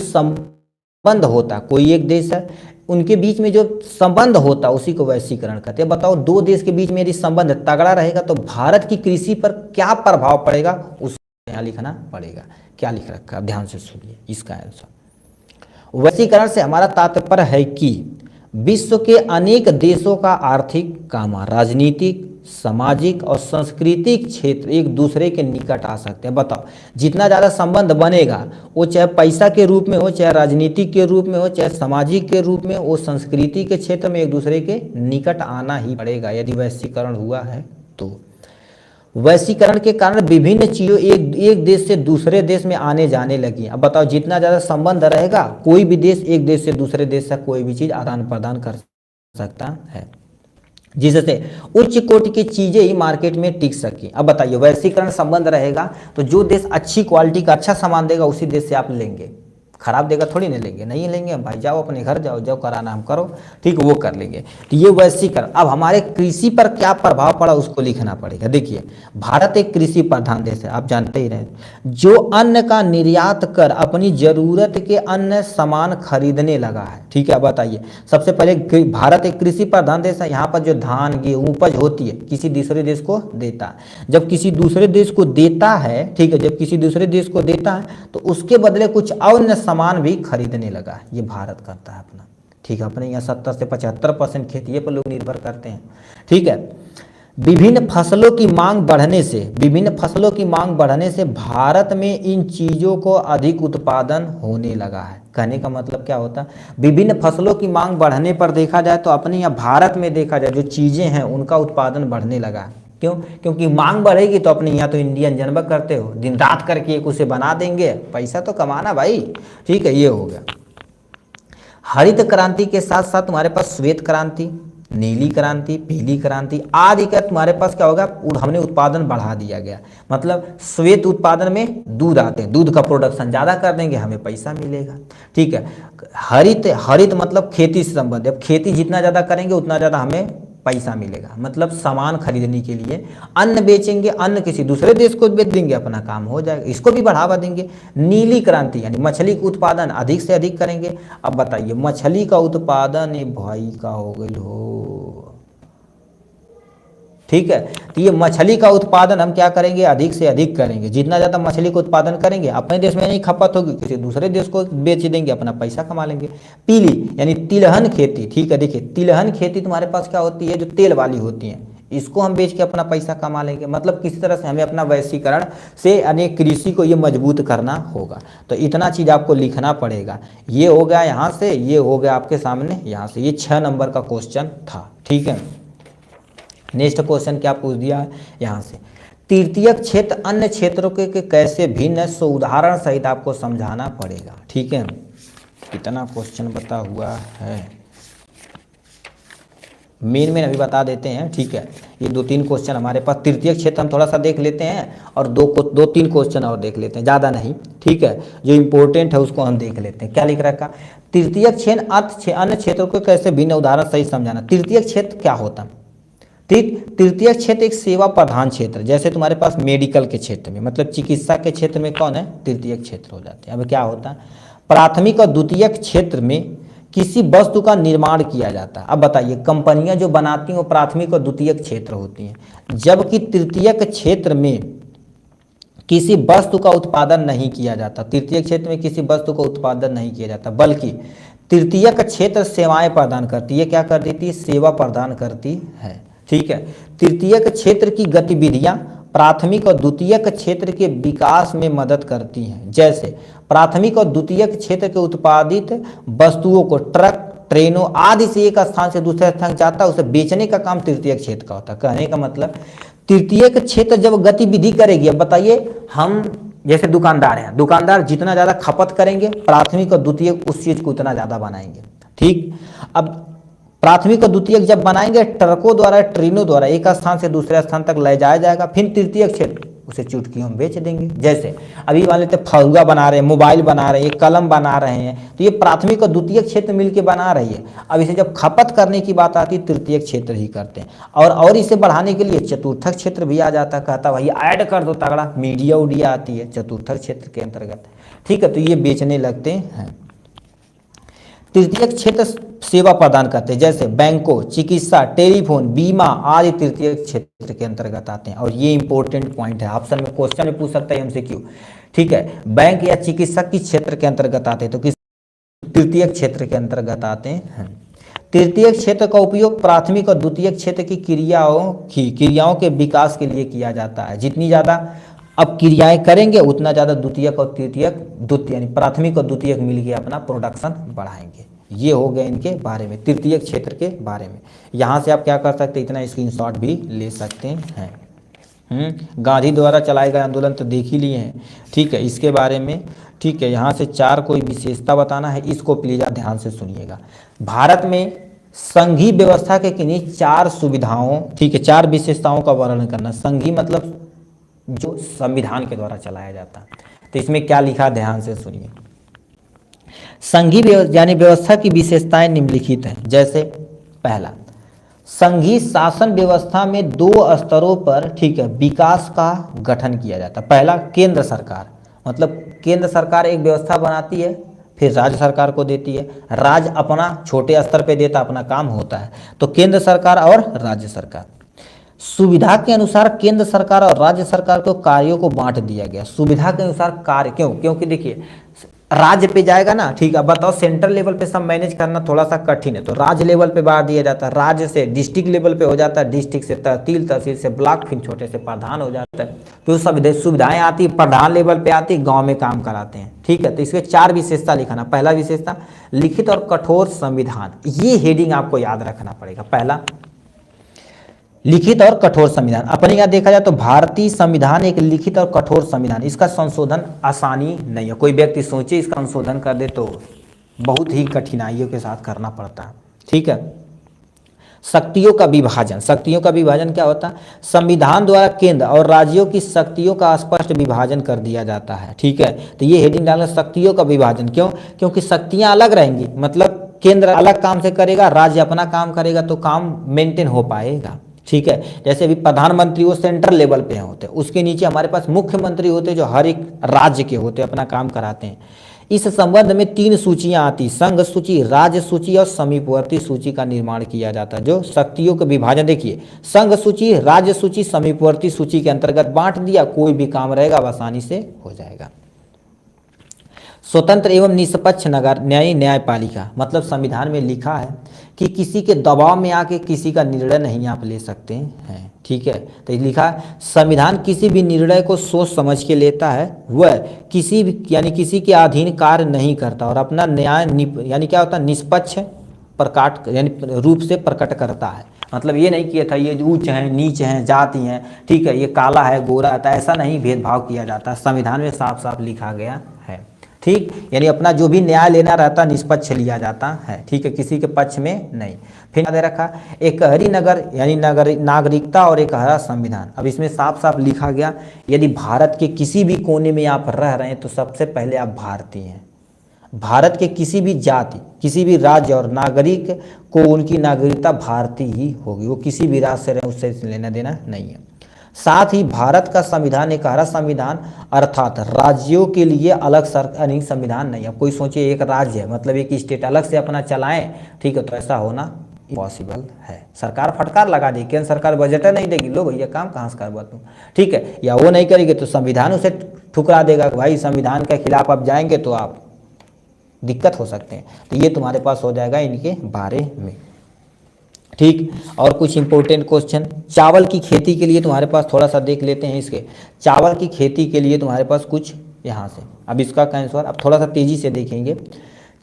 संबंध होता, कोई एक देश है, उनके बीच में जो संबंध होता उसी को वैश्वीकरण कहते हैं। बताओ दो देश के बीच में यदि संबंध तगड़ा रहेगा तो भारत की कृषि पर क्या प्रभाव पड़ेगा, उसको यहाँ लिखना पड़ेगा। क्या लिख रखा है, ध्यान से सुनिए इसका आंसर। वैश्वीकरण से हमारा तात्पर्य है कि विश्व के अनेक देशों का आर्थिक, राजनीतिक, सामाजिक और सांस्कृतिक क्षेत्र एक दूसरे के निकट आ सकते हैं। बताओ जितना ज़्यादा संबंध बनेगा, वो चाहे पैसा के रूप में हो, चाहे राजनीतिक के रूप में हो, चाहे सामाजिक के रूप में, वो संस्कृति के क्षेत्र में एक दूसरे के निकट आना ही पड़ेगा यदि वैश्वीकरण हुआ है तो। वैश्वीकरण के कारण विभिन्न चीज़ों एक देश से दूसरे देश में आने जाने लगी। अब बताओ जितना ज़्यादा संबंध रहेगा, कोई भी देश एक देश से दूसरे देश तक कोई भी चीज़ आदान प्रदान कर सकता है, जिससे उच्च कोटि की चीजें ही मार्केट में टिक सकी। अब बताइए वैश्वीकरण संबंध रहेगा तो जो देश अच्छी क्वालिटी का अच्छा सामान देगा उसी देश से आप लेंगे, खराब देगा थोड़ी नहीं लेंगे, नहीं लेंगे भाई, जाओ अपने घर जाओ, जो कराना हम करो, ठीक वो कर लेंगे। तो ये वैश्वीकरण। अब हमारे कृषि पर क्या प्रभाव पड़ा उसको लिखना पड़ेगा। देखिए भारत एक कृषि प्रधान देश है, आप जानते ही रहे, जो अन्न का निर्यात कर अपनी जरूरत के अन्य सामान खरीदने लगा है, ठीक है। अब बताइए सबसे पहले भारत एक कृषि प्रधान देश है, यहाँ पर जो धान गेहूँ उपज होती है किसी दूसरे देश को देता है। जब किसी दूसरे देश को देता है, ठीक है, जब किसी दूसरे देश को देता है तो उसके बदले कुछ अन्य सामान भी खरीदने लगा है, ये भारत करता है अपना, ठीक है। अपने यहाँ 70 से 75% खेती पर लोग निर्भर करते हैं, ठीक है। विभिन्न फसलों की मांग बढ़ने से भारत में इन चीज़ों को अधिक उत्पादन होने लगा है। कहने का मतलब क्या होता है, विभिन्न फसलों की मांग बढ़ने पर देखा जाए तो अपने यहाँ भारत में देखा जाए जो चीज़ें हैं उनका उत्पादन बढ़ने लगा है। क्यों? क्योंकि मांग बढ़ेगी तो अपने यहाँ तो इंडियन जनबक करते हो, दिन रात करके एक उसे बना देंगे, पैसा तो कमाना भाई, ठीक है। ये हो गया हरित क्रांति के साथ साथ तुम्हारे पास श्वेत क्रांति, नीली क्रांति, पीली क्रांति आदि का तुम्हारे पास क्या होगा, हमने उत्पादन बढ़ा दिया गया। मतलब श्वेत उत्पादन में दूध आते हैं, दूध का प्रोडक्शन ज़्यादा कर देंगे, हमें पैसा मिलेगा, ठीक है। हरित मतलब खेती से संबंधित, अब खेती जितना ज़्यादा करेंगे उतना ज़्यादा हमें पैसा मिलेगा, मतलब सामान खरीदने के लिए। अन्न बेचेंगे, अन्न किसी दूसरे देश को बेच देंगे, अपना काम हो जाएगा, इसको भी बढ़ावा देंगे। नीली क्रांति यानी मछली का उत्पादन अधिक से अधिक करेंगे। अब बताइए मछली का उत्पादन ये भाई का हो गई हो, ठीक है। तो ये मछली का उत्पादन हम क्या करेंगे, अधिक से अधिक करेंगे। जितना ज़्यादा मछली का उत्पादन करेंगे अपने देश में नहीं खपत होगी, किसी दूसरे देश को बेच देंगे, अपना पैसा कमा लेंगे। पीली यानी तिलहन खेती, ठीक है। देखिए तिलहन खेती तुम्हारे पास क्या होती है, जो तेल वाली होती हैं, इसको हम बेच के अपना पैसा कमा लेंगे। मतलब किसी तरह से हमें अपना वैश्वीकरण से अनेक कृषि को ये मजबूत करना होगा। तो इतना चीज़ आपको लिखना पड़ेगा। ये हो गया यहाँ से, ये हो गया आपके सामने यहाँ से, ये 6 नंबर का क्वेश्चन था, ठीक है। नेक्स्ट क्वेश्चन क्या पूछ दिया है यहाँ से, तृतीयक क्षेत्र अन्य क्षेत्रों के कैसे भिन्न है, सो उदाहरण सहित आपको समझाना पड़ेगा, ठीक है। कितना क्वेश्चन बता हुआ है, मेन अभी बता देते हैं, ठीक है। ये 2-3 क्वेश्चन हमारे पास, तृतीयक क्षेत्र हम थोड़ा सा देख लेते हैं और 2-3 क्वेश्चन और देख लेते हैं, ज़्यादा नहीं, ठीक है। जो इंपॉर्टेंट है उसको हम देख लेते हैं। क्या लिख रखा, तृतीयक क्षेत्र अन्य क्षेत्रों को कैसे भिन्न, उदाहरण सहित समझाना। तृतीयक क्षेत्र क्या होता है, ठीक। तृतीय क्षेत्र एक सेवा प्रधान क्षेत्र, जैसे तुम्हारे पास मेडिकल के क्षेत्र में, मतलब चिकित्सा के क्षेत्र में कौन है, तृतीय क्षेत्र हो जाते हैं। अब क्या होता है, प्राथमिक और द्वितीयक क्षेत्र में किसी वस्तु का निर्माण किया जाता है। अब बताइए कंपनियां जो बनाती हैं वो प्राथमिक और द्वितीयक क्षेत्र होती हैं, जबकि तृतीयक क्षेत्र में किसी वस्तु का उत्पादन नहीं किया जाता। तृतीयक क्षेत्र में किसी वस्तु का उत्पादन नहीं किया जाता, बल्कि तृतीयक क्षेत्र सेवाएं प्रदान करती है। क्या कर देती है, सेवा प्रदान करती है, ठीक है। तृतीयक क्षेत्र की गतिविधियां प्राथमिक और द्वितीयक क्षेत्र के विकास में मदद करती हैं। जैसे प्राथमिक और द्वितीयक क्षेत्र के उत्पादित वस्तुओं को ट्रक, ट्रेनों आदि से एक स्थान से दूसरे स्थान जाता है, उसे बेचने का काम तृतीयक क्षेत्र का होता है। कहने का मतलब तृतीयक क्षेत्र जब गतिविधि करेगी, अब बताइए हम जैसे दुकानदार हैं, दुकानदार जितना ज़्यादा खपत करेंगे प्राथमिक और द्वितीयक उस चीज़ को उतना ज़्यादा बनाएंगे, ठीक। अब प्राथमिक और द्वितीयक जब बनाएंगे ट्रकों द्वारा, ट्रेनों द्वारा एक स्थान से दूसरे स्थान तक ले जाया जाएगा, फिर तृतीयक क्षेत्र उसे चुटकियों में बेच देंगे। जैसे अभी मान लेते फगुआ बना रहे हैं, मोबाइल बना रहे हैं, कलम बना रहे हैं, तो ये प्राथमिक और द्वितीयक क्षेत्र मिलकर बना रही है। अब इसे जब खपत करने की बात आती है तृतीयक क्षेत्र ही करते हैं, और इसे बढ़ाने के लिए चतुर्थक क्षेत्र भी आ जाता, कहता भाई ऐड कर दो तगड़ा, मीडिया उडिया आती है चतुर्थक क्षेत्र के अंतर्गत, ठीक है। तो ये बेचने लगते हैं। तृतीयक क्षेत्र सेवा प्रदान करते हैं, जैसे बैंकों, चिकित्सा, टेलीफोन, बीमा आदि तृतीयक क्षेत्र के अंतर्गत आते हैं। और ये इंपॉर्टेंट पॉइंट है, ऑप्शन में क्वेश्चन में पूछ सकता है एमसीक्यू। ठीक है, बैंक या चिकित्सक किस क्षेत्र के अंतर्गत आते हैं, तो किस तृतीयक क्षेत्र के अंतर्गत आते हैं। तृतीयक क्षेत्र का उपयोग प्राथमिक और द्वितीयक क्षेत्र की क्रियाओं के विकास के लिए किया जाता है। जितनी ज़्यादा अब क्रियाएं करेंगे उतना ज़्यादा द्वितीयक और तृतीयक यानी प्राथमिक और द्वितीयक मिलकर अपना प्रोडक्शन बढ़ाएंगे। ये हो गया इनके बारे में, तृतीयक क्षेत्र के बारे में। यहाँ से आप क्या कर सकते हैं, इतना स्क्रीनशॉट भी ले सकते हैं। गांधी द्वारा चलाए गए आंदोलन तो देख ही लिए हैं। ठीक है, इसके बारे में ठीक है, यहाँ से 4 कोई विशेषता बताना है, इसको प्लीज आप ध्यान से सुनिएगा। भारत में संघीय व्यवस्था के किन्हीं 4 सुविधाओं, ठीक है, 4 विशेषताओं का वर्णन करना। संघीय मतलब जो संविधान के द्वारा चलाया जाता है। तो इसमें क्या लिखा, ध्यान से सुनिए। संघीय यानी व्यवस्था की विशेषताएं निम्नलिखित हैं। जैसे पहला, संघीय शासन व्यवस्था में 2 स्तरों पर, ठीक है, विकास का गठन किया जाता है। पहला, केंद्र सरकार, मतलब केंद्र सरकार एक व्यवस्था बनाती है, फिर राज्य सरकार को देती है। राज्य अपना छोटे स्तर पे देता, अपना काम होता है। तो केंद्र सरकार और राज्य सरकार, सुविधा के अनुसार केंद्र सरकार और राज्य सरकार को कार्यों को बांट दिया गया। सुविधा के अनुसार कार्य, क्योंकि देखिए राज्य पे जाएगा ना, ठीक है, बताओ सेंट्रल लेवल पे सब मैनेज करना थोड़ा सा कठिन है, तो राज्य लेवल पे बांट दिया जाता है। राज्य से डिस्ट्रिक्ट लेवल पे हो जाता है, डिस्ट्रिक्ट से तहसील, तहसील से ब्लॉक, फिर छोटे से प्रधान हो जाता है। तो सब सुविधाएं आती है, प्रधान लेवल पे आती है, गाँव में काम कराते हैं। ठीक है, तो इसके 4 विशेषता लिखाना। पहला विशेषता, लिखित और कठोर संविधान। ये हेडिंग आपको याद रखना पड़ेगा। पहला, लिखित और कठोर संविधान। अपने यहाँ देखा जाए तो भारतीय संविधान एक लिखित और कठोर संविधान, इसका संशोधन आसानी नहीं है। कोई व्यक्ति सोचे इसका संशोधन कर दे तो बहुत ही कठिनाइयों के साथ करना पड़ता है। ठीक है, शक्तियों का विभाजन। शक्तियों का विभाजन क्या होता है, संविधान द्वारा केंद्र और राज्यों की शक्तियों का स्पष्ट विभाजन कर दिया जाता है। ठीक है, तो ये हेडिंग डालना, शक्तियों का विभाजन। क्यों, क्योंकि शक्तियां अलग रहेंगी, मतलब केंद्र अलग काम से करेगा, राज्य अपना काम करेगा, तो काम मेंटेन हो पाएगा। ठीक है, जैसे अभी प्रधानमंत्री वो सेंट्रल लेवल पे होते हैं, उसके नीचे हमारे पास मुख्यमंत्री होते हैं जो हर एक राज्य के होते हैं, अपना काम कराते हैं। इस संबंध में 3 सूचियां आती, संघ सूची, राज्य सूची और समीपवर्ती सूची का निर्माण किया जाता है। जो शक्तियों का विभाजन देखिए, संघ सूची, राज्य सूची, समीपवर्ती सूची के अंतर्गत बांट दिया, कोई भी काम रहेगा आसानी से हो जाएगा। स्वतंत्र एवं निष्पक्ष न्यायपालिका, मतलब संविधान में लिखा है कि किसी के दबाव में आके किसी का निर्णय नहीं आप ले सकते हैं। ठीक है, तो लिखा, संविधान किसी भी निर्णय को सोच समझ के लेता है, वह किसी के अधीन कार्य नहीं करता और अपना न्याय यानी क्या होता है, निष्पक्ष प्रकाट यानी रूप से प्रकट करता है। मतलब ये नहीं किया था ये ऊंच हैं, नीच हैं, जाति हैं, ठीक है, ये काला है, गोरा है, ऐसा नहीं भेदभाव किया जाता। संविधान में साफ साफ लिखा गया है। ठीक, यानी अपना जो भी न्याय लेना रहता निष्पक्ष लिया जाता है। ठीक है, किसी के पक्ष में नहीं। फिर दे रखा, एकहरी नगर यानी नागरिकता और एकहरा संविधान। अब इसमें साफ साफ लिखा गया, यदि भारत के किसी भी कोने में आप रह रहे हैं तो सबसे पहले आप भारतीय हैं। भारत के किसी भी जाति, किसी भी राज्य और नागरिक को उनकी नागरिकता भारतीय ही होगी, वो किसी भी राज्य से रहे उससे लेना देना नहीं है। साथ ही भारत का संविधान एकहरा संविधान, अर्थात राज्यों के लिए अलग संविधान नहीं है। कोई सोचे एक राज्य है मतलब एक स्टेट अलग से अपना चलाएं, ठीक है, तो ऐसा होना पॉसिबल है। सरकार फटकार लगा देगी, केंद्र सरकार बजट नहीं देगी, लो भैया काम कहाँ से करवा दूँ, ठीक है, या वो नहीं करेगी तो संविधान उसे ठुकरा देगा कि भाई संविधान के खिलाफ आप जाएंगे तो आप दिक्कत हो सकते हैं। तो ये तुम्हारे पास हो जाएगा इनके बारे में। ठीक, और कुछ इंपॉर्टेंट क्वेश्चन, चावल की खेती के लिए तुम्हारे पास थोड़ा सा देख लेते हैं। इसके चावल की खेती के लिए तुम्हारे पास कुछ यहाँ से, अब इसका आंसर अब थोड़ा सा तेजी से देखेंगे।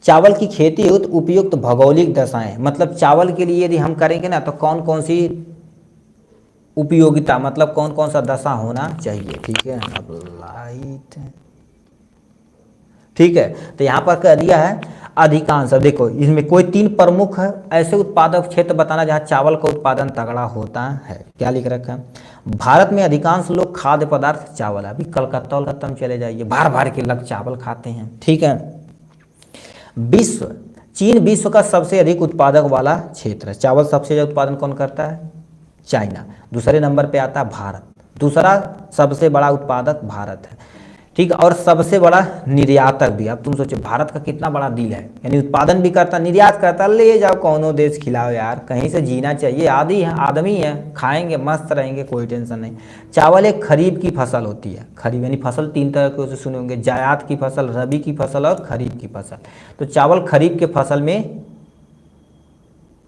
चावल की खेती उपयुक्त भौगोलिक दशाएं, मतलब चावल के लिए यदि हम करेंगे ना तो कौन कौन सी उपयोगिता, मतलब कौन कौन सा दशा होना चाहिए। ठीक है, अब लाइट, ठीक है, तो यहाँ पर कह दिया है अधिकांश। अब देखो इसमें कोई 3 प्रमुख ऐसे उत्पादक क्षेत्र बताना जहाँ चावल का उत्पादन तगड़ा होता है। क्या लिख रखा है, भारत में अधिकांश लोग खाद्य पदार्थ चावल, अभी कलकत्ता वलकत्ता में चले जाइए, बार बार के लग चावल खाते हैं। ठीक है, चीन विश्व का सबसे अधिक उत्पादक वाला क्षेत्र है। चावल सबसे ज्यादा उत्पादन कौन करता है, चाइना। दूसरे नंबर पे आता है भारत, दूसरा सबसे बड़ा उत्पादक भारत है। ठीक है, और सबसे बड़ा निर्यातक भी। अब तुम सोचो भारत का कितना बड़ा दिल है, यानी उत्पादन भी करता, निर्यात करता, ले जाओ कौनो देश खिलाओ यार, कहीं से जीना चाहिए, आदमी है, खाएंगे मस्त रहेंगे, कोई टेंशन नहीं। चावल एक खरीफ की फसल होती है, खरीफ यानी फसल तीन तरह के उसे सुने होंगे, जायद की फसल, रबी की फसल और खरीफ की फसल। तो चावल खरीफ के फसल में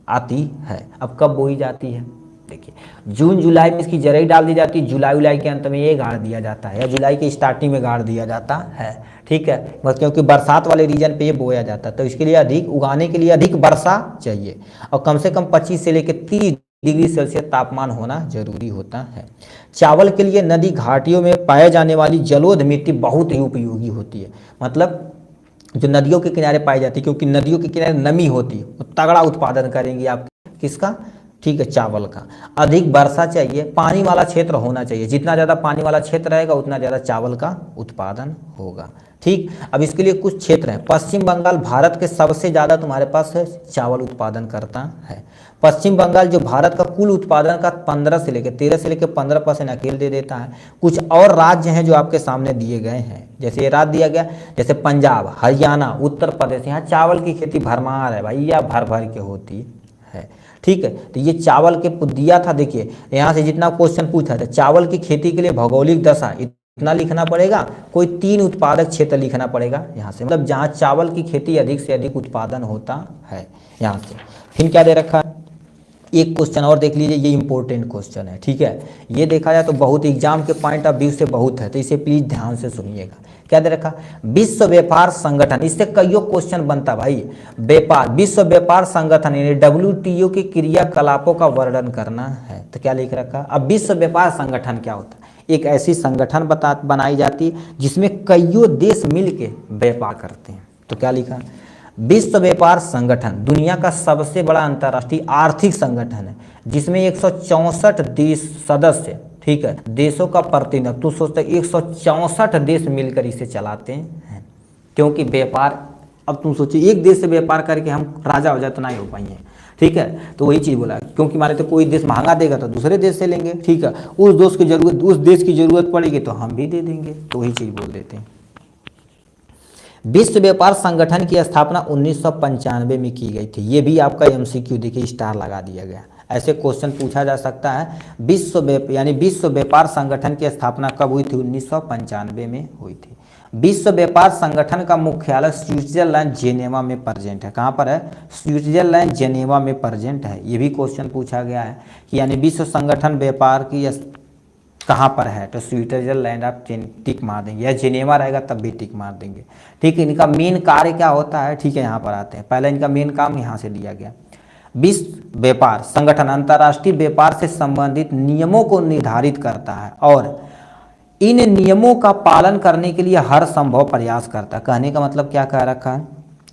आती है। अब कब बोई जाती है, देखिए जून जुलाई में इसकी जड़ें डाल दी जाती है, जुलाई के अंत में ये गाड़ दिया जाता है, या जुलाई के स्टार्टिंग में गाड़ दिया जाता है, ठीक है, बस क्योंकि बरसात वाले रीजन पे ये बोया जाता है, तो इसके लिए अधिक उगाने के लिए अधिक वर्षा चाहिए और कम से कम 25 से लेकर 30 डिग्री सेल्सियस तापमान होना जरूरी होता है। चावल के लिए नदी घाटियों में पाए जाने वाली जलोढ़ मिट्टी बहुत ही उपयोगी होती है, मतलब जो नदियों के किनारे पाई जाती है, क्योंकि नदियों के किनारे नमी होती है, वो तगड़ा उत्पादन करेंगी आप किसका, ठीक है, चावल का। अधिक वर्षा चाहिए, पानी वाला क्षेत्र होना चाहिए, जितना ज़्यादा पानी वाला क्षेत्र रहेगा उतना ज़्यादा चावल का उत्पादन होगा, ठीक। अब इसके लिए कुछ क्षेत्र हैं, पश्चिम बंगाल भारत के सबसे ज़्यादा तुम्हारे पास है चावल उत्पादन करता है। पश्चिम बंगाल जो भारत का कुल उत्पादन का 13 से लेकर 15% अकेले दे देता है। कुछ और राज्य हैं जो आपके सामने दिए गए हैं, जैसे ये राज्य दिया गया, जैसे पंजाब, हरियाणा, उत्तर प्रदेश, यहाँ चावल की खेती भरमार है भाई, या भर भर के होती है, ठीक है। तो ये चावल के दिया था, देखिए यहाँ से जितना क्वेश्चन पूछा था, चावल की खेती के लिए भौगोलिक दशा इतना लिखना पड़ेगा, कोई 3 उत्पादक क्षेत्र लिखना पड़ेगा यहाँ से, मतलब जहाँ चावल की खेती अधिक से अधिक उत्पादन होता है यहाँ से। फिर क्या दे रखा है, एक क्वेश्चन और देख लीजिए, ये इंपॉर्टेंट क्वेश्चन है, ठीक है, ये देखा जाए तो बहुत एग्जाम के पॉइंट ऑफ व्यू से बहुत है, तो इसे प्लीज ध्यान से सुनिएगा। क्या दे रखा, विश्व व्यापार संगठन, इससे कईयों क्वेश्चन बनता भाई, व्यापार, विश्व व्यापार संगठन यानी WTO के क्रियाकलापों का वर्णन करना है, तो क्या लिख रखा। अब विश्व व्यापार संगठन क्या होता है, एक ऐसी संगठन बनाई जाती है जिसमें कईयों देश मिल के व्यापार करते हैं, तो क्या लिखा, विश्व व्यापार संगठन दुनिया का सबसे बड़ा अंतर्राष्ट्रीय आर्थिक संगठन है, जिसमें 164 देश सदस्य, ठीक है, देशों का प्रतिनिधित्व, तो सोचते 164 देश मिलकर इसे चलाते हैं, क्योंकि व्यापार, अब तुम सोचिए एक देश से व्यापार करके हम राजा हो जाए तो नहीं हो पाएंगे, ठीक है, तो वही चीज़ बोला, क्योंकि माने तो कोई देश महंगा देगा तो दूसरे देश से लेंगे, ठीक है, उस देश की जरूरत पड़ेगी तो हम भी दे देंगे, तो वही चीज़ बोल देते हैं। विश्व व्यापार संगठन की स्थापना 1995 में की गई थी, ये भी आपका MCQ देखिए स्टार लगा दिया गया, ऐसे क्वेश्चन पूछा जा सकता है। विश्व व्यापार संगठन की स्थापना कब हुई थी, 1995 में हुई थी। विश्व व्यापार संगठन का मुख्यालय स्विट्जरलैंड जेनेवा में प्रेजेंट है, कहाँ पर है, स्विट्जरलैंड जेनेवा में प्रेजेंट है, ये भी क्वेश्चन पूछा गया है कि यानी विश्व संगठन व्यापार की कहाँ पर है, तो स्विट्जरलैंड आप टिक मार देंगे, या जेनेवा रहेगा तब भी टिक मार देंगे, ठीक है। इनका मेन कार्य क्या होता है, ठीक है, यहाँ पर आते हैं, पहले इनका मेन काम यहाँ से दिया गया, विश्व व्यापार संगठन अंतर्राष्ट्रीय व्यापार से संबंधित नियमों को निर्धारित करता है और इन नियमों का पालन करने के लिए हर संभव प्रयास करता है। कहने का मतलब क्या कह रखा है,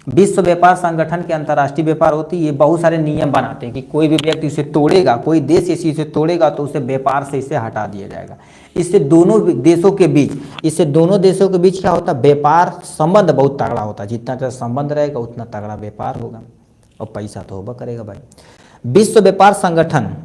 विश्व व्यापार संगठन के अंतर्राष्ट्रीय व्यापार होती है, ये बहुत सारे नियम बनाते हैं कि कोई भी व्यक्ति इसे तोड़ेगा, कोई देश इसे तोड़ेगा तो उसे व्यापार से इसे हटा दिया जाएगा। इससे दोनों देशों के बीच क्या होता है, व्यापार संबंध बहुत तगड़ा होता है, जितना ज़्यादा संबंध रहेगा उतना तगड़ा व्यापार होगा और पैसा तो होगा करेगा भाई। विश्व व्यापार संगठन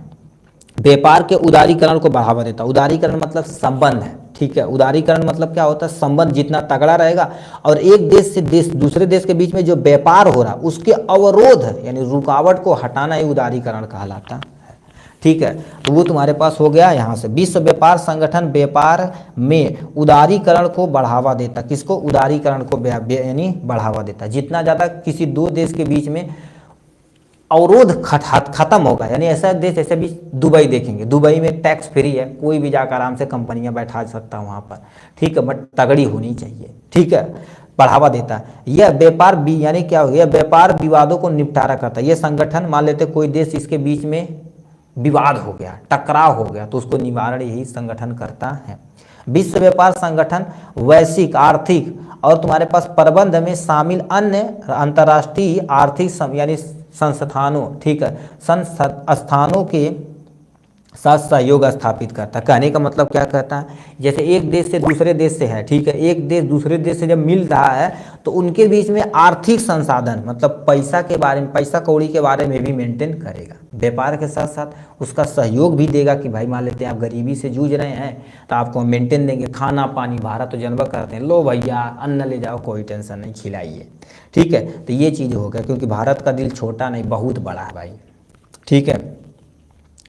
व्यापार के उदारीकरण को बढ़ावा देता है, उदारीकरण मतलब संबंध है, ठीक है, उदारीकरण मतलब क्या होता है, संबंध जितना तगड़ा रहेगा और एक देश से दूसरे देश के बीच में जो व्यापार हो रहा है उसके अवरोध यानी रुकावट को हटाना ही उदारीकरण कहलाता है, ठीक है। तो वो तुम्हारे पास हो गया यहाँ से, विश्व व्यापार संगठन व्यापार में उदारीकरण को बढ़ावा देता, किसको, उदारीकरण को यानी बढ़ावा देता, जितना ज़्यादा किसी दो देश के बीच में अवरोध खत्म होगा, यानी ऐसा देश ऐसे भी दुबई देखेंगे, दुबई में टैक्स फ्री है, कोई भी जाकर आराम से कंपनियां बैठा सकता है वहाँ पर, ठीक है, बट तगड़ी होनी चाहिए, ठीक है, बढ़ावा देता है। यह व्यापार भी यानी क्या हो गया, व्यापार विवादों को निपटारा करता है। यह संगठन मान लेते कोई देश इसके बीच में विवाद हो गया, टकराव हो गया, तो उसको निवारण यही संगठन करता है। विश्व व्यापार संगठन वैश्विक आर्थिक और तुम्हारे पास प्रबंध में शामिल अन्य अंतर्राष्ट्रीय आर्थिक यानी संस्थानों, ठीक है, संस्थानों के साथ सहयोग स्थापित करता है। कहने का मतलब क्या कहता है, जैसे एक देश से दूसरे देश से है, ठीक है, एक देश दूसरे देश से जब मिल रहा है तो उनके बीच में आर्थिक संसाधन मतलब पैसा के बारे में, पैसा कौड़ी के बारे में भी मेंटेन करेगा। व्यापार के साथ साथ उसका सहयोग भी देगा कि भाई मान लेते हैं आप गरीबी से जूझ रहे हैं तो आपको मेंटेन देंगे, खाना पानी, भारत तो जनवा करते हैं, लो भैया अन्न ले जाओ, कोई टेंशन नहीं, खिलाइए, ठीक है। तो ये चीज़ हो गया, क्योंकि भारत का दिल छोटा नहीं बहुत बड़ा है भाई, ठीक है।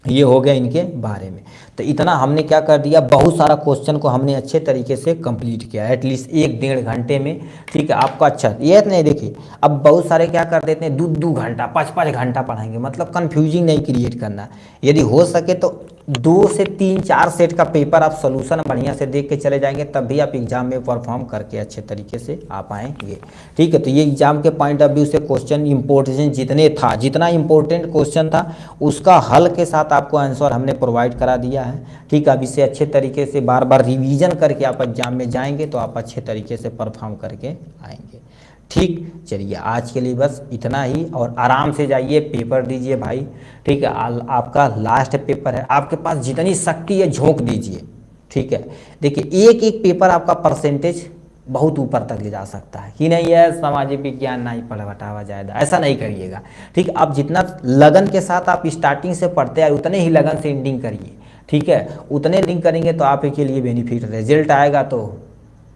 ये हो गया इनके बारे में। तो इतना हमने क्या कर दिया, बहुत सारा क्वेश्चन को हमने अच्छे तरीके से कंप्लीट किया, एटलीस्ट 1-1.5 घंटे में, ठीक है। आपका अच्छा ये नहीं, देखिए अब बहुत सारे क्या कर देते हैं 2-2 घंटा 5-5 घंटा पढ़ाएंगे, मतलब कन्फ्यूजिंग नहीं क्रिएट करना। यदि हो सके तो 2 से 3-4 सेट का पेपर आप सोल्यूशन बढ़िया से देख के चले जाएंगे, तब भी आप एग्जाम में परफॉर्म करके अच्छे तरीके से आ पाएंगे, ठीक है। तो ये एग्जाम के पॉइंट ऑफ व्यू से क्वेश्चन इंपॉर्टेंट जितना इंपॉर्टेंट क्वेश्चन था उसका हल के साथ आपको आंसर हमने प्रोवाइड करा दिया है, ठीक है। अब इसे अच्छे तरीके से बार बार रिवीजन करके आप एग्जाम में जाएंगे तो आप अच्छे तरीके से परफॉर्म करके आएंगे, ठीक। चलिए आज के लिए बस इतना ही, और आराम से जाइए पेपर दीजिए भाई, ठीक है। आपका लास्ट पेपर है, आपके पास जितनी शक्ति है झोंक दीजिए, ठीक है। देखिए एक एक पेपर आपका परसेंटेज बहुत ऊपर तक ले जा सकता है कि नहीं है, सामाजिक विज्ञान नहीं पढ़ बटावा जाएगा, ऐसा नहीं करिएगा, ठीक। आप जितना लगन के साथ आप स्टार्टिंग से पढ़ते हैं उतने ही लगन से एंडिंग करिए, ठीक है। उतने एंडिंग करेंगे तो आपके लिए बेनिफिट, रिजल्ट आएगा तो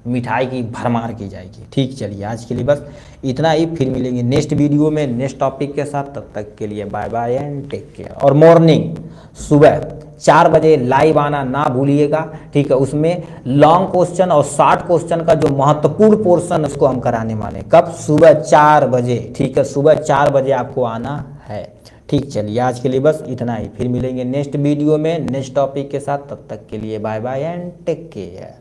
मिठाई की भरमार की जाएगी, ठीक। चलिए आज के लिए बस इतना ही, फिर मिलेंगे नेक्स्ट वीडियो में नेक्स्ट टॉपिक के साथ, तब तक के लिए bye bye and take care. और मॉर्निंग सुबह 4 बजे लाइव आना ना भूलिएगा, ठीक है। उसमें लॉन्ग क्वेश्चन और शॉर्ट क्वेश्चन का जो महत्वपूर्ण पोर्शन उसको हम कराने वाले हैं, कब, सुबह 4 बजे, ठीक है। सुबह 4 बजे आपको आना है, ठीक। चलिए आज के लिए बस इतना ही, फिर मिलेंगे नेक्स्ट वीडियो में नेक्स्ट टॉपिक के साथ, तब तक के लिए bye bye and take care.